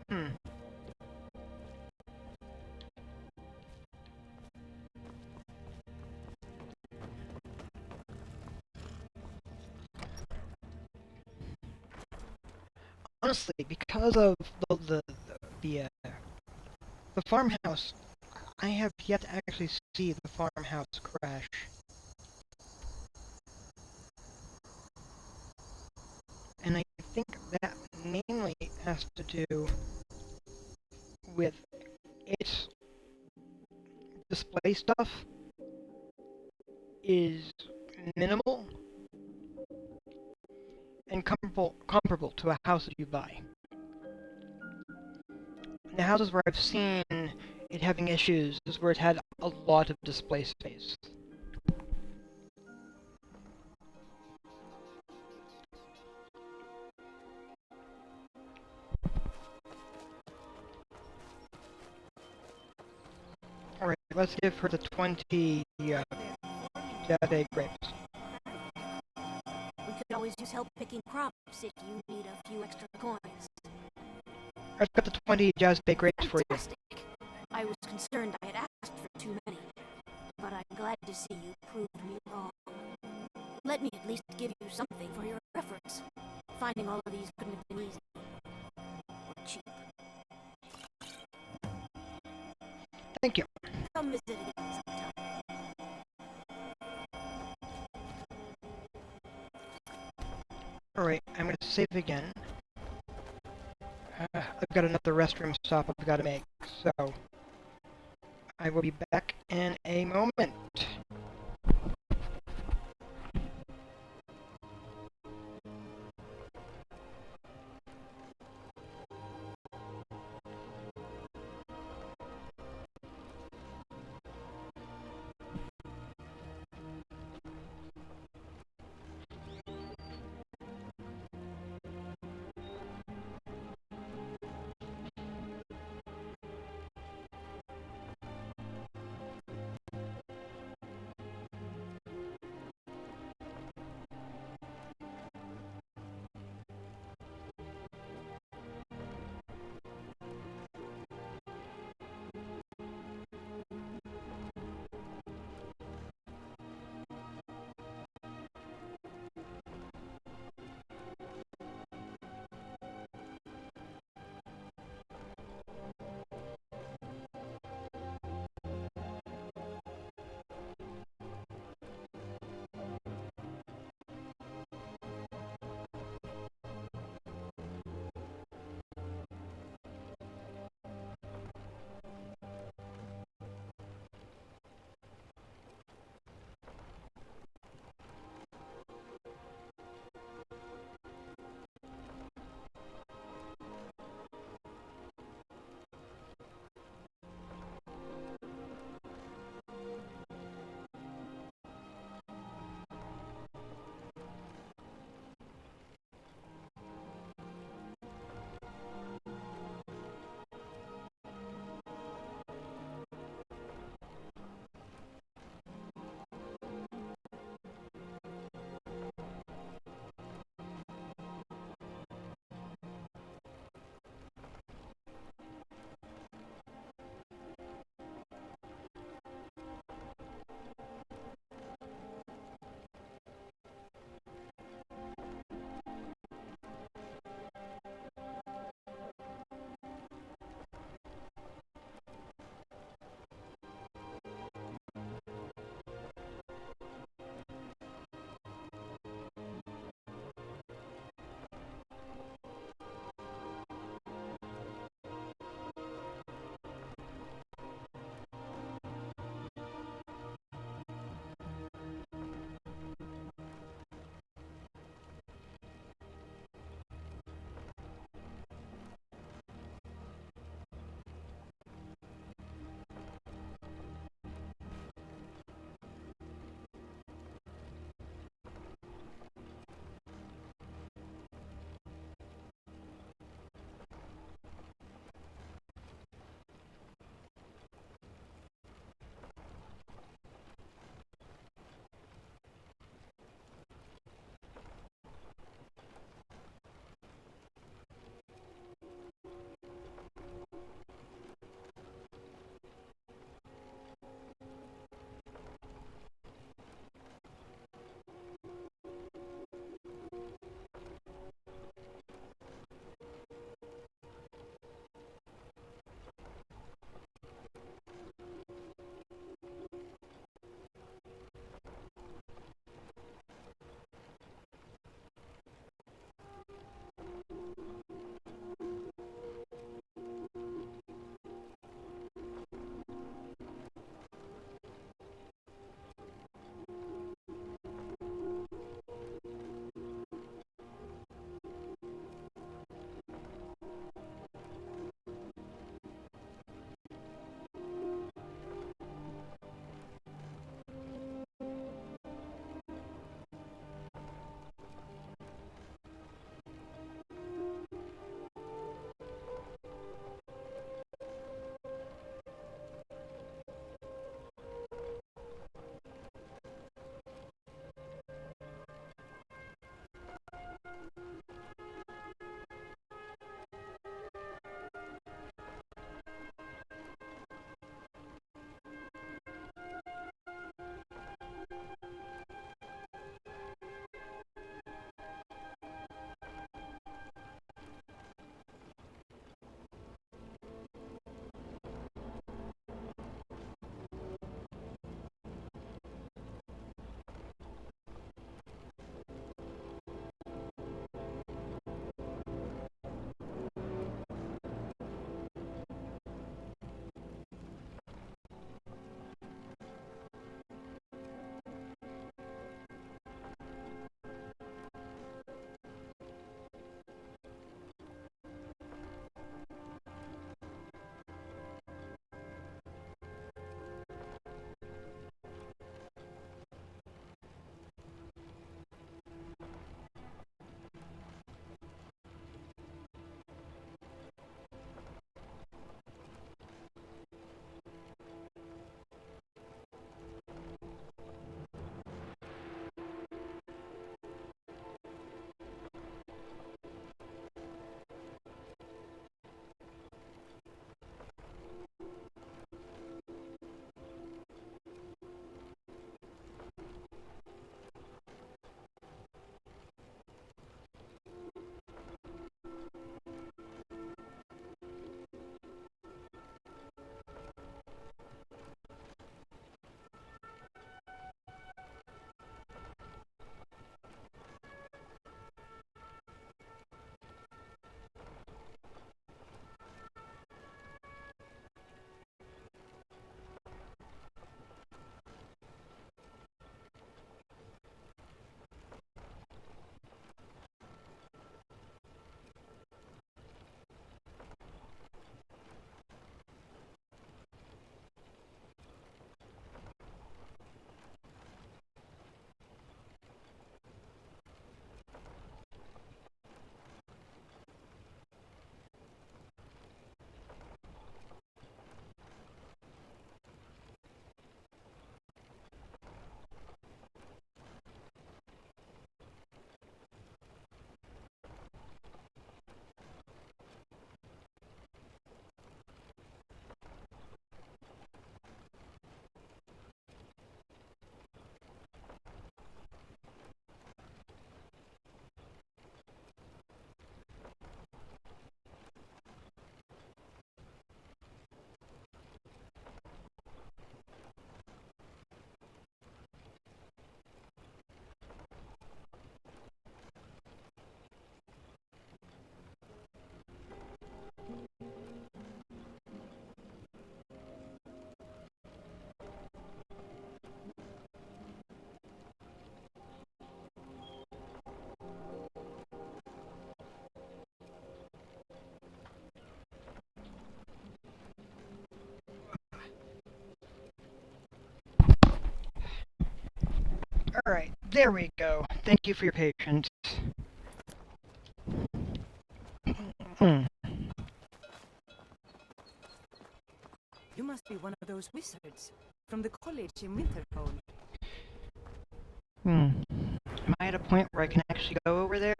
Hmm. Honestly, because of the farmhouse, I have yet to actually see the farmhouse crash. And I think that mainly has to do with its display stuff is minimal and comparable to a house that you buy. The houses where I've seen it having issues is where it had a lot of display space. Alright, let's give her the 20 Jade grapes. We could always use help picking crops if you need a few extra coins. I've got the 20 Jade grapes for you. I was concerned I had asked for too many, but I'm glad to see you proved me wrong. Let me at least give you something for your efforts. Finding all of these couldn't have been easy. Or cheap. Thank you. Come visit again sometime. Alright, I'm gonna save again. I've got another restroom stop I've got to make, so I will be back in a moment. Alright, there we go. Thank you for your patience. You must be one of those wizards from the college in Winterhold. Am I at a point where I can actually go over there?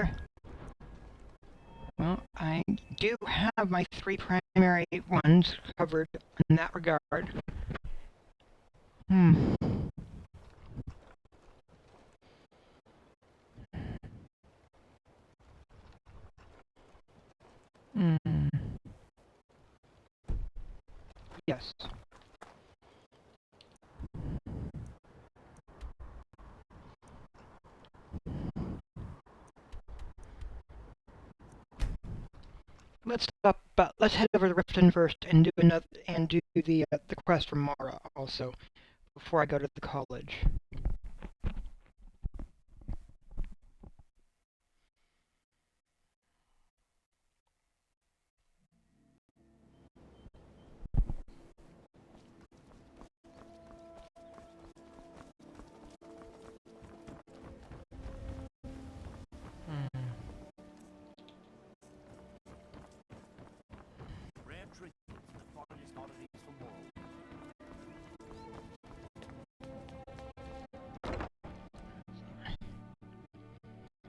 Well, I do have my 3 primary ones covered in that regard. Yes. Let's head over to Riften first and do the quest from Mara also before I go to the college.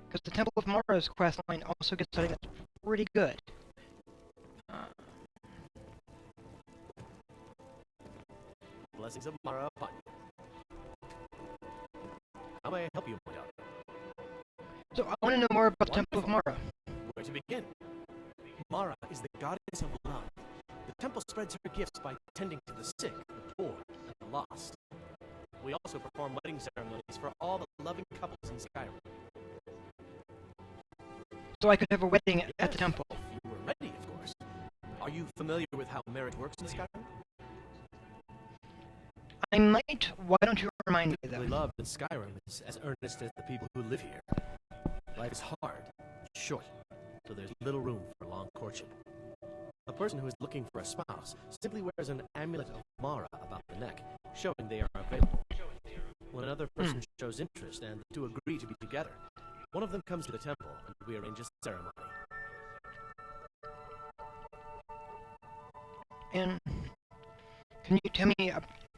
Because the Temple of Mara's quest line also gets something that's pretty good. Blessings of Mara upon you. How may I help you, my daughter? So I want to know more about the Temple of Mara. Where to begin? Mara is the goddess of love. The temple spreads her gifts by tending to the sick, the poor, and the lost. We also perform wedding ceremonies for all the loving couples in Skyrim. So I could have a wedding at the temple. If you were ready, of course. Are you familiar with how marriage works in Skyrim? I might. Why don't you remind me then? Love in Skyrim is as earnest as the people who live here. Life is hard, short, so there's little room for long courtship. A person who is looking for a spouse simply wears an amulet of Mara about the neck, showing they are available. When another person shows interest and the two agree to be together, one of them comes to the temple and we arrange a ceremony. And can you tell me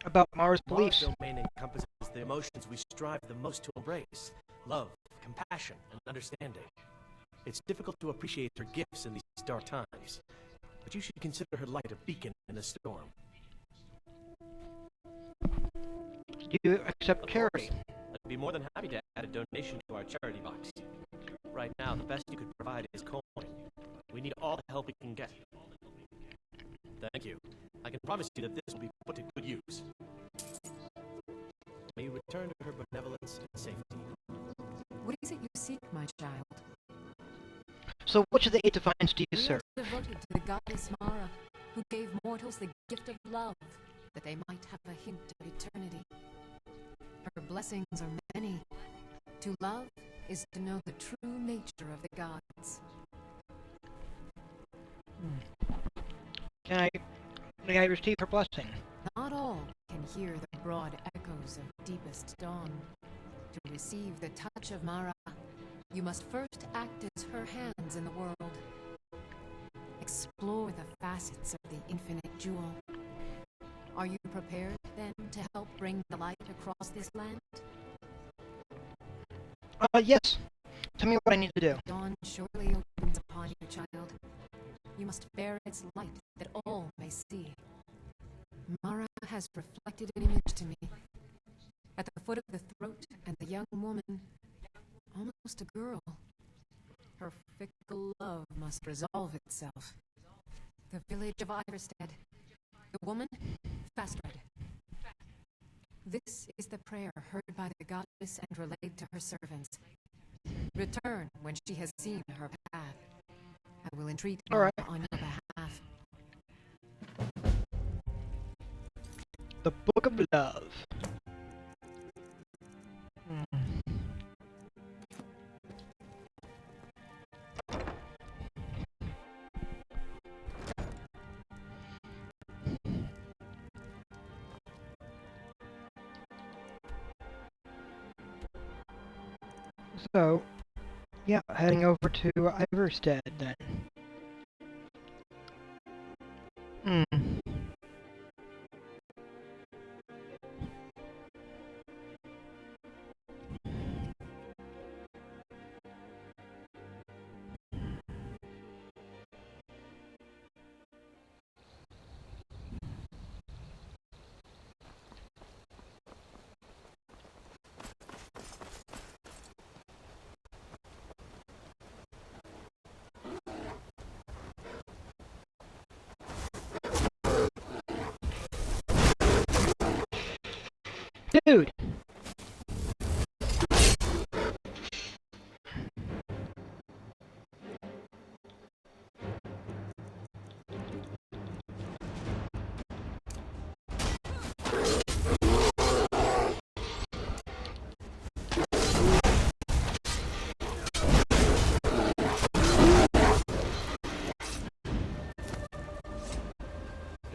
about Mara's beliefs? Mara's domain encompasses the emotions we strive the most to embrace: love, compassion, and understanding. It's difficult to appreciate her gifts in these dark times, but you should consider her light a beacon in a storm. Do you accept charity? I'd be more than happy to add a donation to our charity box. Right now, the best you could provide is coin. We need all the help we can get. Thank you. I can promise you that this will be put to good use. May you return to her benevolence and safety. What is it you seek, my child? So which of the 8 divines do you We serve? are devoted to the goddess Mara, who gave mortals the gift of love, that they might have a hint of eternity. Her blessings are many. To love is to know the true nature of the gods. May I receive her blessing? Not all can hear the broad echoes of deepest dawn. To receive the touch of Mara, you must first act as her hands in the world. Explore the facets of the infinite jewel. Are you prepared, then, to help bring the light across this land? Yes. Tell me what I need to do. Dawn surely opens upon you, child. You must bear its light that all may see. Mara has reflected an image to me. At the foot of the throat and the young woman, almost a girl. Her fickle love must resolve itself. The village of Iverstead. The woman, Fastred. This is the prayer heard by the goddess and relayed to her servants. Return when she has seen her path. I will entreat Mara on your behalf. The Book of Love. So, yeah, heading over to Iverstead then. Hmm. Dude!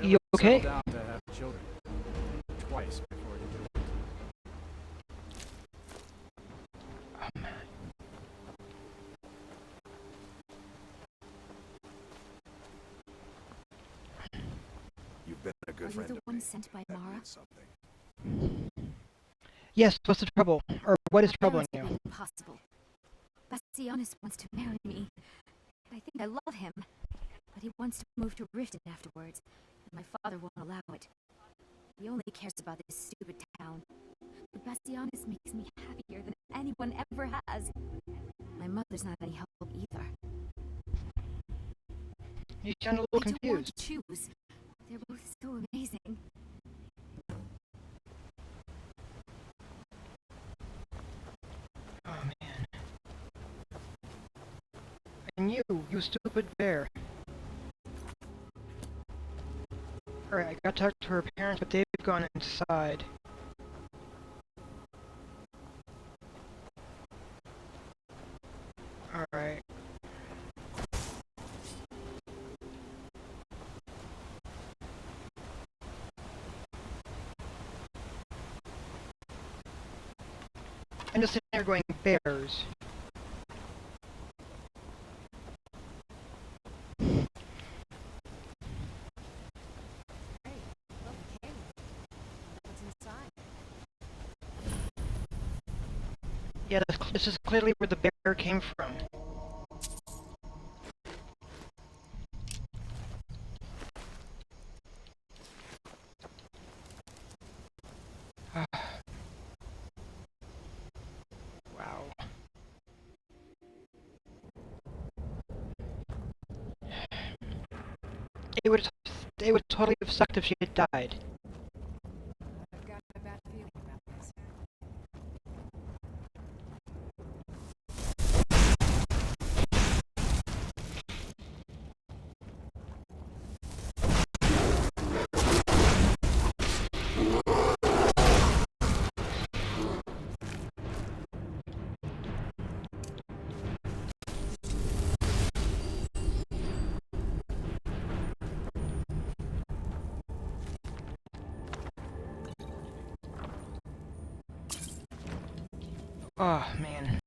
You okay? Settle down to have children. Twice before you do it. You've been a good Are you friend the of one me. sent by That Mara? means something. Yes, what's the trouble? Or what is My troubling parents you? made it impossible. Bastianus wants to marry me. I think I love him. But he wants to move to Riften afterwards, and my father won't allow it. He only cares about this stupid town. But Bastianus makes me happier than anyone ever has. My mother's not any help either. You sound a little I don't want confused. to choose. They're both so amazing. Oh man. And you stupid bear. Alright, I got to talk to her parents, but they've gone inside. Alright. I'm just sitting there going, bears. What's inside? Yeah, this is clearly where the bear came from. Wow. It would totally have sucked if she had died. I've got a bad feeling about this. Oh, man.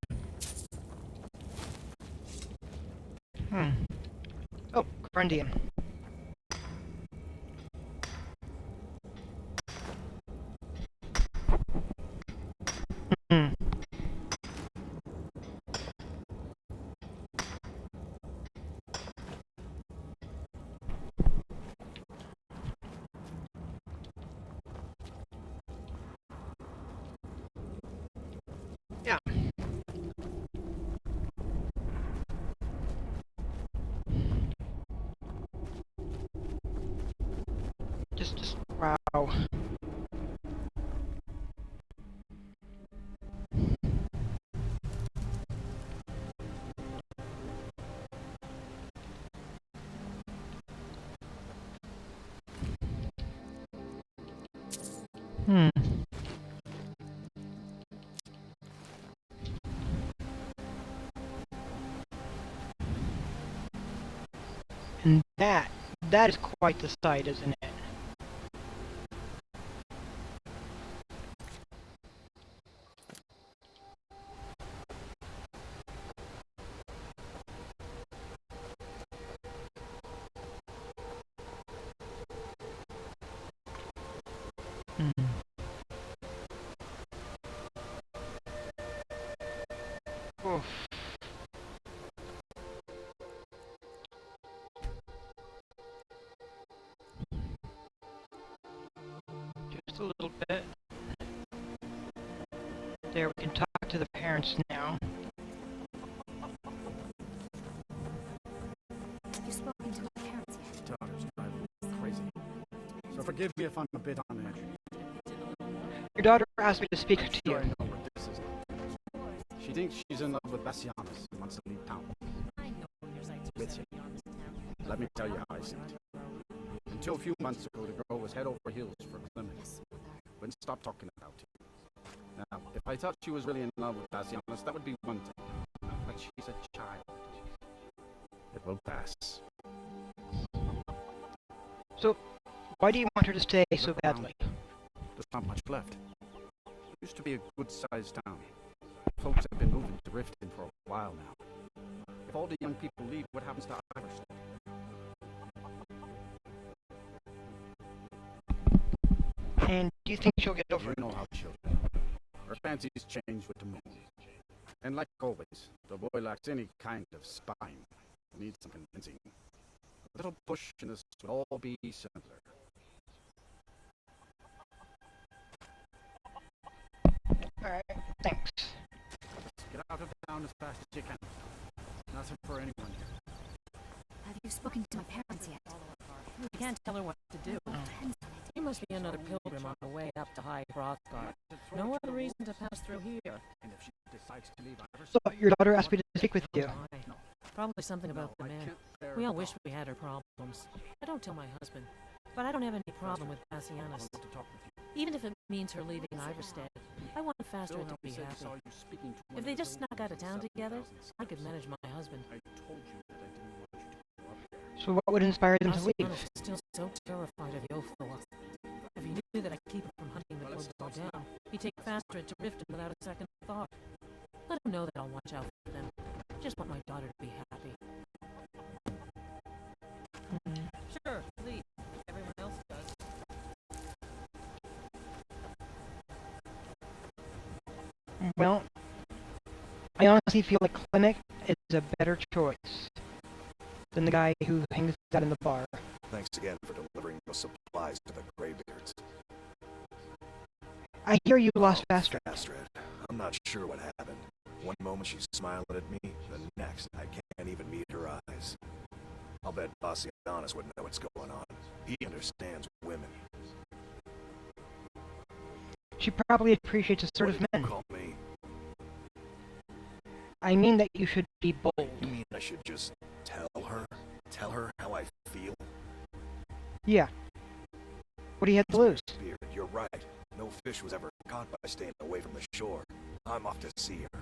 Oh, Grundian. Hmm. Yeah. Wow. Hmm. And that is quite the sight, isn't it? Hmm. Oof. Just a little bit. There, we can talk to the parents now. Have you spoken to my parents yet? Daughter's driving me crazy. So forgive me if I'm a bit on edge. Your daughter asked me to speak to you. I know what this is. She thinks she's in love with Bassianus and wants to leave town. I know your sights are With set you. beyond this town. Let me tell you how I see it. Until a few months ago, the girl was head over heels for Clement. Yes, Mother. Wouldn't stop talking about it. Now, if I thought she was really in love with Bassianus, that would be one thing. But she's a child. It will pass. So, why do you want her to stay so Look around. badly? There's not much left. It used to be a good-sized town. Folks have been moving to Riften for a while now. If all the young people leave, what happens to Iverson? And do you think she'll get over You it? know how children. Her fancies change with the moon. And like always, the boy lacks any kind of spine. Needs some convincing. A little push and this will all be simpler. Alright, thanks. Get out of town as fast as you can. Nothing for anyone here. Have you spoken to my parents yet? We can't tell her what to do. You must be another pilgrim on the way up to High Hrothgar. No other reason to pass through here. And if she decides to leave Iverson... So, your daughter asked me to speak with you. Probably something about the man. We all wish we had her problems. I don't tell my husband, but I don't have any problem with Bassianus. Even if it means her leaving Iverstead, I want Faster to be happy. If they just snuck out of town together, I could manage my husband. So what would inspire them to leave? Bassianus is still so terrified of the Oathwolf. If he knew that I keep him from hunting the clothes all down, he'd take Faster to Riften without a second thought. Let him know that I'll watch out for them. Just want my daughter to be happy. Sure, leave. Everyone else does. Well, I honestly feel like Clement is a better choice than the guy who hangs out in the bar. Thanks again for delivering those supplies to the Greybeards. I hear you lost Faster. Astrid, I'm not sure what happened. One moment she's smiling at me, the next I can't even meet her eyes. I'll bet Bassianus wouldn't know what's going on. He understands women. She probably appreciates a sort of men. Call me. I mean that you should be bold. You mean I should just tell her? Tell her how I feel? Yeah. What do you have to lose? Beard, you're right. No fish was ever caught by staying away from the shore. I'm off to see her.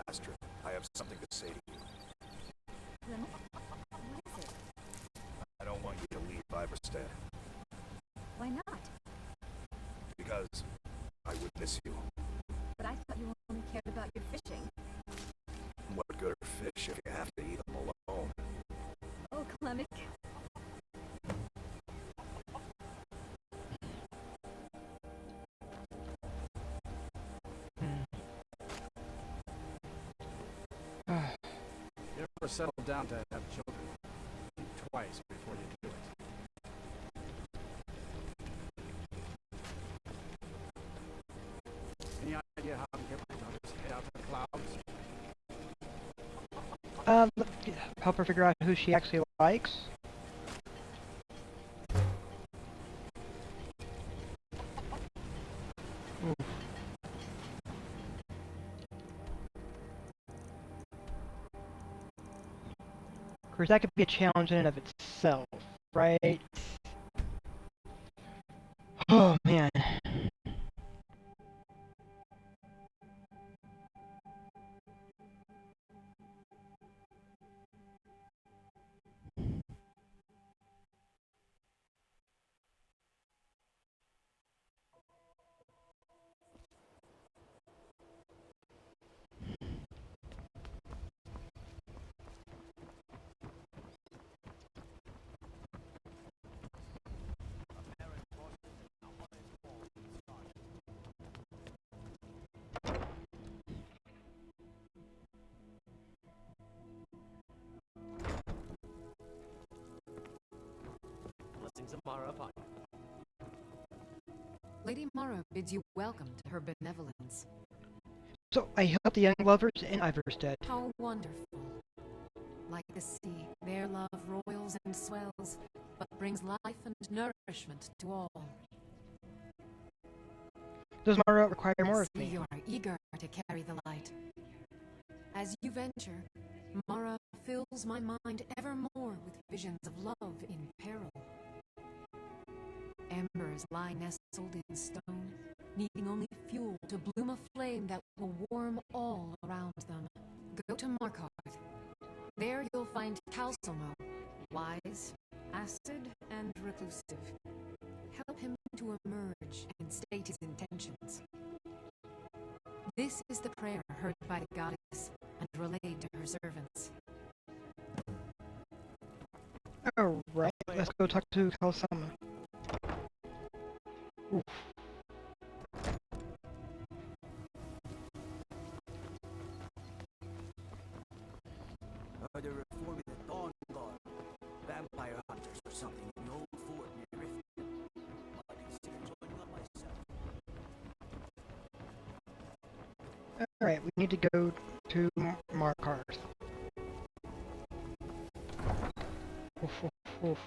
Faster, I have something to say to you. What is it? I don't want you to leave Iverstead, Why not? because I would miss you. But I thought you only cared about your fishing. What good are fish if you have to eat them alone? Oh, Clement. You ever settle down to have children? Think twice before you do it. Any idea how to get my daughter's head out of the clouds? Help her figure out who she actually likes. Oof. Of course, that could be a challenge in and of itself, right? Oh, man. Mara upon you. Lady Mara bids you welcome to her benevolence. So I help the young lovers in Iverstead. How wonderful. Like the sea, their love roils and swells, but brings life and nourishment to all. Does Mara require more of See, me? you are eager to carry the light. As you venture, Mara fills my mind evermore with visions of love in peril. Embers lie nestled in stone, needing only fuel to bloom a flame that will warm all around them. Go to Markarth. There you'll find Calcelmo, wise, acid, and reclusive. Help him to emerge and state his intentions. This is the prayer heard by the goddess and relayed to her servants. Alright, let's go talk to Kalsama. Oof. Are they reforming the Dawn Guard? Vampire hunters or something in the old fort near Riften. I'd consider joining up myself. Alright, we need to go to Markarth. Oof, oof, oof.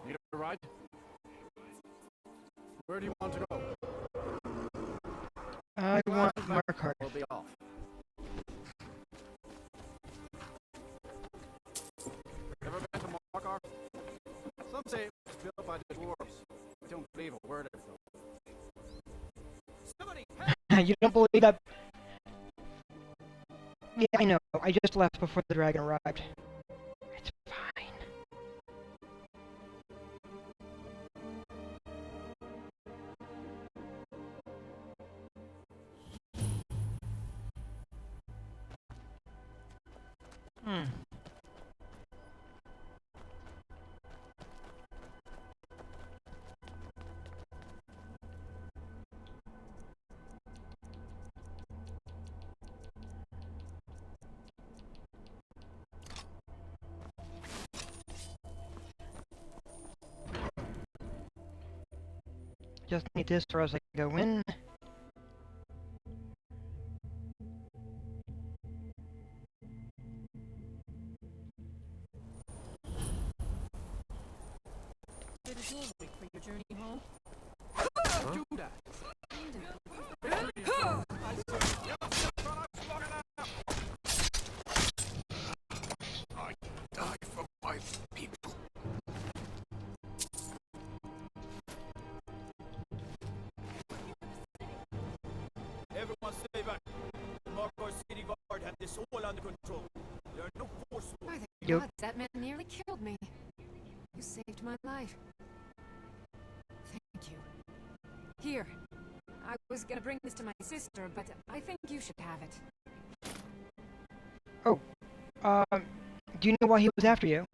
Need a ride? Where do you want to go? I want Markarth. We'll be off. Ever been to Markarth? Some say it was built by the dwarves. I don't believe a word of it, though. Somebody, You don't believe that? Yeah, I know. I just left before the dragon arrived. It's fine. Just need this or else I can go in. Did it all wait for your journey home? Do that. I die for my people. Everyone stay back. The Markarth City Guard have this all under control. There are no force. By the Yep. gods, that man nearly killed me. You saved my life. Thank you. Here. I was gonna bring this to my sister, but I think you should have it. Oh, do you know why he was after you?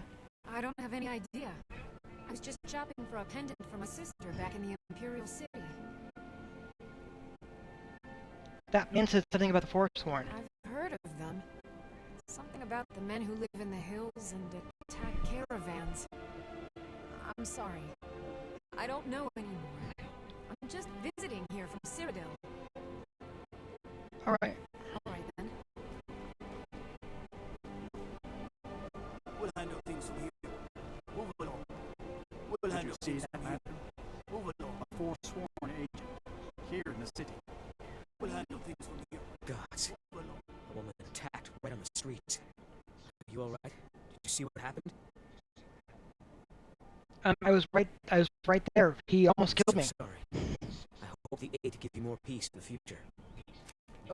I don't have any idea. I was just shopping for a pendant for my sister back in the Imperial City. That man said something about the Forsworn. I've heard of them. Something about the men who live in the hills and attack caravans. I'm sorry. I don't know anymore. I'm just visiting here from Cyrodiil. Alright. Alright then. We'll handle things from here. Move along. We'll handle things from here. Move along. A forsworn agent here in the city. We'll handle things from here. Gods. Move along. A woman attacked right on the street. Are you alright? Did you see what happened? I was right there. He almost killed me. Sorry. I hope the aid to give you more peace in the future.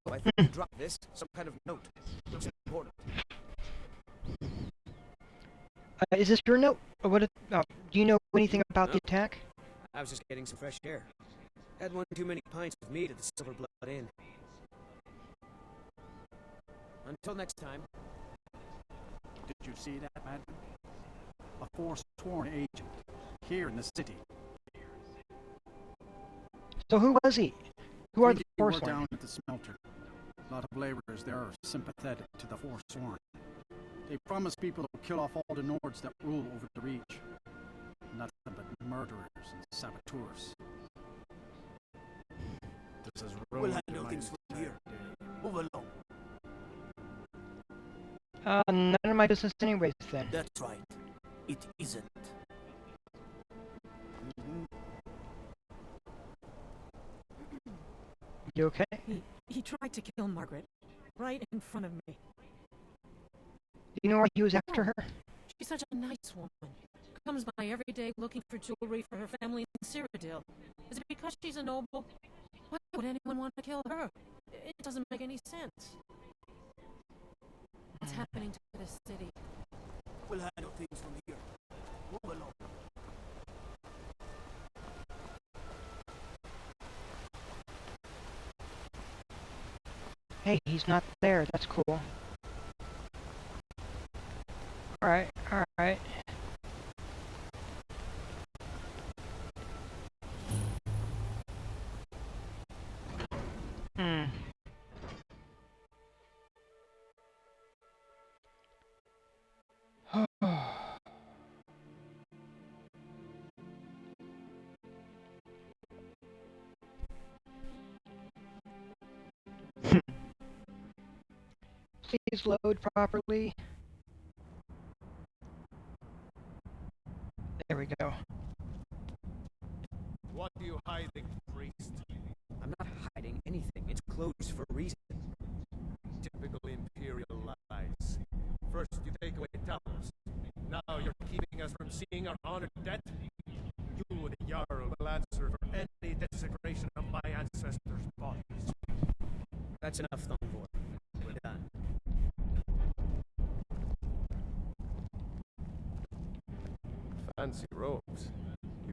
Oh, I think you dropped this. Some kind of note. Looks important. Is this your note? Or what? Do you know anything about the attack? I was just getting some fresh air. Had one too many pints of meat at the Silver Blood Inn. Until next time. Did you see that, madam? A forsworn agent here in the city. So who was he? Who are the We're Forsworn? down at the smelter. A lot of laborers there are sympathetic to the Forsworn. They promise people to kill off all the Nords that rule over the Reach. Nothing but murderers and saboteurs. This is We'll ruined handle my things from entire here. day. Move along. None of my business anyways, then. That's right. It isn't. You okay? He tried to kill Margaret, right in front of me. Do you know why he was after her? She's such a nice woman. Comes by every day looking for jewelry for her family in Cyrodiil. Is it because she's a noble? Why would anyone want to kill her? It doesn't make any sense. What's happening to this city? We'll handle things from here. Move along. Hey, he's not there. That's cool. Alright, alright. Please load properly. There we go. What are you hiding, priest? I'm not hiding anything. It's closed for a reason. Typical Imperial lies. First you take away towels. Now you're keeping us from seeing our honored dead. You, the Jarl, will answer for any desecration of my ancestors' bodies. That's enough, Thunvor. We're done. Fancy robes.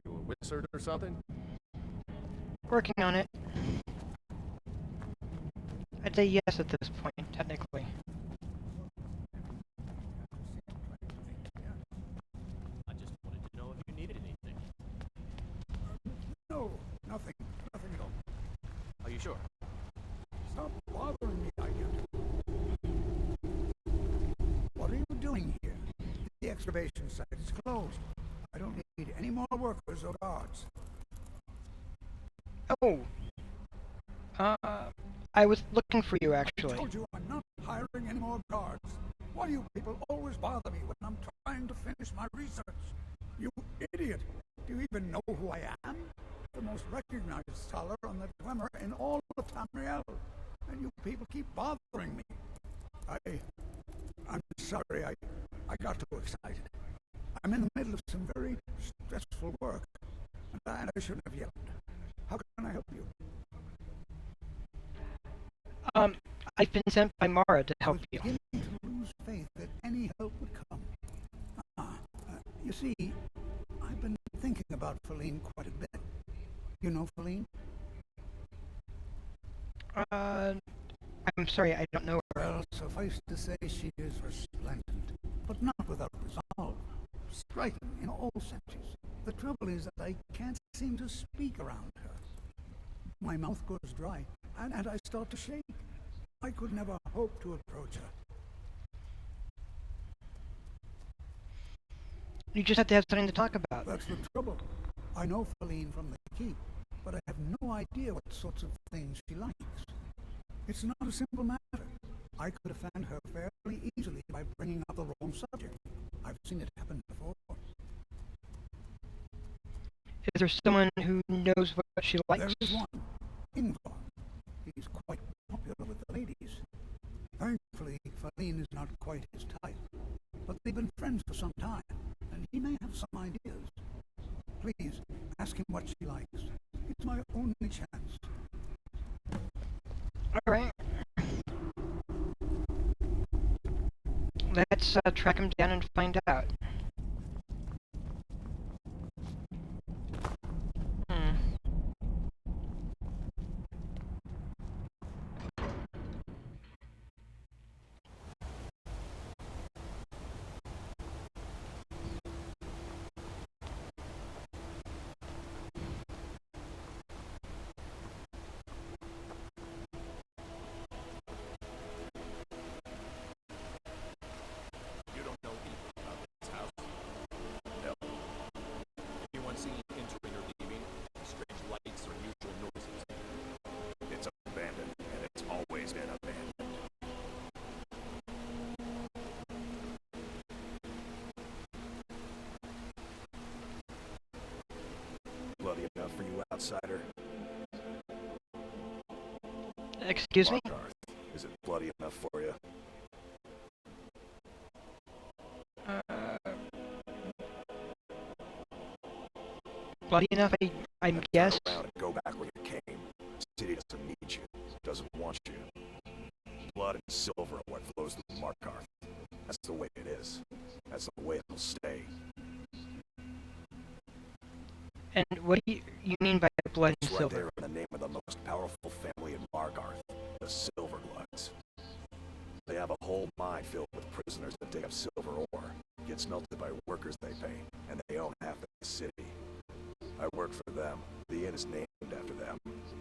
You a wizard or something? Working on it. I'd say yes at this point, technically. I just wanted to know if you needed anything. No, nothing. Nothing at all. Are you sure? Stop bothering me, I get. What are you doing here? The excavation site is closed. I don't need any more workers or guards. Oh. I was looking for you, actually. I told you I'm not hiring any more guards. Why do you people always bother me when I'm trying to finish my research? You idiot! Do you even know who I am? The most recognized scholar on the Dwemer in all of Tamriel. And you people keep bothering me. I'm sorry, I got too excited. I'm in the middle of some very stressful work, and I shouldn't have yelled. How can I help you? I've been sent by Mara to help you. I was beginning to lose faith that any help would come. You see, I've been thinking about Feline quite a bit. You know Feline? I'm sorry, I don't know her. Well, suffice to say she is resplendent, but not without resolve. Striking in all senses. The trouble is that I can't seem to speak around her. My mouth goes dry, and I start to shake. I could never hope to approach her. You just have to have something to talk about. That's the trouble. I know Feline from the keep, but I have no idea what sorts of things she likes. It's not a simple matter. I could offend her fairly easily by bringing up the wrong subject. I've seen it happen before. Is there someone who knows what she likes? There is one. Ingvar. He's quite popular with the ladies. Thankfully, Feline is not quite his type. But they've been friends for some time, and he may have some ideas. Please, ask him what she likes. It's my only chance. Alright. Let's track him down and find out. outsider. Excuse me? Markarth, is it bloody enough for you? Bloody enough, I guess. Turn around and go back where you came. City doesn't need you. Doesn't want you. Blood and silver are what flows through Markarth. That's the way it is. That's the way it'll stay. And what do you mean by blood and It's right silver? there in the name of the most powerful family in Markarth, the Silverbloods. They have a whole mine filled with prisoners that dig up silver ore. Gets melted by workers they pay, and they own half the city. I work for them. The inn is named after them.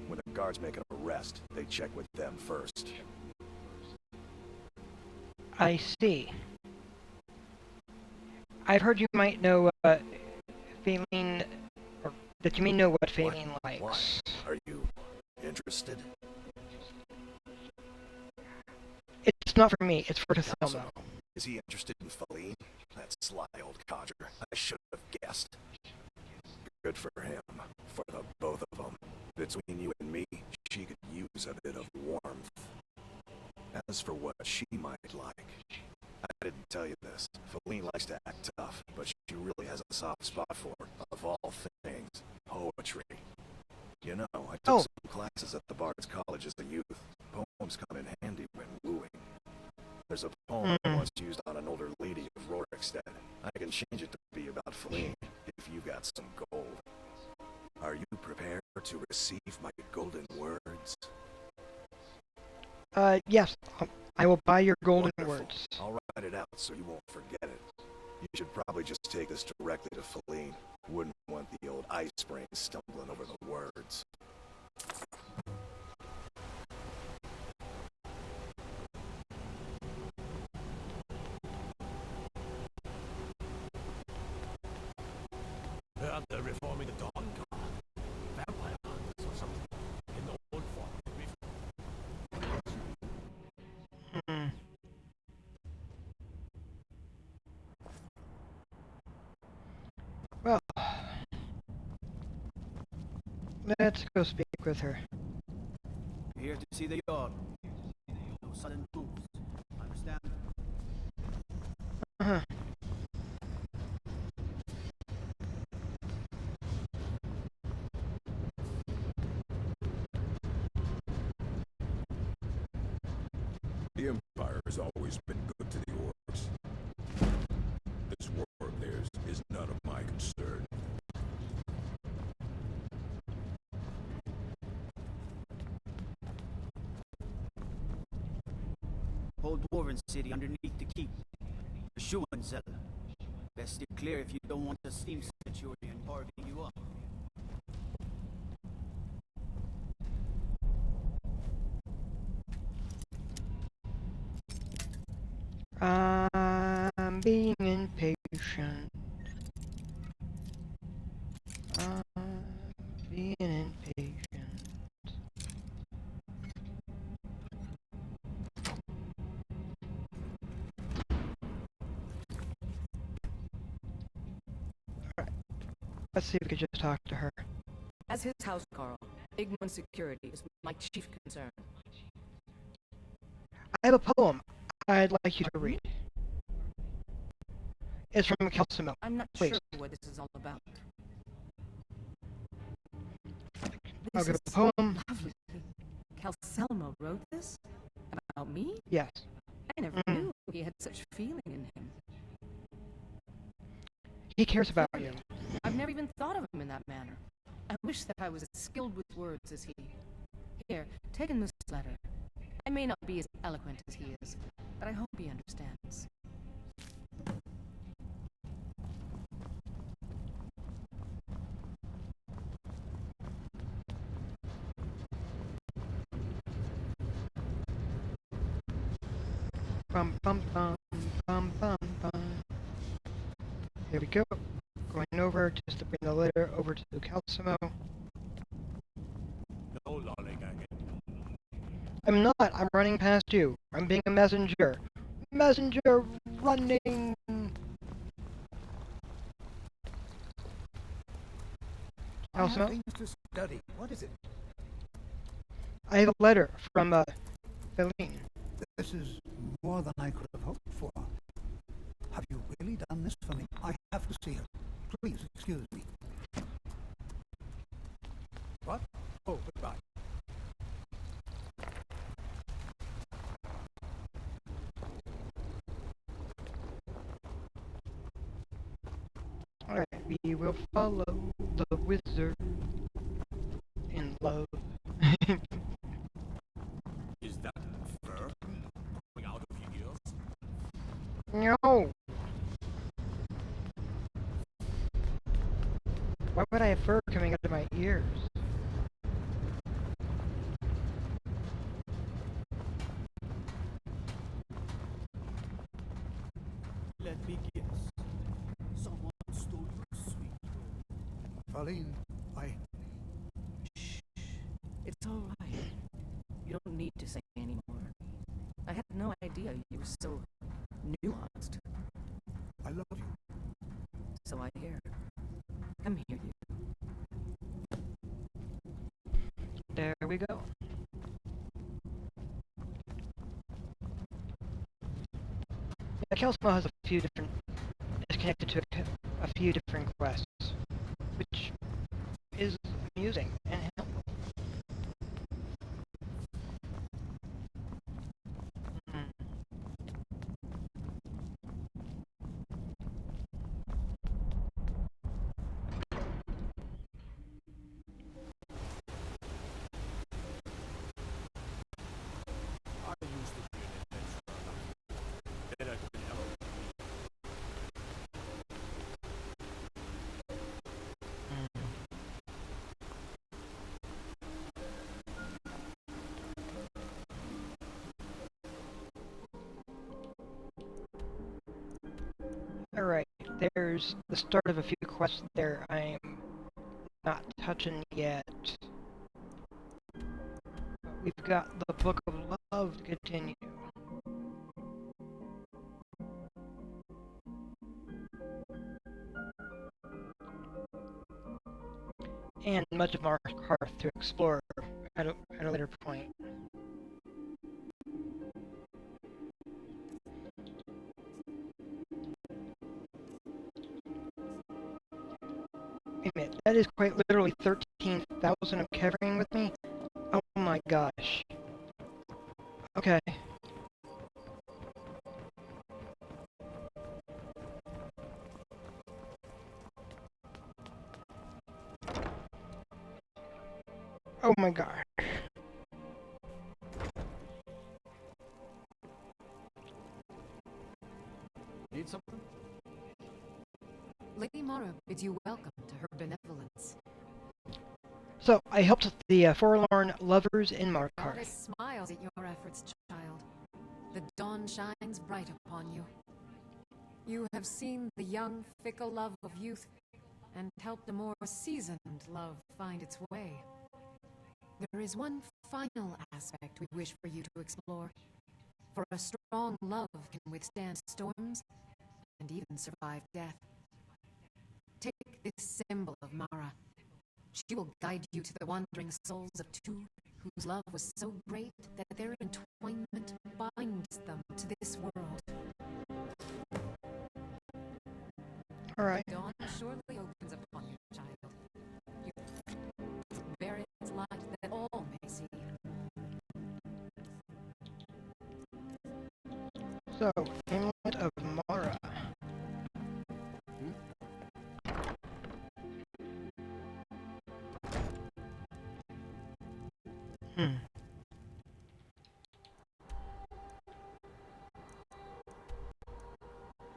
When the guards make an arrest, they check with them first. I see. I've heard you might know, Faline, or that you may know what Faline likes. Why? Are you interested? It's not for me, it's for Cthulhu. Is he interested in Faline? That sly old codger. I should have guessed. Good for him. For the both of them. Between you and me, she could use a bit of warmth. As for what she might like, I didn't tell you this. Faline likes to act tough, but she really has a soft spot for, of all things, poetry. You know, I took some classes at the Bard's College as a youth. Poems come in handy when wooing. There's a poem I once used on an older lady of Rorikstead. I can change it to be about Faline, if you got some gold. Are you prepared to receive my golden words? Yes. I will buy your golden Wonderful. words. I'll write it out so you won't forget it. You should probably just take this directly to Faline. Wouldn't want the old ice brain stumbling over the words. Heard they're reforming the Dawn Guard. Vampire hunters or something. In the old form. Well, let's go speak with her. Here to see the yard. No sudden moves. Understand? Uh-huh. The Empire has always been good to the orcs. This war of theirs is none of my concern. Whole dwarven city underneath the keep. The Schumann cellar. Best steer clear if you don't want the steam centurion partying you up. I'm being impatient. I'm being impatient. Alright. Let's see if we can just talk to her. As his housecarl, Igmund security is my chief concern. I have a poem I'd like you to read. It's from Calcimo. I'm not Please. sure what this is all about. I'll This give is a so poem. lovely. Calcelmo wrote this? About me? Yes. I never knew he had such feeling in him. He cares about you. I've never even thought of him in that manner. I wish that I was as skilled with words as he. Here, take in this letter. I may not be as eloquent as he is, but I hope he understands. Bum bum bum bum bum bum. Here we go. Going over just to bring the letter over to Calcimo. No lollygagging. I'm not. I'm running past you. I'm being a messenger. Messenger running. Cosmo? Things to study. What is it? I have a letter from, Feline. This is more than I could have hoped for. Have you really done this for me? I have to see her. Please excuse me. What? Oh, goodbye. Alright, we will follow the wizard in love. Is that fur coming out of your ears? No! Why would I have fur coming out of my ears? Let me guess. Someone stole your sweet Feline, Shh. It's all right. You don't need to say anymore. I had no idea you were so nuanced. I love you. So I hear. Come here, you. There we go. Yeah, Kelsmo has a few different... is connected to a few different quests, which is amusing and helpful. I used to be an adventurer. Then I took an arrow. Alright, there's the start of a few quests there I'm not touching yet. We've got the Book of Love to continue. And much of Markarth to explore at a later point. Wait a minute, that is quite literally 13,000 I'm carrying with me? Oh my gosh. Okay. Oh my gosh. Need something? Lady Mara bids you welcome to her benevolence. So, I helped the forlorn lovers in Markarth. Goddess smiles at your efforts, child. The dawn shines bright upon you. You have seen the young, fickle love of youth, and helped a more seasoned love find its way. There is one final aspect we wish for you to explore. For a strong love can withstand storms, and even survive death. Take this symbol of Mara. She will guide you to the wandering souls of two whose love was so great that their entwinement binds them to this world. Alright. Dawn surely opens upon you, child. You bear its light that all may see. So, Amulet of Mara.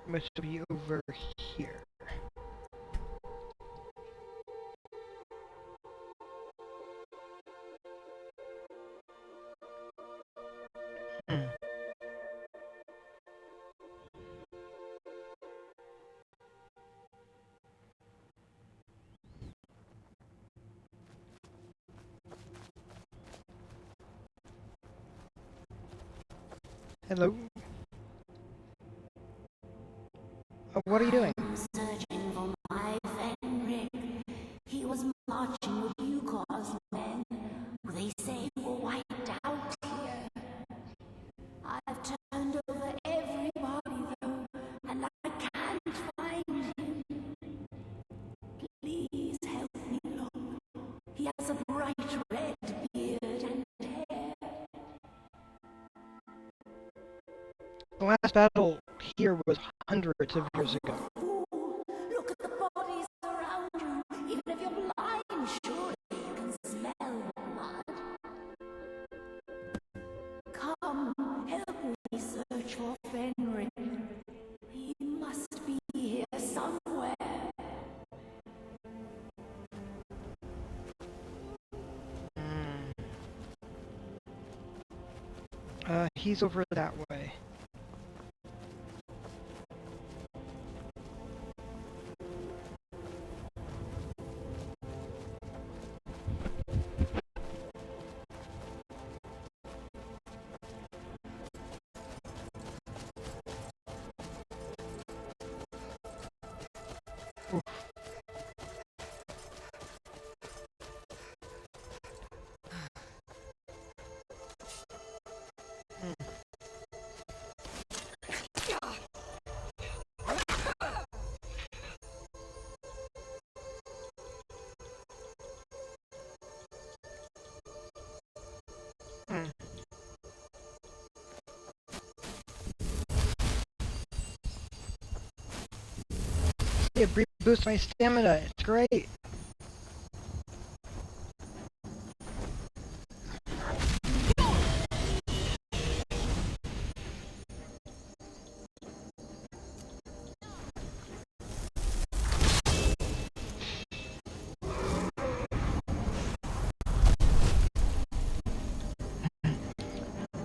Must be over here. Hello? Oh, what are you doing? Searching for my Fenric. He was marching last battle here was hundreds of years ago. Look at the bodies around you. Even if you're blind, surely you can smell blood. Come, help me search for Fenrir. He must be here somewhere. He's over that way. Oof. It boosts my stamina. It's great.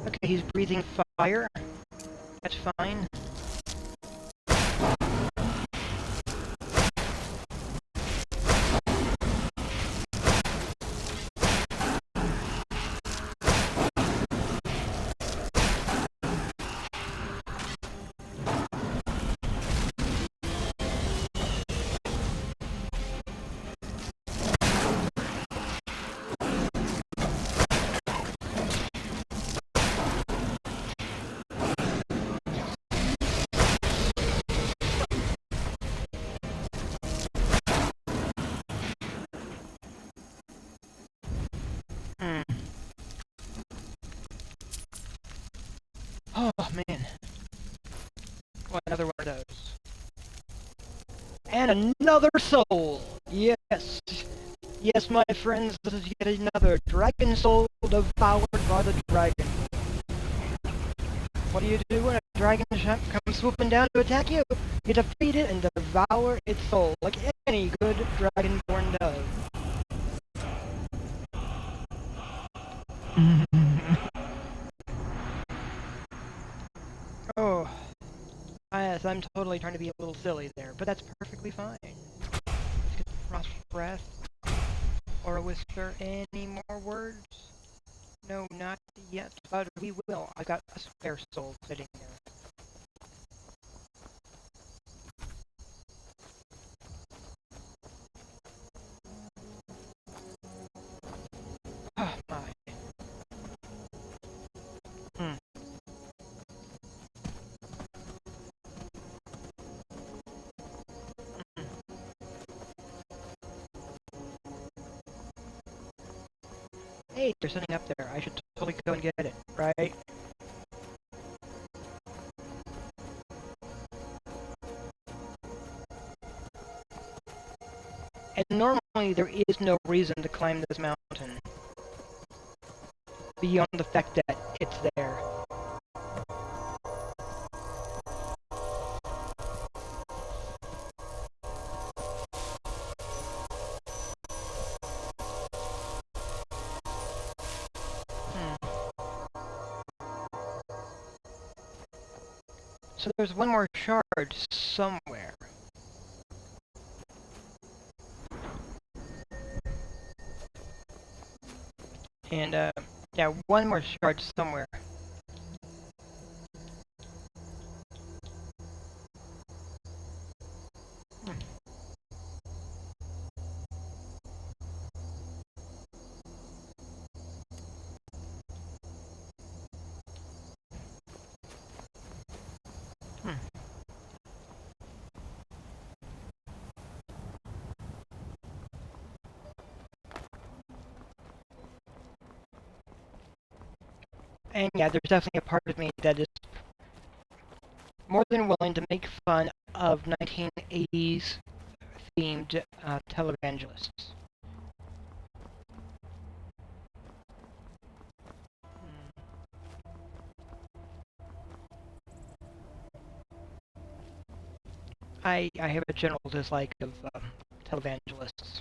Okay, he's breathing fire. That's fine. Oh man. Oh, another one of those. And another soul! Yes! Yes, my friends, this is yet another dragon soul devoured by the dragon. What do you do when a dragon comes swooping down to attack you? You defeat it and devour its soul, like any good dragonborn does. Oh. Yes, I'm totally trying to be a little silly there, but that's perfectly fine. Let's get the frost breath. Or a whisper. Any more words? No, not yet, but we will. I got a spare soul sitting there. Oh my. Hey, they're sitting up there. I should totally go and get it, right? And normally there is no reason to climb this mountain. Beyond the fact that it's there. So there's one more shard somewhere. And, yeah, one more shard somewhere. And yeah, there's definitely a part of me that is more than willing to make fun of 1980s themed televangelists. I have a general dislike of televangelists.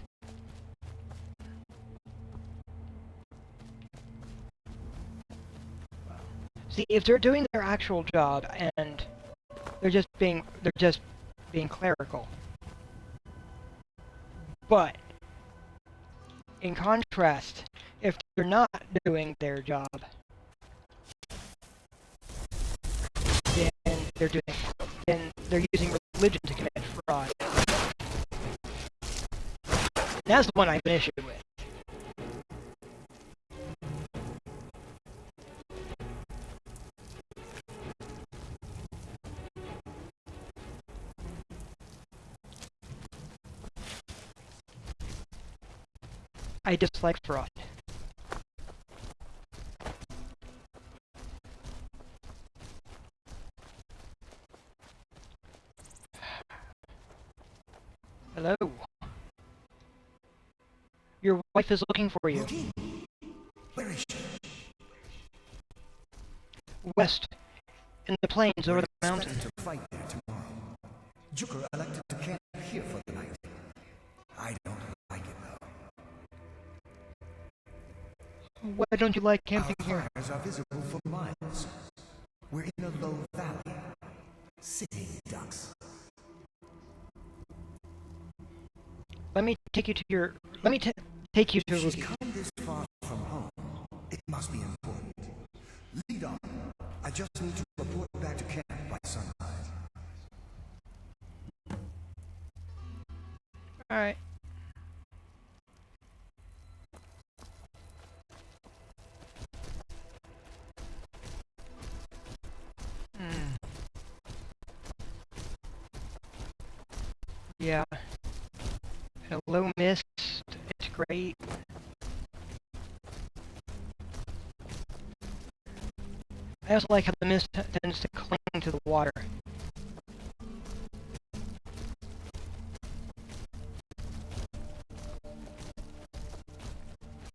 See, if they're doing their actual job and they're just being clerical. But in contrast, if they're not doing their job, then they're using religion to commit fraud. And that's the one I have an issue with. I dislike fraud. Hello. Your wife is looking for you. Where is she? West, in the plains over the mountain. To fight there tomorrow. Juker elected to camp here for the night. I don't like it though. Why don't you like camping here? Our fires are visible for miles. We're in a low valley. Sitting ducks. Let me take you to your. Take you to. She's come this far from home. It must be important. Lead on. I just need to report back to camp by sunrise. All right. Yeah. And a low mist. It's great. I also like how the mist tends to cling to the water.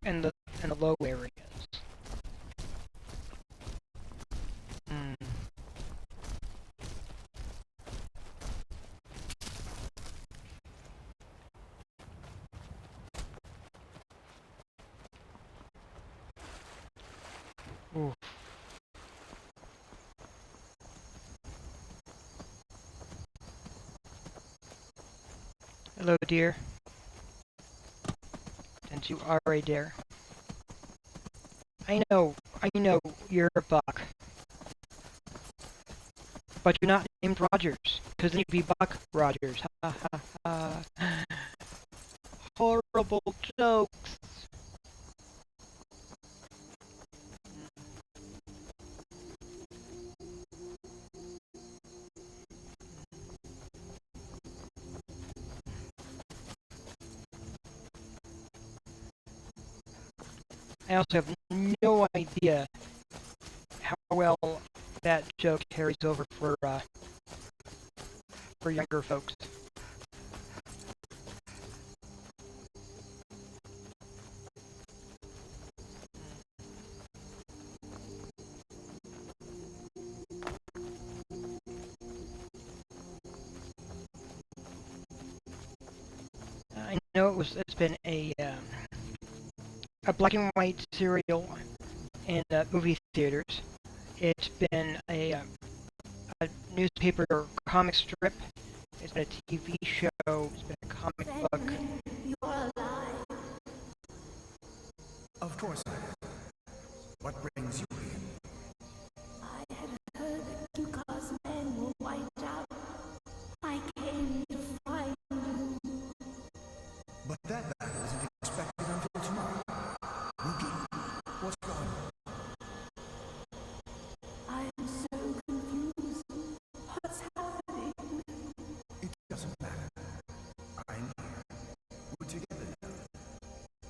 And the low areas. Ooh. Hello, dear. Since you are a deer. I know, you're a buck. But you're not named Rogers, because then you'd be Buck Rogers. Ha ha ha. Horrible jokes. I also have no idea how well that joke carries over for younger folks. I know it's been a black and white serial in movie theaters. It's been a newspaper or comic strip. It's been a TV show. It's been a comic book. You're alive. Of course I am. What brings you here? I had heard that Dukas men were wiped out. I came to find you. But that battle isn't expected until tomorrow. Wookie, what's going on? I'm so confused. What's happening? It doesn't matter. I'm here. We're together now.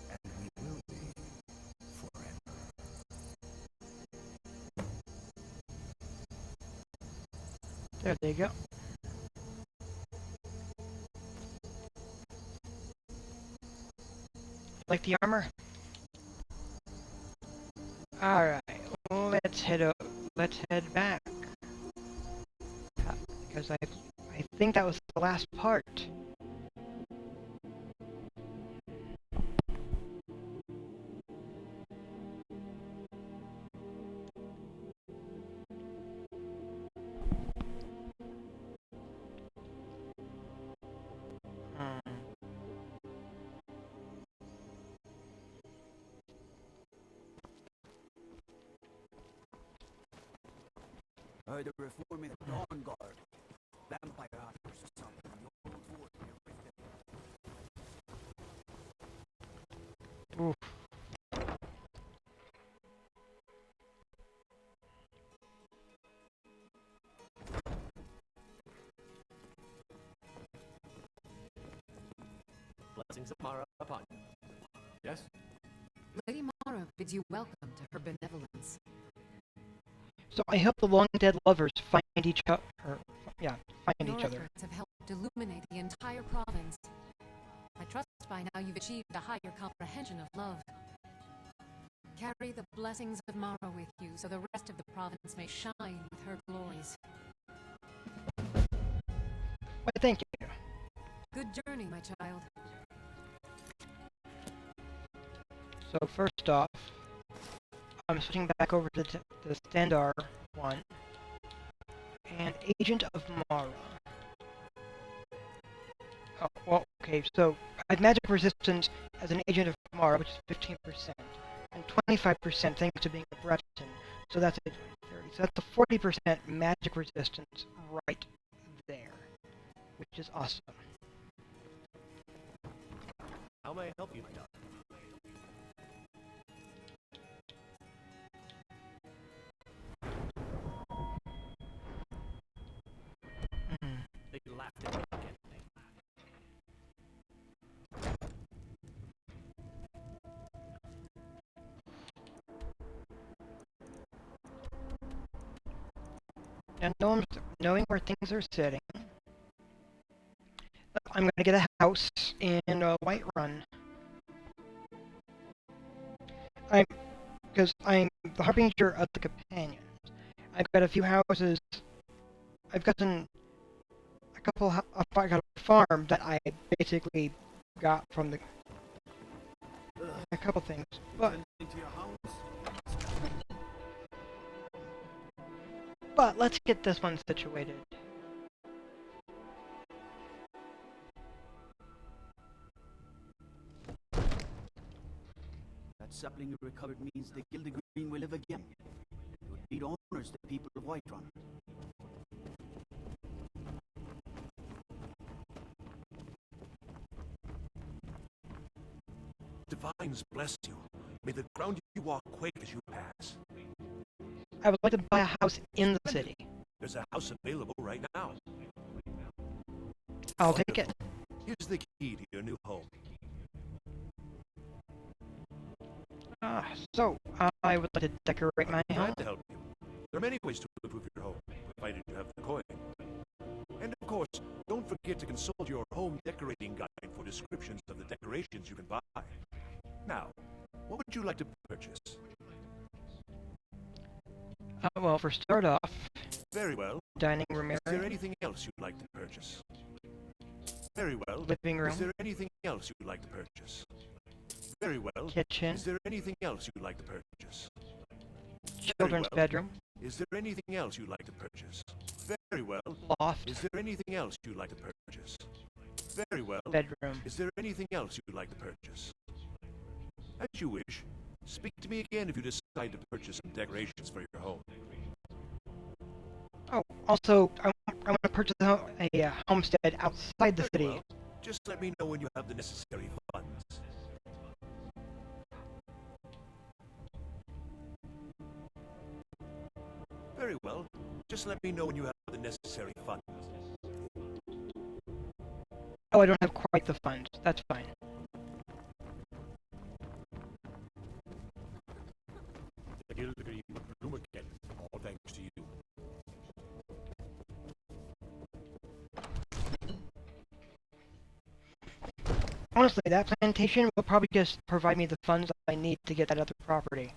And we will be forever. There you go. Like the armor? Alright, let's head back. Because I think that was the last part. Heard they're reforming the Dawn Guard. Vampire hunters or something in the old fort near Riften. Oof. Blessings of Mara upon you. Yes? Lady Mara bids you welcome to her benevolence. So I hope the long dead lovers find each other. Find Your each other. efforts have helped illuminate the entire province. I trust by now you've achieved a higher comprehension of love. Carry the blessings of Mara with you so the rest of the province may shine with her glories. Why, thank you. Good journey, my child. So first off, I'm switching back over to the Standar one. And Agent of Mara. Oh, well, okay, so I have magic resistance as an Agent of Mara, which is 15%, and 25% thanks to being a Breton. So that's a 30. So that's a 40% magic resistance right there, which is awesome. How may I help you, my daughter? They laughed at me again. And knowing where things are sitting, I'm going to get a house in Whiterun. Because I'm the Harbinger of the Companions. I've got a few houses. I've gotten I got a farm that I basically got from a couple things, but let's get this one situated. That sapling you recovered means the Gilded Green will live again. It would be honors the people of Whiterun. Divines bless you. May the ground you walk quake as you pass. I would like to buy a house in the city. There's a house available right now. I'll take it. Here's the key to your new home. So I would like to decorate my home. Glad to help you. There are many ways to improve your home, provided you have the coin. And of course, don't forget to consult your home decorating guide for descriptions of the decorations you can buy. Now, what would you like to purchase? Well, for start off, very well. Dining room area. Is there anything else you'd like to purchase? Very well. Living room. Is there anything else you'd like to purchase? Very well. Kitchen. Is there anything else you'd like to purchase? Children's bedroom. Is there anything else you'd like to purchase? Very well. Loft. Is there anything else you'd like to purchase? Very well. Bedroom. Is there anything else you'd like to purchase? As you wish. Speak to me again if you decide to purchase some decorations for your home. Oh, also, I want to purchase a homestead outside the city. Well, just let me know when you have the necessary funds. Very well. Just let me know when you have the necessary funds. Oh, I don't have quite the funds. That's fine. The Gilded Green will bloom again, all thanks to you. Honestly, that plantation will probably just provide me the funds I need to get that other property.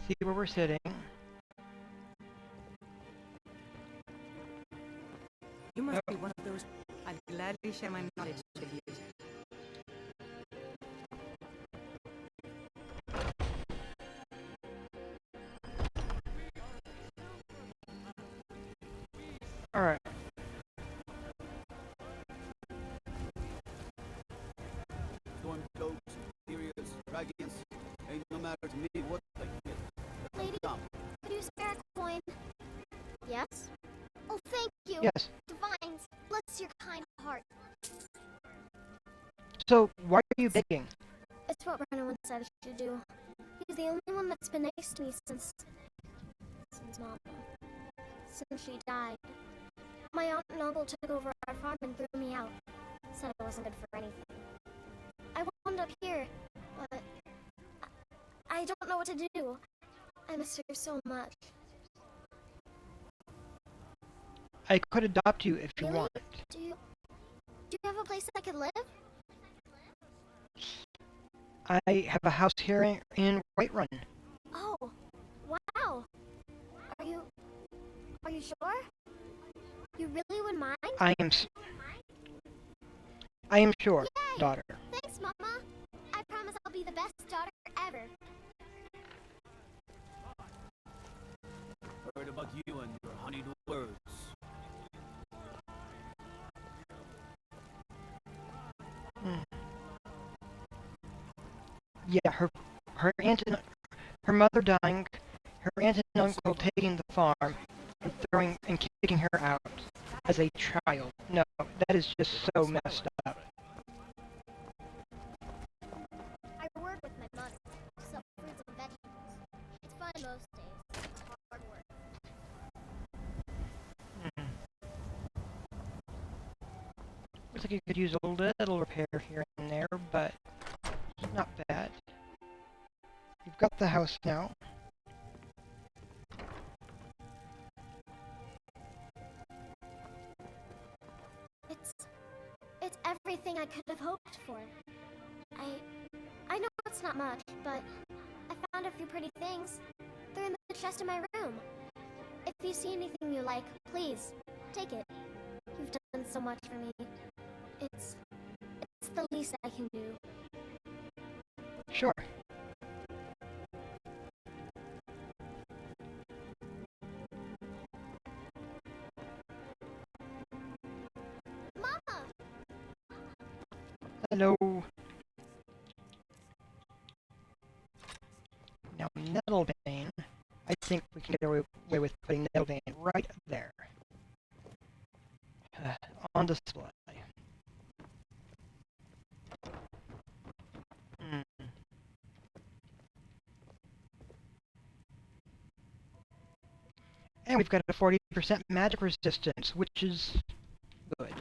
See where we're sitting. You must be one of those. I'd gladly share my knowledge with you. Alright. Storm cloaks, interiors, dragons, ain't no matter to me what they get. Lady, could you spare a coin? Yes? Oh, thank you. Yes. Divines, bless your kind heart. So, why are you begging? It's what Brennan said I should do. He's the only one that's been nice to me since Mama. Since she died. My aunt and uncle took over our farm and threw me out. Said I wasn't good for anything. I wound up here, but I don't know what to do. I miss her so much. I could adopt you if you Really? want. Do you have a place I could live? I have a house here in Whiterun. Oh, wow. Are you sure? You really wouldn't mind? I am sure, Yay! daughter. Thanks, Mama. I promise I'll be the best daughter ever. Heard about you and your honeyed words. Yeah, her aunt and her mother dying, her aunt and uncle taking the farm and throwing and kicking her out as a child. No, that is just so messed up. I work with my mother. Sell fruits and vegetables. It's fun most days. It's hard work. Looks like you could use a little repair here and there, but it's not bad. You've got the house now. It's everything I could have hoped for. I know it's not much, but I found a few pretty things. They're in the chest in my room. If you see anything you like, please take it. You've done so much for me. It's the least I can do. Sure. Mama! Hello. Now, Nettlebane. I think we can get away with putting Nettlebane right there. On display. And we've got a 40% magic resistance, which is good.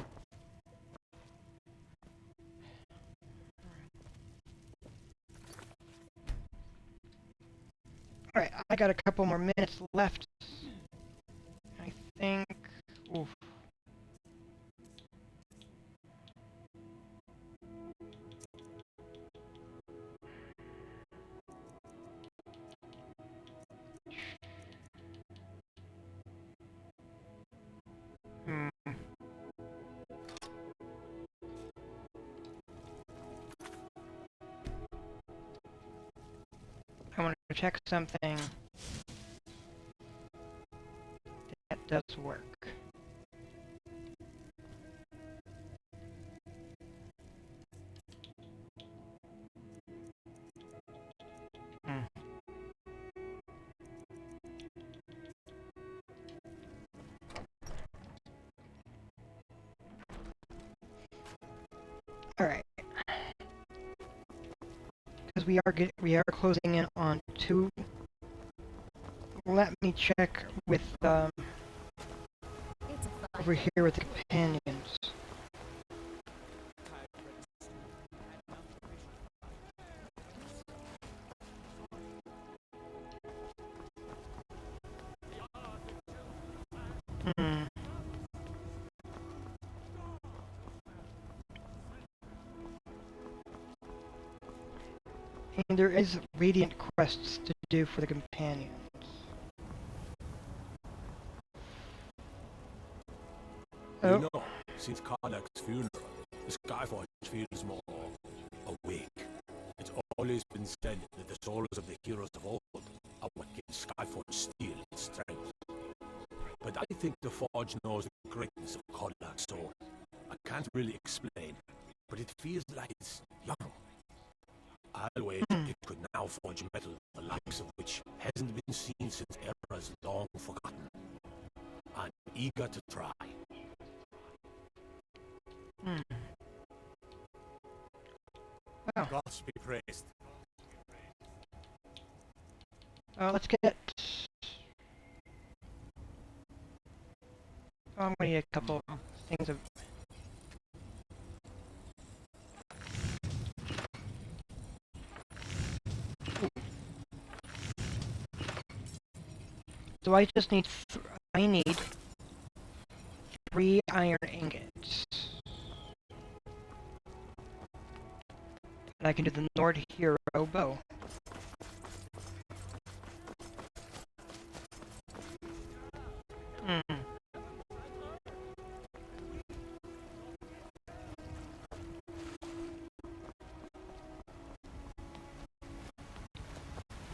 Alright, I got a couple more minutes left. I think... Oof. I want to check something. That does work. Alright. Because we are closing in on 2 let me check with over here with the companions. Hmm. And there is radiant quests to do for the companions. You know, since Kardak's funeral, the Skyforge feels more awake. It's always been said that the souls of the heroes of old are what gives Skyforge steel and strength. But I think the Forge knows the greatness of Kardak's soul. I can't really explain, but it feels like it's young. I'll wager it could now forge metal the likes of which hasn't been seen since eras long forgotten. I'm eager to try. Oh. Gods be praised. Let's get... Oh, I'm gonna need a couple things of... So I just need... I need 3 iron ingots. And I can do the Nord Hero bow.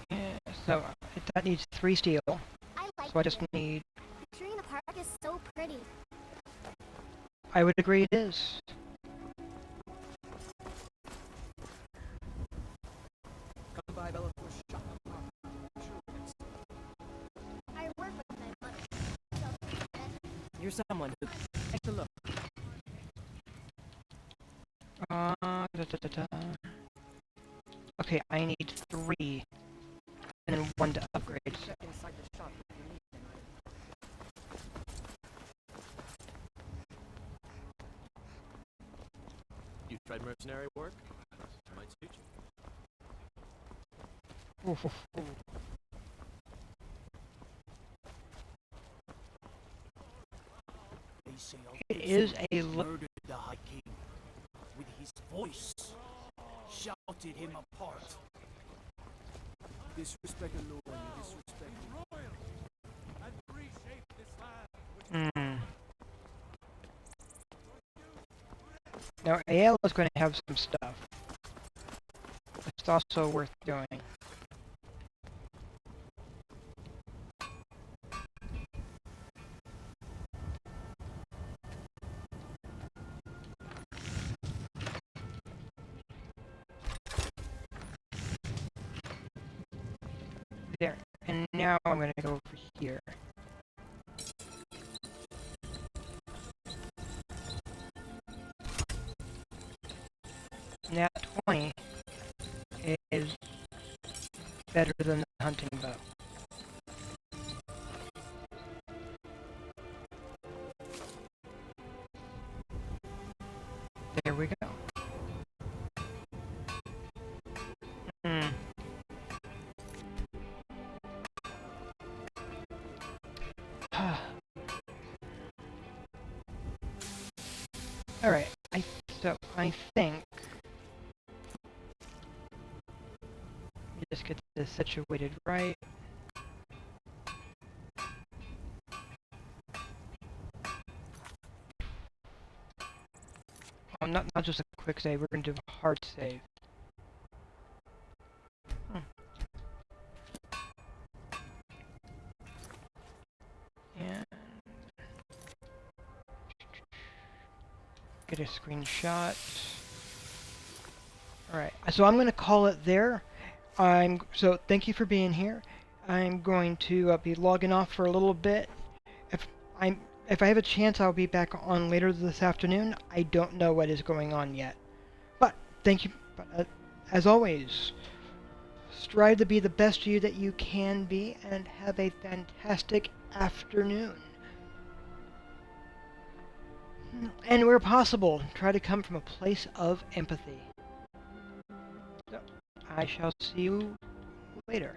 Yeah, so that needs 3 steel. So I just need... The tree in the park is so pretty. I would agree it is. Come by, Bella, for a shot. I work with my mother. You're someone who takes a look. Okay, I need 3. And then 1 to upgrade. Check inside the shop if you need anything. You tried mercenary work? Might suit you. Oof, oof, oof. They say It is a murdered the High King. With his voice, shouted him apart. Disrespect the Lord, you disrespect the royal, and reshape this land. Now, AL is going to have some stuff. It's also worth doing. There. And now I'm going to go over here. Nat 20 is better than the hunting bow. There we go. Alright, I think let me just get this situated right. Not just a quick save, we're gonna do a hard save. And get a screenshot. Alright, so I'm gonna call it there. So thank you for being here. I'm going to be logging off for a little bit. If I have a chance, I'll be back on later this afternoon. I don't know what is going on yet. But thank you, as always, strive to be the best you that you can be, and have a fantastic afternoon. And where possible, try to come from a place of empathy. So, I shall see you later.